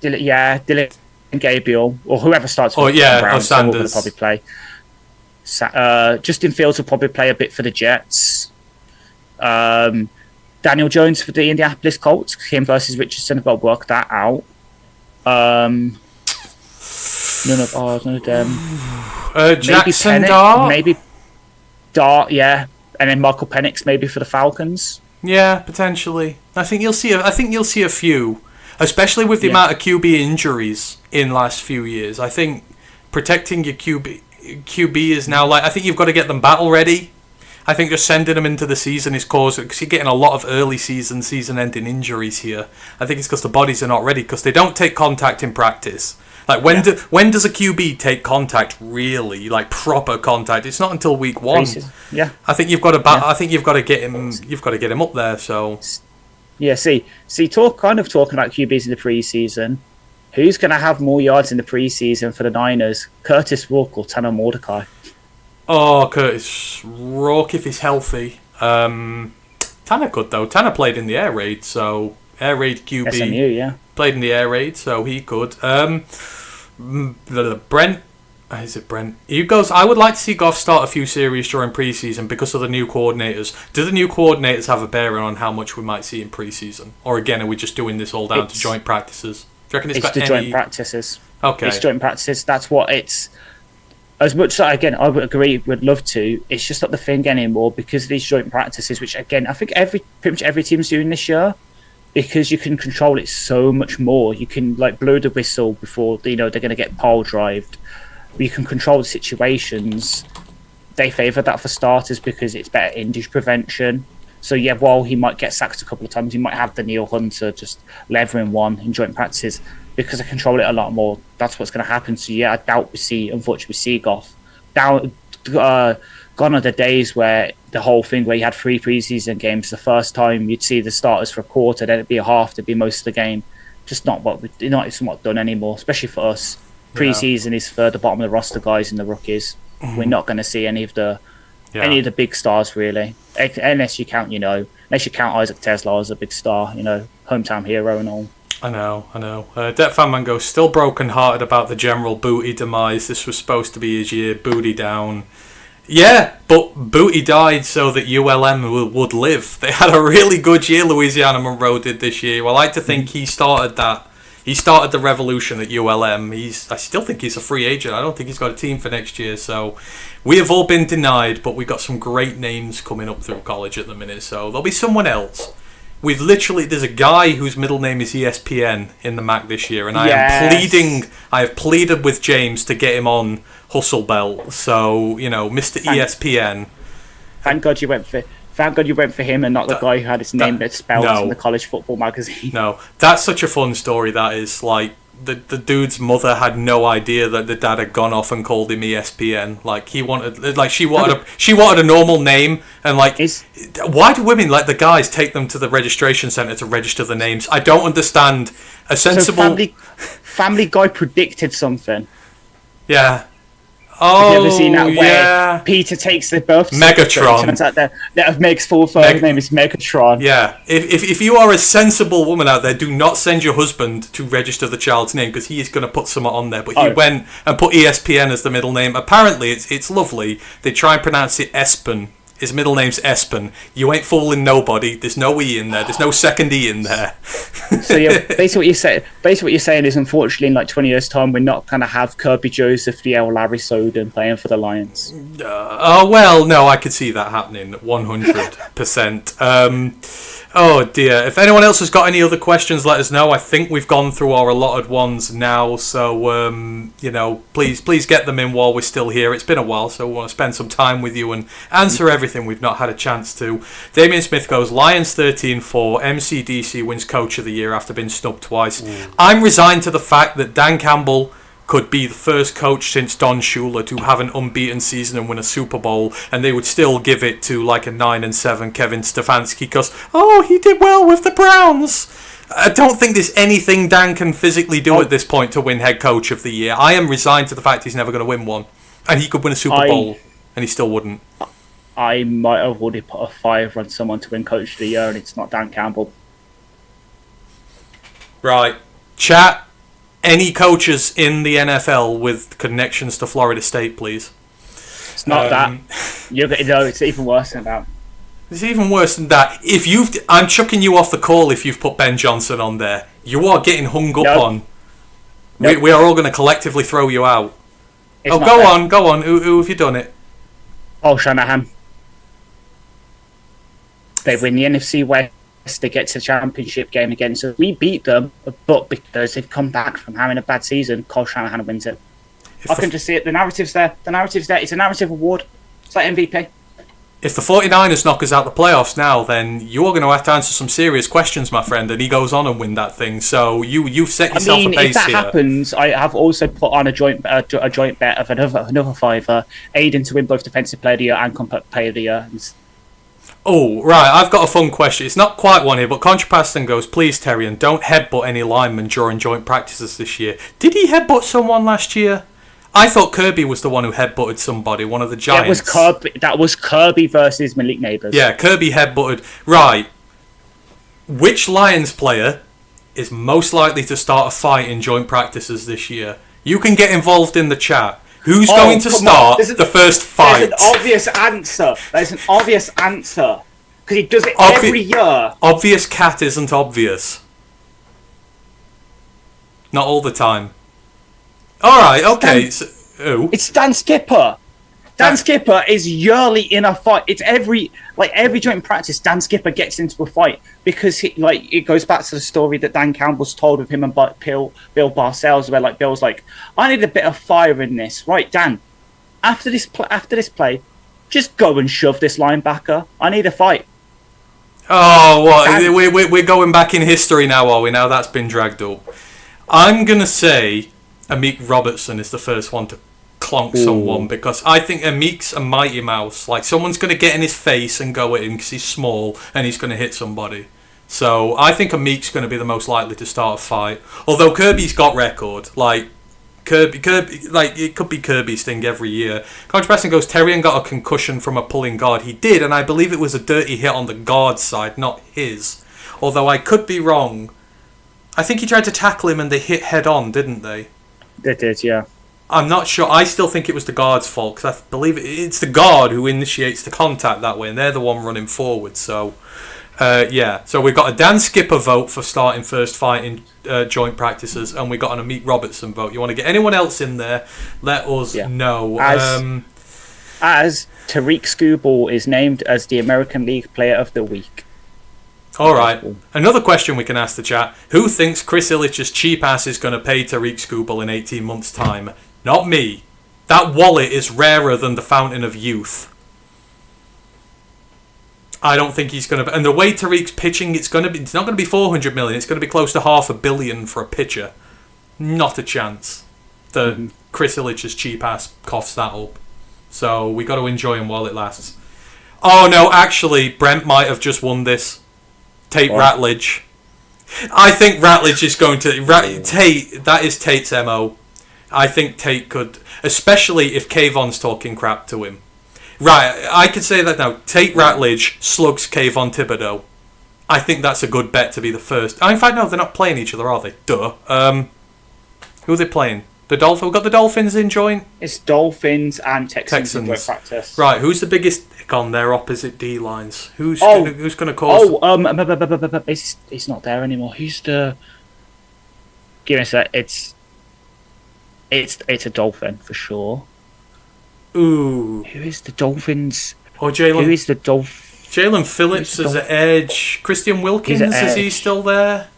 Dylan Gabriel or whoever starts. Or Sanders will probably play. Justin Fields will probably play a bit for the Jets. Daniel Jones for the Indianapolis Colts. Him versus Richardson. I've got to work that out. None of them. Jackson Dart, yeah, and then Michael Penix maybe for the Falcons. Yeah, potentially. I think you'll see a few, especially with the amount of QB injuries in last few years. I think protecting your QB is now I think you've got to get them battle ready. I think just sending them into the season is causing, because you're getting a lot of early season-ending injuries here. I think it's because the bodies are not ready, because they don't take contact in practice. Like when does a QB take contact really, like proper contact? It's not until week 1. Yeah, I think you've got to. I think you've got to get him. You've got to get him up there. So yeah, talking about QBs in the preseason. Who's going to have more yards in the preseason for the Niners? Curtis Rourke or Tanner Mordecai? Oh, Curtis Rourke if he's healthy. Tanner could though. Tanner played in the air raid, so air raid QB. SMU, yeah. Played in the air raid, so he could. Brent, is it Brent? He goes, I would like to see Goff start a few series during preseason because of the new coordinators. Do the new coordinators have a bearing on how much we might see in preseason? Or again, are we just doing this all down to joint practices? Do you reckon it's got the joint practices. Okay. It's joint practices. That's what it's. As much as, again, I would agree, would love to, it's just not the thing anymore because of these joint practices, which, again, I think pretty much every team's doing this year. Because you can control it so much more. You can blow the whistle before they're going to get pile drived. You can control the situations. They favour that for starters because it's better injury prevention. So yeah, while he might get sacked a couple of times, he might have the Neil Hunter just levering one in joint practices because I control it a lot more. That's what's going to happen. So yeah, I doubt unfortunately, we see Goff. Gone are the days where the whole thing where you had 3 preseason games. The first time you'd see the starters for a quarter, then it'd be a half, it'd be most of the game. Just it's not done anymore, especially for us. Preseason is for the bottom of the roster guys and the rookies. We're not going to see any of the big stars really, unless you count Isaac Tesla as a big star, hometown hero and all. I know. Det Fan Mango still broken-hearted about the general Booty demise. This was supposed to be his year. Booty down. Yeah, but Booty died so that ULM would live. They had a really good year, Louisiana Monroe did this year. I like to think he started that. He started the revolution at ULM. I still think he's a free agent. I don't think he's got a team for next year. So we have all been denied, but we've got some great names coming up through college at the minute. So there'll be someone else. There's a guy whose middle name is ESPN in the MAC this year, and I have pleaded with James to get him on Hustle Belt. So, Mr. ESPN. Thank God you went for him and not the guy who had his name spelled in the college football magazine. No, that's such a fun story. That is like the dude's mother had no idea that the dad had gone off and called him ESPN. Like she wanted a normal name, and why do women like the guys take them to the registration centre to register the names? I don't understand. A sensible Family Guy predicted something. Yeah. Have you ever seen that where Peter takes the birth Megatron? It turns out that Meg's full first name is Megatron. Yeah. If you are a sensible woman out there, do not send your husband to register the child's name because he is going to put something on there. But he went and put ESPN as the middle name. Apparently, it's lovely. They try and pronounce it Espen. His middle name's Espen. You ain't fooling nobody. There's no E in there. There's no second E in there. So yeah, basically what you're saying is, unfortunately, in 20 years' time, we're not going to have Kirby Joseph, Larry Soden playing for the Lions. Well, no, I could see that happening 100%. Oh dear. If anyone else has got any other questions, let us know. I think we've gone through our allotted ones now, so please get them in while we're still here. It's been a while, so we want to spend some time with you and answer everything we've not had a chance to. Damien Smith goes, Lions 13-4, MCDC wins Coach of the Year after being snubbed twice. I'm resigned to the fact that Dan Campbell could be the first coach since Don Shula to have an unbeaten season and win a Super Bowl, and they would still give it to a 9-7 Kevin Stefanski because, he did well with the Browns. I don't think there's anything Dan can physically do at this point to win head coach of the year. I am resigned to the fact he's never going to win one, and he could win a Super Bowl, and he still wouldn't. I might have already put a $5 on someone to win coach of the year, and it's not Dan Campbell. Right. Chat. Any coaches in the NFL with connections to Florida State, please? It's not that. It's even worse than that. It's even worse than that. I'm chucking you off the call if you've put Ben Johnson on there. You are getting hung up on. Nope. We are all going to collectively throw you out. Go on. Who have you done it? Shanahan. They win the NFC West. They get to the championship game again, so we beat them, but because they've come back from having a bad season, Kyle Shanahan wins it. I can just see it. The narrative's there. It's a narrative award. It's like MVP. If the 49ers knock us out the playoffs now, then you're going to have to answer some serious questions, my friend, and he goes on and win that thing. So you've set yourself a pace here. If that happens, I have also put on a joint bet of another $5, Aiden to win both Defensive Player of the Year and Compact Player of the Year. Oh, right, I've got a fun question. It's not quite one here, but Contrapaston goes, please, Terrian, don't headbutt any linemen during joint practices this year. Did he headbutt someone last year? I thought Kirby was the one who headbutted somebody, one of the Giants. That was Kirby versus Malik Neighbours. Yeah, Kirby headbutted. Right. Which Lions player is most likely to start a fight in joint practices this year? You can get involved in the chat. Who's going to start the first fight? There's an obvious answer. Because he does it every year. Obvious cat isn't obvious. Not all the time. Alright, okay. It's Dan Skipper. Dan Skipper is yearly in a fight. It's every joint practice, Dan Skipper gets into a fight because it goes back to the story that Dan Campbell's told of him and Bill Parcells, where Bill's like, I need a bit of fire in this, right, Dan? After this play, just go and shove this linebacker. I need a fight. Oh, what? We're going back in history now, are we? Now that's been dragged up. I'm going to say Amik Robertson is the first one to clonk someone, because I think Amik's a mighty mouse. Like, someone's going to get in his face and go at him because he's small and he's going to hit somebody. So I think Amik's going to be the most likely to start a fight. Although Kirby's got record. Like, Kirby, like, it could be Kirby's thing every year. Contrasting goes, Terrian got a concussion from a pulling guard. He did, and I believe it was a dirty hit on the guard's side, not his. Although I could be wrong. I think he tried to tackle him and they hit head on, didn't they? They did, yeah. I'm not sure. I still think it was the guard's fault, because I believe it's the guard who initiates the contact that way, and they're the one running forward. So, yeah. So we've got a Dan Skipper vote for starting first fight in joint practices, and we got an Amik Robertson vote. You want to get anyone else in there? Let us know. As Tariq Skubal is named as the American League Player of the Week. All right. Another question we can ask the chat. Who thinks Chris Illich's cheap ass is going to pay Tariq Skubal in 18 months' time? Not me. That wallet is rarer than the fountain of youth. I don't think he's going to... And the way Tariq's pitching, it's not going to be 400 million. It's going to be close to $500 million for a pitcher. Not a chance. Chris Illich's cheap ass coughs that up. So we got to enjoy him while it lasts. Oh, no, actually, Brent might have just won this. Tate Ratledge. I think Ratledge is going to... Tate, that is Tate's MO. I think Tate could... Especially if Kayvon's talking crap to him. Right, I could say that now. Tate Ratledge slugs Kayvon Thibodeau. I think that's a good bet to be the first. In fact, no, they're not playing each other, are they? Duh. Who are they playing? The Dolphins? We've got the Dolphins in joint? It's Dolphins and Texans in joint practice. Right, who's the biggest dick on their opposite D lines? Who's going to cause... He's not there anymore. Who's the... Give me a sec. It's a Dolphin for sure. Ooh. Who is the Dolphins? Or Jalen... Who is the Dolphin? Jalen Phillips is at edge. Christian Wilkins, is he still there?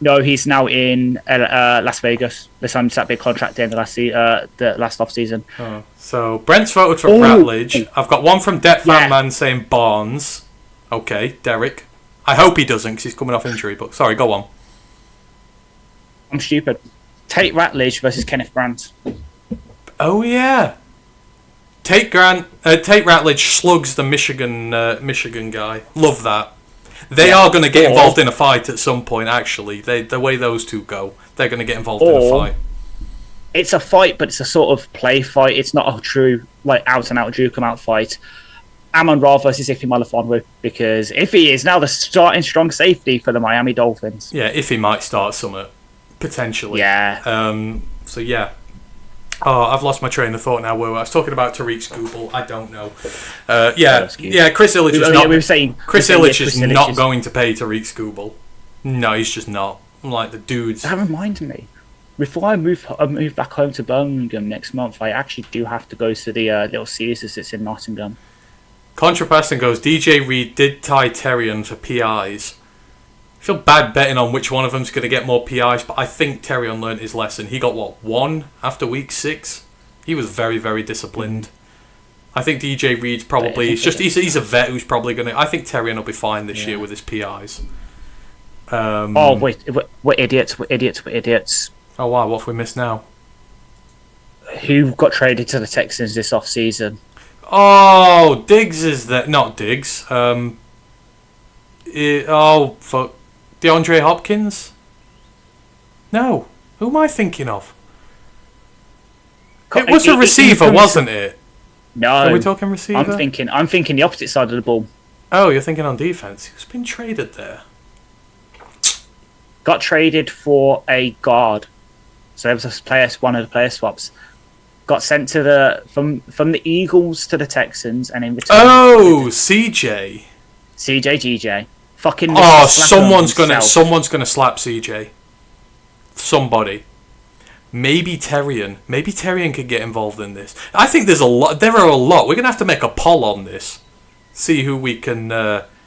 No, he's now in Las Vegas. They signed that big contract in the last off season. Oh. So Brent's voted for Ratledge. I've got one from Debt Fan Man saying Barnes. Okay, Derek. I hope he doesn't because he's coming off injury. But sorry, go on. I'm stupid. Tate Ratledge versus Kenneth Grant. Oh yeah. Tate Ratledge slugs the Michigan guy. Love that. They are going to get involved in a fight at some point, actually. The way those two go, they're going to get involved in a fight. It's a fight, but it's a sort of play fight. It's not a true, like, out-and-out Duke-em-out fight. Amon Ra versus Ife Malifonwu, because Ife is now the starting strong safety for the Miami Dolphins. Yeah, Ife might start somewhere, potentially. Yeah. So, yeah. Oh, I've lost my train of thought now. I was talking about Tariq Skubal. I don't know. Chris Illich is not. Chris Illich is not going to pay Tariq Skubal. No, he's just not. Like the dudes. That reminds me. Before I move back home to Birmingham next month, I actually do have to go to the Little Caesars that's in Nottingham. Contrapassing goes. DJ Reed did tie Terrian for PIs. I feel bad betting on which one of them's going to get more PIs, but I think Terrion learnt his lesson. He got, one after week 6? He was very, very disciplined. I think DJ Reed's probably... He's a vet who's probably going to... I think Terrion will be fine this year with his PIs. We're idiots. Oh, wow, what have we missed now? Who got traded to the Texans this off-season? Oh, Diggs is there. Not Diggs. Fuck. DeAndre Hopkins? No. Who am I thinking of? It was a receiver, wasn't it? No. Are we talking receiver? I'm thinking the opposite side of the ball. Oh, you're thinking on defense. Who's been traded there? Got traded for a guard. So there was one of the player swaps. Got sent to from the Eagles to the Texans and in return. Oh, CJ. GJ. Fucking. Oh, someone's gonna slap CJ. Somebody. Maybe Terrian. Maybe Terrian could get involved in this. I think there's a lot. There are a lot. We're gonna have to make a poll on this. See who we can.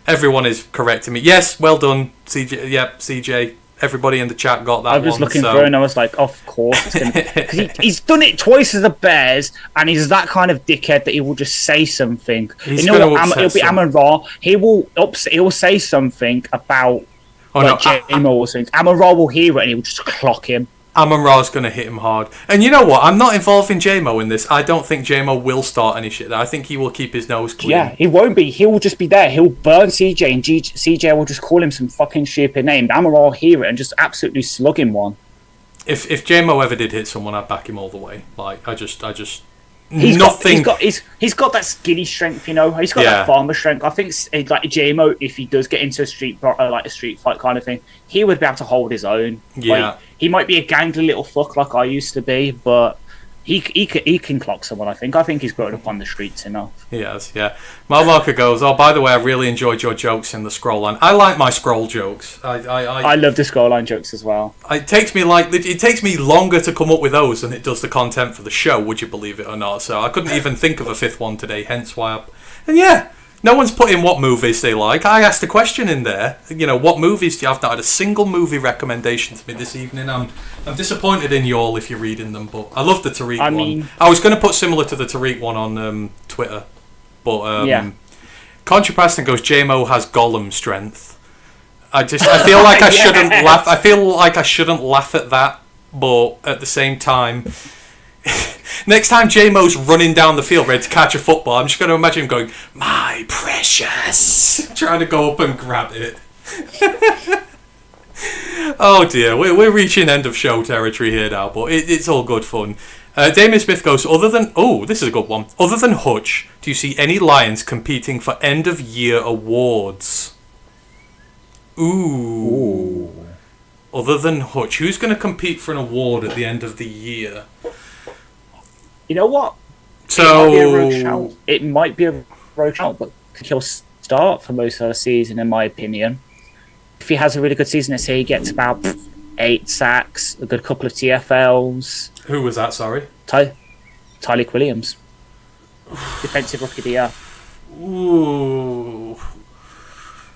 Everyone is correcting me. Yes, well done, CJ. Yep, CJ. Everybody in the chat got that. I was looking through and I was like, of course, because he's done it twice as the Bears, and he's that kind of dickhead that he will just say something. It'll be Amon Ra. He'll say something about J-Mo or something. Amon Ra will hear it and he will just clock him. Amon Ra's going to hit him hard. And you know what? I'm not involving J-Mo in this. I don't think J-Mo will start any shit. I think he will keep his nose clean. Yeah, he won't be. He will just be there. He'll burn CJ, and CJ will just call him some fucking stupid name. Amon Ra will hear it and just absolutely slug him one. If J-Mo ever did hit someone, I'd back him all the way. Like, I just... He's got that skinny strength, you know. He's got that farmer strength. I think like J-Mo, if he does get into a street fight kind of thing, he would be able to hold his own. Yeah, like, he might be a gangly little fuck like I used to be, but he can clock someone. I think he's grown up on the streets enough. Yes, yeah. Mal Marker goes, oh, by the way, I really enjoyed your jokes in the scroll line. I like my scroll jokes. I love the scroll line jokes as well. It takes me longer to come up with those than it does the content for the show, would you believe it or not? So I couldn't even think of a fifth one today, hence why no one's put in what movies they like. I asked a question in there. You know, what movies do you have? Not had a single movie recommendation to me this evening. I'm disappointed in you all if you're reading them, but I love the Tariq one. I was going to put similar to the Tariq one on Twitter, but Contrapasting goes, J-Mo has Gollum strength. I feel like I shouldn't laugh. I feel like I shouldn't laugh at that, but at the same time, next time J-Mo's running down the field ready to catch a football, I'm just going to imagine him going, my precious, trying to go up and grab it. Oh dear, we're reaching end of show territory here now, but it's all good fun. Damien Smith goes, this is a good one. Other than Hutch, do you see any Lions competing for end of year awards? Ooh. Other than Hutch, who's going to compete for an award at the end of the year? You know what? So it might be a road shout, but he'll start for most of the season, in my opinion. If he has a really good season, let's say he gets about 8 sacks, a good couple of TFLs. Who was that? Sorry, Tyleik Williams, defensive rookie of the year. Ooh.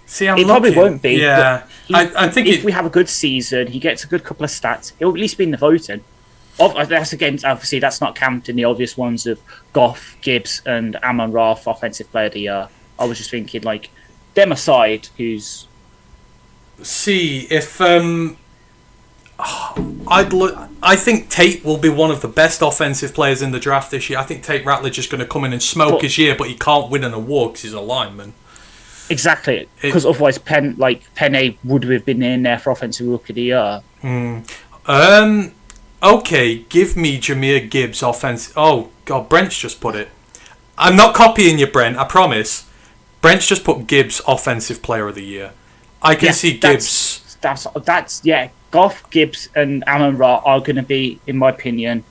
See, he probably won't be. Yeah, I think if we have a good season, he gets a good couple of stats. He'll at least be in the voting. Obviously, that's not counting the obvious ones of Goff, Gibbs, and Amon Ra for Offensive Player of the Year. I was just thinking, like, them aside, who's... See, if... I think Tate will be one of the best offensive players in the draft this year. I think Tate Ratledge is going to come in and smoke his year, but he can't win an award because he's a lineman. Exactly, because otherwise Penne would have been in there for Offensive Rookie of the Year. Okay, give me Jahmyr Gibbs offense. Oh God, Brent's just put it. I'm not copying you, Brent. I promise. Brent's just put Gibbs offensive player of the year. I can see Gibbs. That's Goff, Gibbs, and Amon Ra are going to be, in my opinion,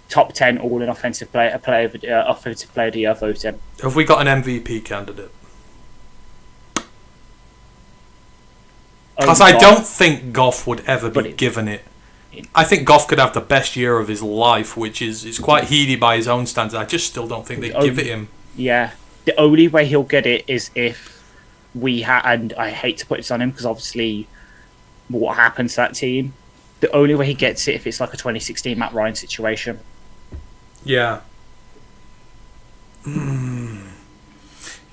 top 10 all in offensive player of the year voting. Have we got an MVP candidate? Because I don't think Goff would ever be given it. I think Goff could have the best year of his life, which is quite heady by his own standards. I just still don't think they'd give it him. Yeah. The only way he'll get it is if and I hate to put this on him because obviously what happens to that team, the only way he gets it if it's like a 2016 Matt Ryan situation. Yeah.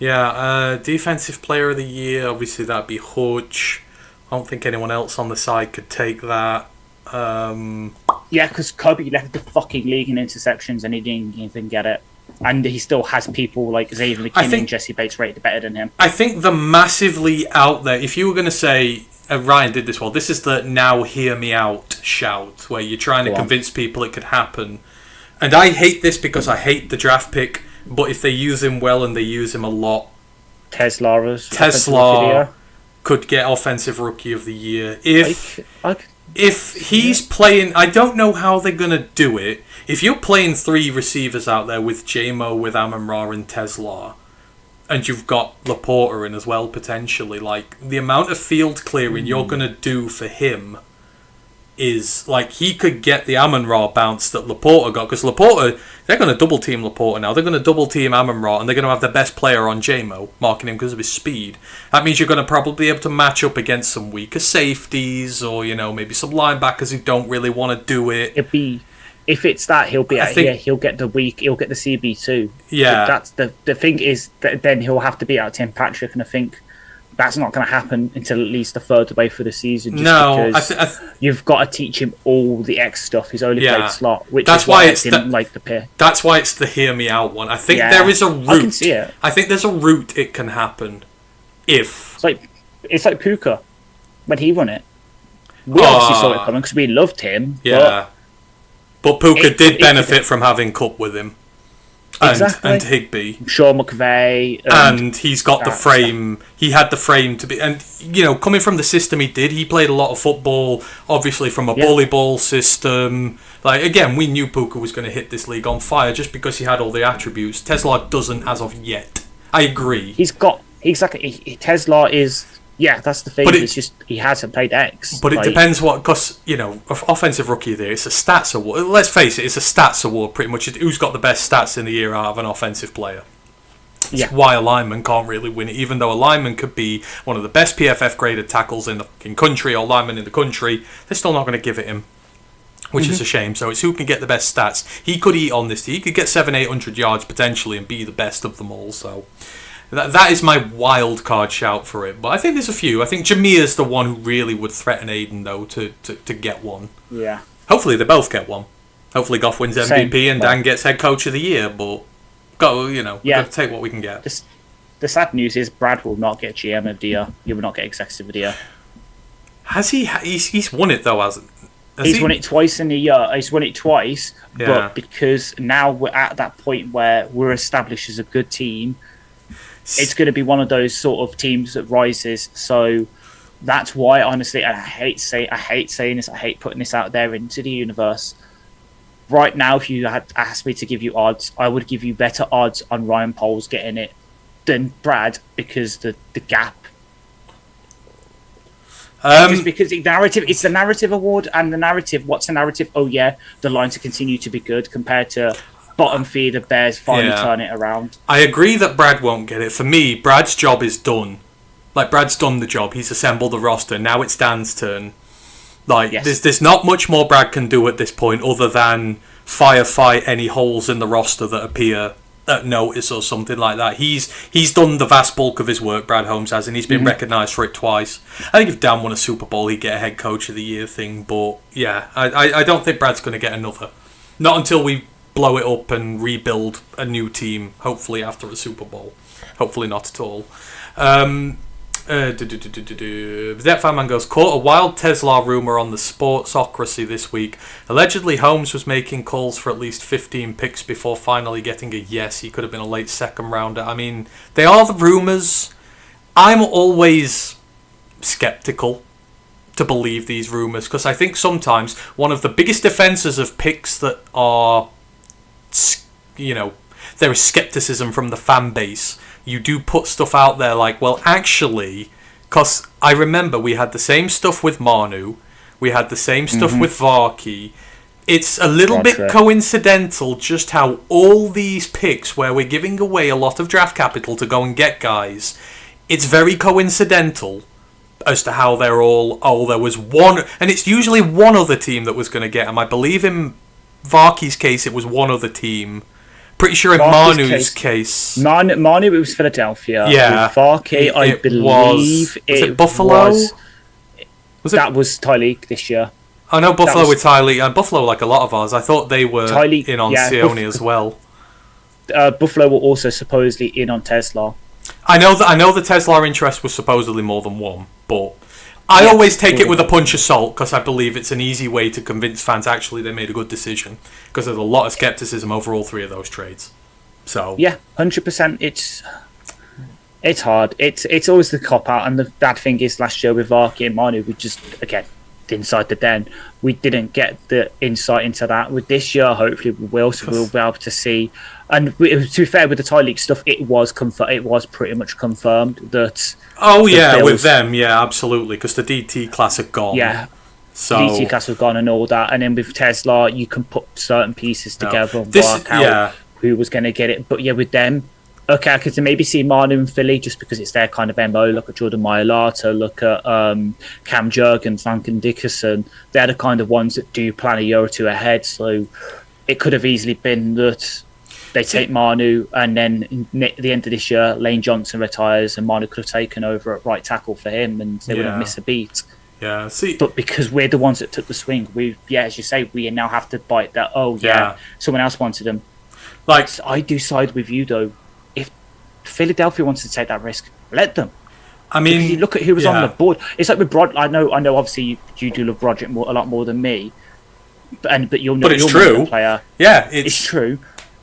Yeah, Defensive Player of the Year, obviously that'd be Hutch. I don't think anyone else on the side could take that. Yeah, because Kobe left the fucking league in interceptions and he didn't even get it. And he still has people like Xavier McKinney and Jesse Bates rated better than him. I think the massively out there, if you were going to say, Ryan did this well, this is the now hear me out shout, where you're trying to convince people it could happen. And I hate this because I hate the draft pick, but if they use him well and they use him a lot, Tesla could get Offensive Rookie of the Year. If he's playing, I don't know how they're going to do it. If you're playing 3 receivers out there with J-Mo, with Amon-Ra and Tesla, and you've got Laporta in as well, potentially, like, the amount of field clearing you're going to do for him is like he could get the Amon-Ra bounce that Laporta got, because Laporta, they're going to double team Laporta now. They're going to double team Amon-Ra, and they're going to have their best player on JMO, marking him because of his speed. That means you're going to probably be able to match up against some weaker safeties, or maybe some linebackers who don't really want to do it. If it's that, he'll be out here. He'll get the CB2. Yeah, that's the thing is that then he'll have to beat out Tim Patrick, and I think that's not going to happen until at least the third way through the season. Because you've got to teach him all the X stuff. He's only played slot, which is why it's didn't like the pair. That's why it's the hear me out one. I think there is a route. I can see it. I think there's a route it can happen if it's like Puka when he won it. We obviously saw it coming because we loved him. Yeah, but Puka did benefit from having Cup with him. And Higbee, Sean McVay, and he's got the frame. He had the frame to be, and coming from the system he did, he played a lot of football, obviously from a bully ball system. Like again, we knew Puka was going to hit this league on fire just because he had all the attributes. Tesla doesn't as of yet. I agree. He's got Tesla is. Yeah, that's the thing. But it's just he hasn't played X. But it depends because offensive rookie there. It's a stats award. Let's face it, it's a stats award pretty much. Who's got the best stats in the year out of an offensive player? It's why a lineman can't really win it, even though a lineman could be one of the best PFF graded tackles in the fucking country or lineman in the country. They're still not going to give it him, which is a shame. So it's who can get the best stats. He could eat on this. He could get 700-800 yards potentially and be the best of them all. So. That is my wild card shout for it. But I think there's a few. I think Jameer's the one who really would threaten Aiden, though, to get one. Yeah. Hopefully they both get one. Hopefully Goff wins MVP and Dan gets head coach of the year. But, we've got to take what we can get. The sad news is Brad will not get GM of the year. He will not get executive of the year. Has he? He's won it, though, hasn't he? He's won it twice in a year. He's won it twice. Yeah. But because now we're at that point where we're established as a good team, it's going to be one of those sort of teams that rises. So that's why, honestly, and I hate saying this, I hate putting this out there into the universe. Right now, if you had asked me to give you odds, I would give you better odds on Ryan Poles getting it than Brad because the gap. Just because it's the narrative award, and the narrative. What's the narrative? Oh yeah, the Lions to continue to be good compared to bottom feeder Bears finally turn it around. I agree that Brad won't get it. For me, Brad's job is done. Like, Brad's done the job. He's assembled the roster. Now it's Dan's turn. Like, there's not much more Brad can do at this point other than firefight any holes in the roster that appear at notice or something like that. He's done the vast bulk of his work, Brad Holmes has, and he's been recognised for it twice. I think if Dan won a Super Bowl, he'd get a head coach of the year thing. But, yeah, I don't think Brad's going to get another. Not until we blow it up and rebuild a new team, hopefully after a Super Bowl. Hopefully not at all. That fan man goes, caught a wild Tesla rumour on the Sportsocracy this week. Allegedly Holmes was making calls for at least 15 picks before finally getting a yes. He could have been a late second rounder. I mean, they are the rumours. I'm always sceptical to believe these rumours because I think sometimes one of the biggest defences of picks that are, there is skepticism from the fan base. You do put stuff out there like, well, actually, because I remember we had the same stuff with Manu, we had the same stuff with Varkey. It's a little bit coincidental just how all these picks where we're giving away a lot of draft capital to go and get guys, it's very coincidental as to how they're all, there was one, and it's usually one other team that was going to get them. I believe in Varkey's case it was one other team. Pretty sure in Manu's case. Manu, it was Philadelphia. Yeah. With Varkey, I believe was it Buffalo? That was Tyleek this year. I know Buffalo with Tyleek, and Buffalo, like a lot of ours, I thought they were in on Sione as well. Buffalo were also supposedly in on Tesla. I know the Tesla interest was supposedly more than one, but I always take it with a punch of salt because I believe it's an easy way to convince fans actually they made a good decision because there's a lot of skepticism over all three of those trades. So 100%. It's hard. It's always the cop out, and the bad thing is last year with Varkey and Manu, we just inside the den, we didn't get the insight into that. With this year, hopefully we will, so we'll be able to see. And to be fair, with the Tyleek stuff, it was pretty much confirmed that. Oh yeah, with them, yeah, absolutely, because the DT class are gone. Yeah, So DT Castle gone and all that, and then with Tesla, you can put certain pieces together and work out who was going to get it. But yeah, with them, okay, I could maybe see Manu and Philly just because it's their kind of MO. Look at Jordan Mailata, look at Cam Jurgens, Duncan Dickerson. They're the kind of ones that do plan a year or two ahead. So it could have easily been that they take Manu, and then at the end of this year, Lane Johnson retires, and Manu could have taken over at right tackle for him, and they wouldn't miss a beat. Yeah, see, but because we're the ones that took the swing, as you say, we now have to bite that. Someone else wanted them. Like, so I do side with you though. If Philadelphia wants to take that risk, let them. I mean, because you look at who was on the board. It's like with I know. Obviously, you do love Broderick a lot more than me, but you'll know. But it's true. Player. Yeah, it's true.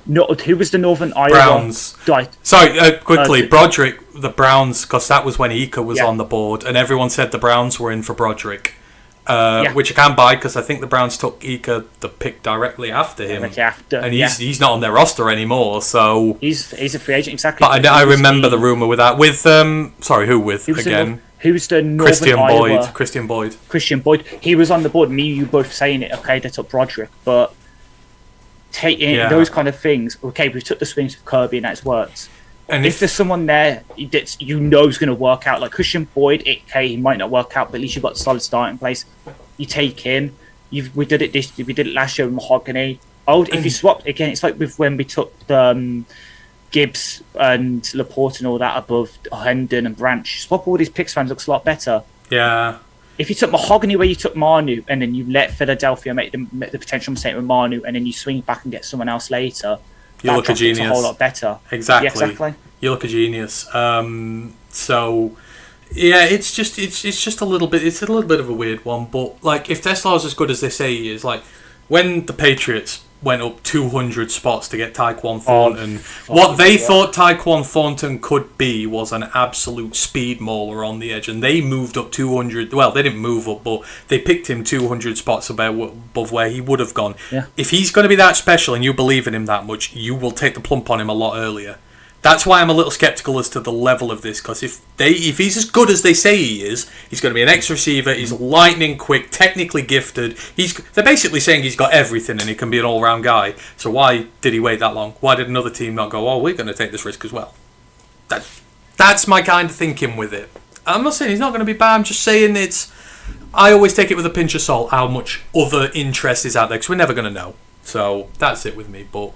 No, who was the Northern Iowa Browns? Sorry, quickly, Broderick, the Browns, because that was when Ika was on the board, and everyone said the Browns were in for Broderick, which I can buy because I think the Browns took Ika the pick directly after him, and he's not on their roster anymore. So he's a free agent, exactly. But I remember the rumor with that who with again? Who's the Northern Iowa? Christian Boyd. He was on the board. Me, you both saying it. Okay, they took Broderick, but. Taking those kind of things. Okay, we took the swings with Kirby and that's worked. And if there's someone there that you know is going to work out, like Christian Boyd, he might not work out, but at least you've got a solid start in place. You take him. We did it last year with Mahogany. If you swap again, it's like with when we took Gibbs and Laporte and all that above Hendon and Branch. Swap all these picks around, looks a lot better. Yeah. If you took Mahogany where you took Manu, and then you let Philadelphia make the potential mistake with Manu, and then you swing back and get someone else later, you look a genius. A whole lot better. Exactly. Yeah, exactly. You look a genius. So yeah, it's just a little bit. It's a little bit of a weird one, but like if Tesla's as good as they say he is, like when the Patriots went up 200 spots to get Tyquan Thornton. What they thought Tyquan Thornton could be was an absolute speed mauler on the edge, and they moved up 200. Well, they didn't move up, but they picked him 200 spots above where he would have gone. Yeah. If he's going to be that special and you believe in him that much, you will take the plump on him a lot earlier. That's why I'm a little skeptical as to the level of this, because if he's as good as they say he is, he's going to be an ex-receiver, he's lightning quick, technically gifted. They're basically saying he's got everything and he can be an all-round guy. So why did he wait that long? Why did another team not go, we're going to take this risk as well? That's my kind of thinking with it. I'm not saying he's not going to be bad, I'm just saying I always take it with a pinch of salt how much other interest is out there, because we're never going to know. So that's it with me, but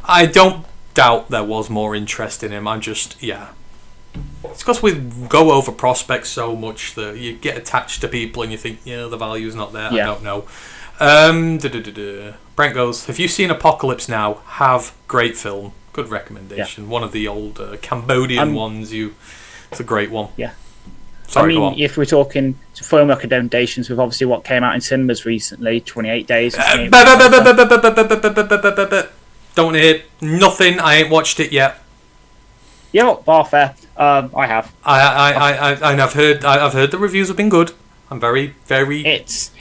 I don't doubt there was more interest in him. It's because we go over prospects so much that you get attached to people and you think, the value's not there. I don't know. Brent goes, have you seen Apocalypse Now? Great film. Good recommendation. One of the old Cambodian ones. It's a great one. Yeah. Sorry, if we're talking film recommendations with obviously what came out in cinemas recently, 28 Days. Don't want to hear nothing. I ain't watched it yet. Yeah, bar fair. I have. I've heard the reviews have been good. I'm very, very. It's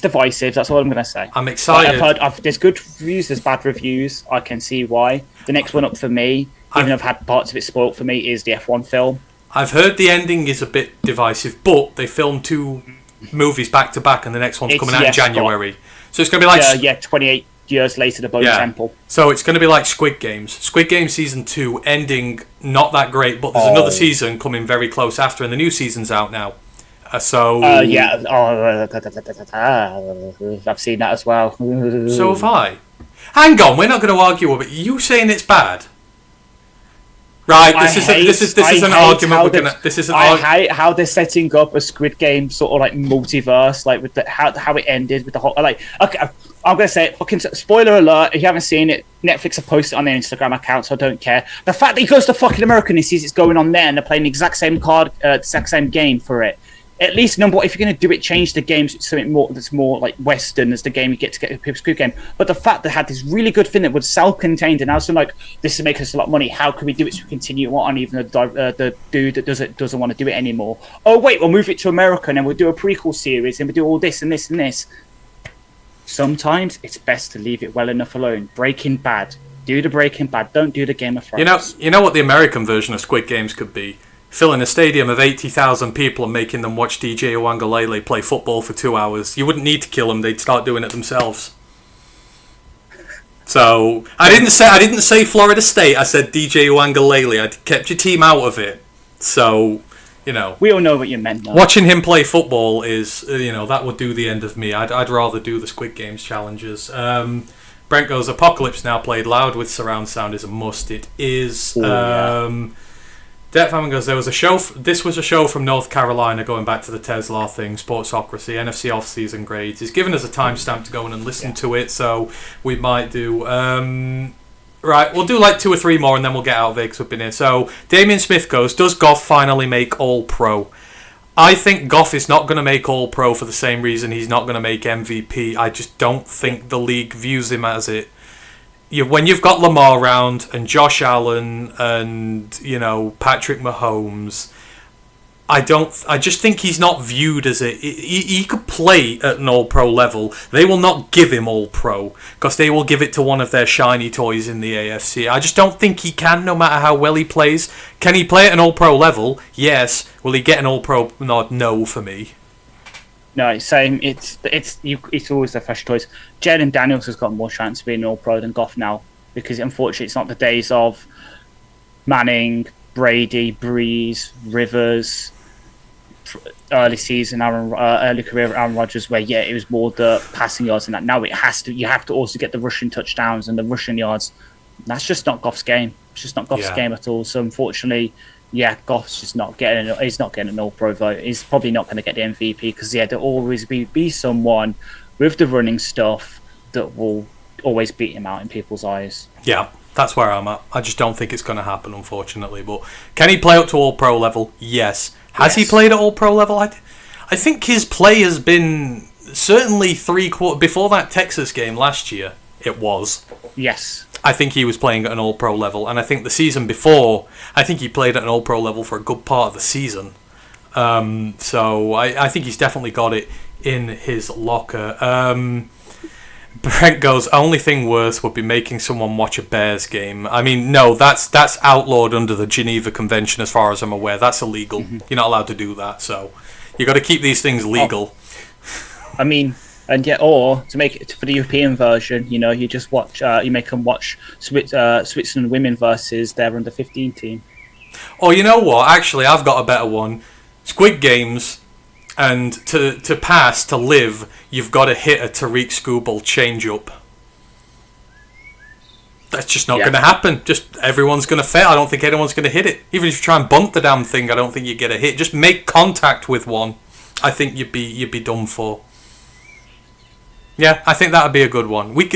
divisive. That's all I'm going to say. I'm excited. I've heard there's good reviews, there's bad reviews. I can see why. The next one up for me, even though I've had parts of it spoiled for me, is the F1 film. I've heard the ending is a bit divisive, but they filmed 2 movies back to back, and the next one's coming out in January. So it's going to be like 28 years later, the Bone Temple. So it's going to be like Squid Games. Squid Games season 2 ending not that great, but there's another season coming very close after, and the new season's out now. I've seen that as well. So have I. Hang on, we're not going to argue about it. You saying it's bad? Right, this is an argument. I hate how they're setting up a Squid Game sort of like multiverse, like with how it ended with the whole okay. I'm gonna say it. Fucking spoiler alert! If you haven't seen it, Netflix have posted it on their Instagram account, so I don't care. The fact that he goes to fucking America and he sees it's going on there, and they're playing the exact same exact same game for it. At least if you're gonna do it, change the games to something that's more like Western as the game you get a Squid Game. But the fact that they had this really good thing that was self-contained, and I was like, this is making us a lot of money. How can we do it so we continue on? Even the dude that doesn't want to do it anymore. Oh wait, we'll move it to America, and then we'll do a prequel series, and we'll do all this and this and this. Sometimes it's best to leave it well enough alone. Breaking Bad. Do the Breaking Bad. Don't do the Game of Thrones. You know what the American version of Squid Games could be? filling a stadium of 80,000 people and making them watch DJ Uwangalele play football for 2 hours. You wouldn't need to kill them; they'd start doing it themselves. So I didn't say Florida State. I said DJ Uwangalele. I kept your team out of it. So, we all know what you meant, though. Watching him play football is, that would do the end of me. I'd rather do the Squid Games challenges. Brent goes, Apocalypse Now played loud with surround sound is a must. It is. Death Famine goes, this was a show from North Carolina, going back to the Tesla thing, Sportsocracy, NFC off-season grades. He's given us a timestamp to go in and listen to it, so we might do... right, we'll do like 2 or 3 more and then we'll get out of it because we've been here. So, Damien Smith goes, does Goff finally make All-Pro? I think Goff is not going to make All-Pro for the same reason he's not going to make MVP. I just don't think the league views him as it. When you've got Lamar around and Josh Allen and Patrick Mahomes, I just think he's not viewed as it. He could play at an All-Pro level. They will not give him All-Pro because they will give it to one of their shiny toys in the AFC. I just don't think he can, no matter how well he plays. Can he play at an All-Pro level? Yes. Will he get an All-Pro nod? No, for me. No, same. It's always the fresh choice. Jalen Daniels has got more chance to be an All-Pro than Goff now because unfortunately it's not the days of Manning, Brady, Breeze, Rivers, early season, early career Aaron Rodgers, where it was more the passing yards and that. Now you have to also get the rushing touchdowns and the rushing yards. That's just not Goff's game. It's just not Goff's game at all. So unfortunately. Goff's just not getting. He's not getting an All-Pro vote. He's probably not going to get the MVP because there'll always be someone with the running stuff that will always beat him out in people's eyes. Yeah, that's where I'm at. I just don't think it's going to happen, unfortunately. But can he play up to All-Pro level? Yes. Has he played at All-Pro level? I think his play has been certainly 3/4 before that Texas game last year. It was. Yes. I think he was playing at an All-Pro level, and I think the season before, I think he played at an All-Pro level for a good part of the season. So I think he's definitely got it in his locker. Brent goes, only thing worse would be making someone watch a Bears game. I mean, no, that's outlawed under the Geneva Convention as far as I'm aware. That's illegal. Mm-hmm. You're not allowed to do that, so you got to keep these things legal. I mean... And or to make it for the European version, you just watch. You make them watch Switzerland women versus their under-15 team. Oh, you know what? Actually, I've got a better one. Squid Games, and to live, you've got to hit a Tariq Skubal change-up. That's just not going to happen. Just everyone's going to fail. I don't think anyone's going to hit it. Even if you try and bunt the damn thing, I don't think you get a hit. Just make contact with one. I think you'd be done for. Yeah, I think that would be a good one. We'll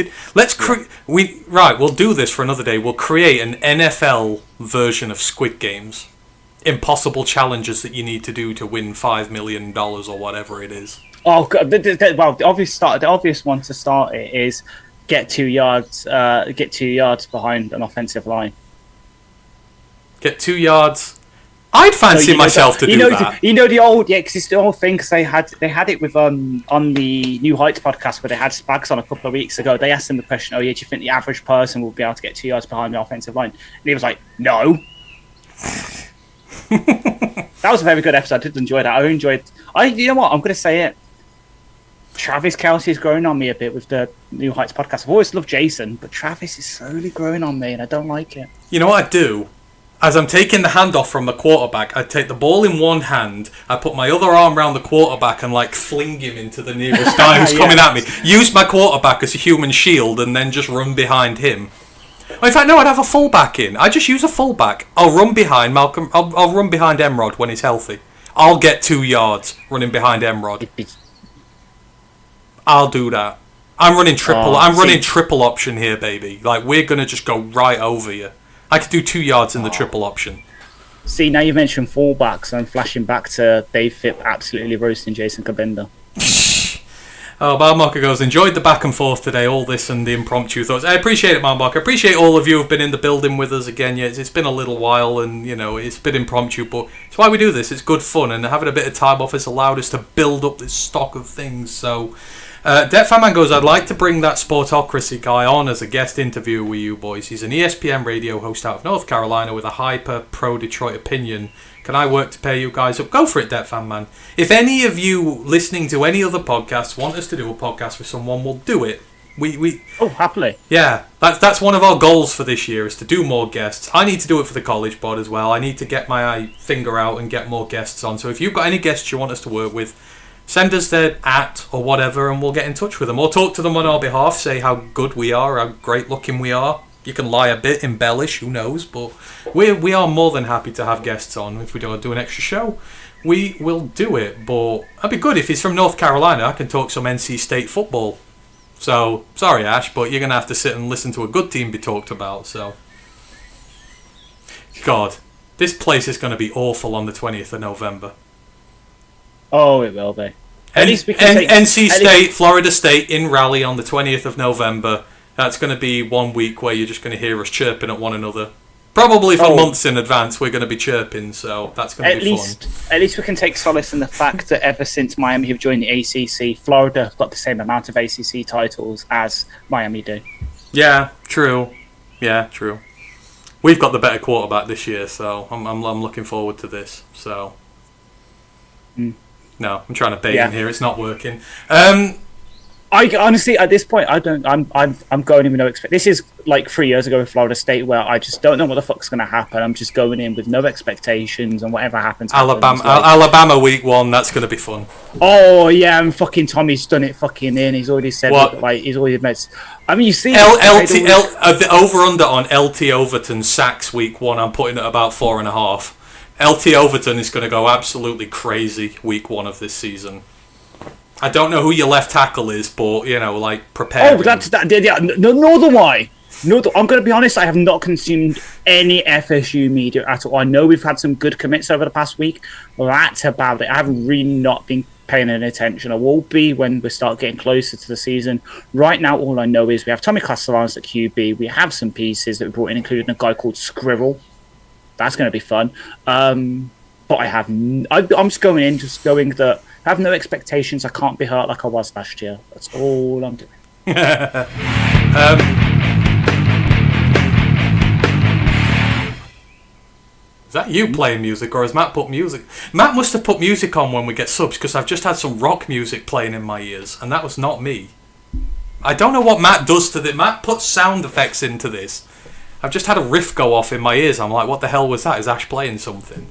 do this for another day. We'll create an NFL version of Squid Games. Impossible challenges that you need to do to win $5 million or whatever it is. Oh God! Well, the obvious one to start it is get 2 yards behind an offensive line. Get 2 yards. I'd fancy myself to do that. The old, because it's the old thing. Because they had it with on the New Heights podcast where they had Spags on a couple of weeks ago. They asked him the question, do you think the average person will be able to get 2 yards behind the offensive line? And he was like, no. That was a very good episode. I did enjoy that. You know what? I'm going to say it. Travis Kelce is growing on me a bit with the New Heights podcast. I've always loved Jason, but Travis is slowly growing on me, and I don't like it. You know what I do? As I'm taking the handoff from the quarterback, I take the ball in one hand, I put my other arm around the quarterback and fling him into the nearest guy who's coming at me. Use my quarterback as a human shield and then just run behind him. In fact, no, I'd have a fullback in. I just use a fullback. I'll run behind Malcolm. I'll run behind Emrod when he's healthy. I'll get 2 yards running behind Emrod. I'll do that. I'm running triple option here, baby. We're gonna just go right over you. I could do 2 yards in the triple option. See, now you mentioned fullbacks, I'm flashing back to Dave Phipp absolutely roasting Jason Kabinda. Marker goes, enjoyed the back and forth today, all this and the impromptu thoughts. I appreciate it, Marker. I appreciate all of you who've been in the building with us again. Yeah, it's been a little while and, it's been impromptu, but it's why we do this. It's good fun, and having a bit of time off has allowed us to build up this stock of things, so... Debt Fan Man goes, I'd like to bring that Sportocracy guy on as a guest interview with you boys. He's an ESPN radio host out of North Carolina with a hyper pro-Detroit opinion. Can I work to pay you guys up? Go for it, Debt Fan Man. If any of you listening to any other podcasts want us to do a podcast with someone, we'll do it. We happily. Yeah, that's one of our goals for this year, is to do more guests. I need to do it for the college pod as well. I need to get my finger out and get more guests on. So if you've got any guests you want us to work with, send us their @ or whatever, and we'll get in touch with them. Or talk to them on our behalf, say how good we are, how great looking we are. You can lie a bit, embellish, who knows, but we are more than happy to have guests on. If we don't do an extra show, we will do it. But that'd be good if he's from North Carolina. I can talk some NC State football. So, sorry Ash, but you're going to have to sit and listen to a good team be talked about, so. God, this place is going to be awful on the 20th of November. Oh, it will be. At least we can take, NC State, Florida State in Raleigh on the 20th of November. That's going to be 1 week where you're just going to hear us chirping at one another. Probably for months in advance we're going to be chirping, so that's going to be fun. At least we can take solace in the fact that ever since Miami have joined the ACC, Florida have got the same amount of ACC titles as Miami do. Yeah, true. Yeah, true. We've got the better quarterback this year, so I'm looking forward to this. So, no, I'm trying to bait in here. It's not working. I honestly, at this point, I'm going in with no expect. This is like 3 years ago with Florida State, where I just don't know what the fuck's going to happen. I'm just going in with no expectations, and whatever happens. Alabama week 1. That's going to be fun. Oh yeah, and fucking Tommy's done it fucking in. He's already said what? Like he's already admits. I mean, you see, the over under on LT Overton sacks week 1. I'm putting it about 4.5. LT Overton is going to go absolutely crazy week 1 of this season. I don't know who your left tackle is, but, prepare. Oh, that's that. Yeah, nor do I. I'm going to be honest, I have not consumed any FSU media at all. I know we've had some good commits over the past week. That's about it. I have really not been paying any attention. I will be when we start getting closer to the season. Right now, all I know is we have Tommy Castellanos at QB. We have some pieces that we brought in, including a guy called Scribble. That's going to be fun. But I'm just going in, that I have no expectations. I can't be hurt like I was last year. That's all I'm doing. Is that you playing music, or has Matt put music? Matt must have put music on when we get subs, because I've just had some rock music playing in my ears, and that was not me. I don't know what Matt does to this. Matt puts sound effects into this. I've just had a riff go off in my ears. I'm like, what the hell was that? Is Ash playing something?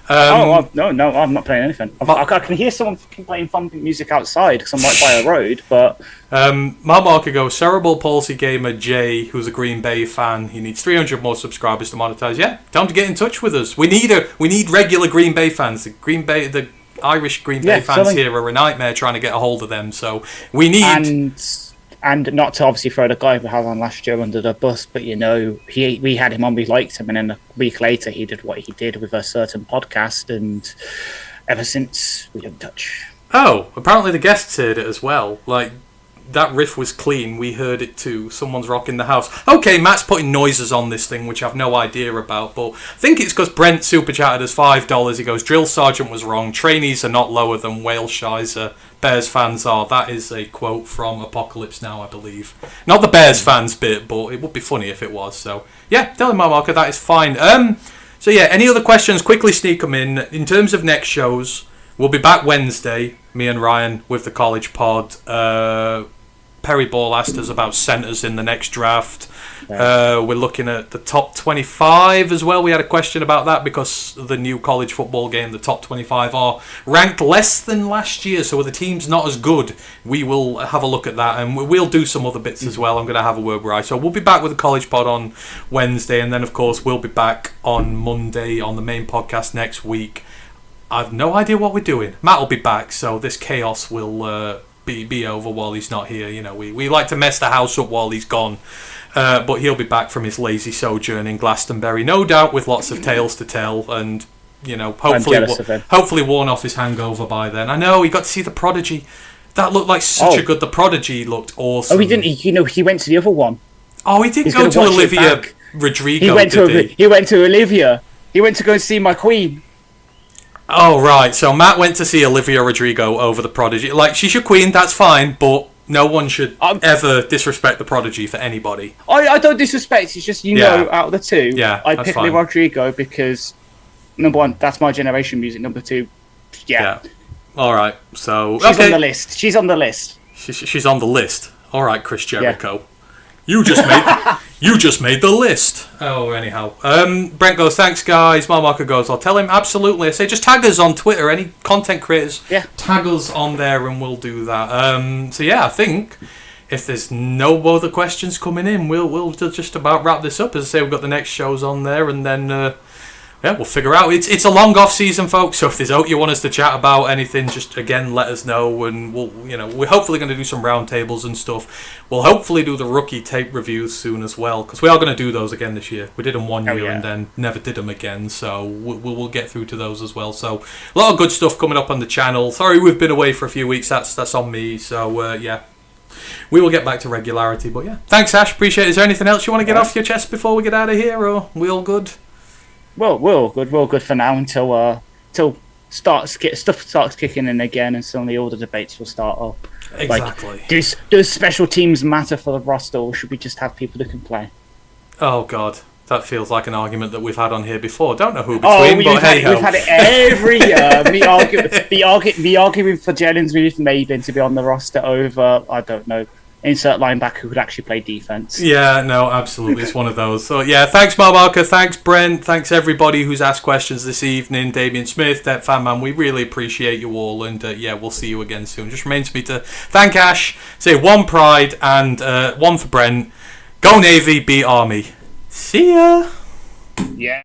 No, I'm not playing anything. I can hear someone fucking playing thumping music outside because I'm right by a road, but... Matt Marker goes, Cerebral Palsy Gamer Jay, who's a Green Bay fan, he needs 300 more subscribers to monetize. Yeah, time to get in touch with us. We need regular Green Bay fans. The Irish Green Bay fans here are a nightmare trying to get a hold of them, so we need... And not to obviously throw the guy we had on last year under the bus, but we had him on, we liked him, and then a week later he did what he did with a certain podcast, and ever since we don't touch. Oh, apparently the guests heard it as well. Like, that riff was clean. We heard it too. Someone's rocking the house. Okay, Matt's putting noises on this thing, which I've no idea about, but I think it's because Brent super chatted us $5. He goes, Drill Sergeant was wrong. Trainees are not lower than Waleshire Bears fans are. That is a quote from Apocalypse Now, I believe. Not the Bears fans bit, but it would be funny if it was. So, yeah, tell him, my marker, that is fine. So, yeah, any other questions, quickly sneak them in. In terms of next shows, we'll be back Wednesday, me and Ryan, with the college pod. Perry Ball asked us about centres in the next draft. We're looking at the top 25 as well. We had a question about that because the new college football game, the top 25 are ranked less than last year, so the team's not as good. We will have a look at that, and we'll do some other bits as well. I'm going to have a word with I. So we'll be back with the college pod on Wednesday, and then, of course, we'll be back on Monday on the main podcast next week. I've no idea what we're doing. Matt will be back, so this chaos will... be over while he's not here. We like to mess the house up while he's gone, but he'll be back from his lazy sojourn in Glastonbury, no doubt, with lots of tales to tell, and hopefully worn off his hangover by then. I know, he got to see The Prodigy. That looked like such a good... The Prodigy looked awesome. Oh, he didn't. He went to the other one. Oh, he didn't go to Olivia Rodrigo. He went to Olivia. He went to go see my queen. Oh, right. So Matt went to see Olivia Rodrigo over The Prodigy. Like, she's your queen, that's fine, but No one should ever disrespect the Prodigy for anybody. I don't disrespect. It's just know, out of the two, I pick Lee Rodrigo because number one, that's my generation music. Number two, All right, so she's on the list. She's on the list. She's on the list. All right, Chris Jericho. You just made the list. Oh, anyhow. Brent goes, thanks, guys. Marmarker goes, I'll tell him. Absolutely. I say, just tag us on Twitter. Any content creators, tag us on there and we'll do that. So, yeah, I think if there's no other questions coming in, we'll just about wrap this up. As I say, we've got the next shows on there and then... we'll figure out. It's a long off season, folks. So if there's you want us to chat about anything, just again let us know, and we're hopefully going to do some roundtables and stuff. We'll hopefully do the rookie tape reviews soon as well, because we are going to do those again this year. We did them one year and then never did them again, so we'll get through to those as well. So a lot of good stuff coming up on the channel. Sorry we've been away for a few weeks. That's on me. So we will get back to regularity. But thanks, Ash. Appreciate it. Is there anything else you want to get off your chest before we get out of here, or are we all good? Well, we're all good for now until stuff starts kicking in again, and suddenly all the debates will start up. Exactly. Like, does special teams matter for the roster, or should we just have people who can play? Oh God, that feels like an argument that we've had on here before. Don't know who between, but hey ho. We've had it every year. me arguing for Jalen Smith-Maben to be on the roster over, I don't know, insert linebacker who could actually play defense. Yeah, no, absolutely. It's one of those. So, thanks, Mark Barker. Thanks, Brent. Thanks, everybody who's asked questions this evening. Damien Smith, Fan Man, we really appreciate you all. And, we'll see you again soon. Just remains me to thank Ash, say one pride and one for Brent. Go Navy, beat Army. See ya. Yeah.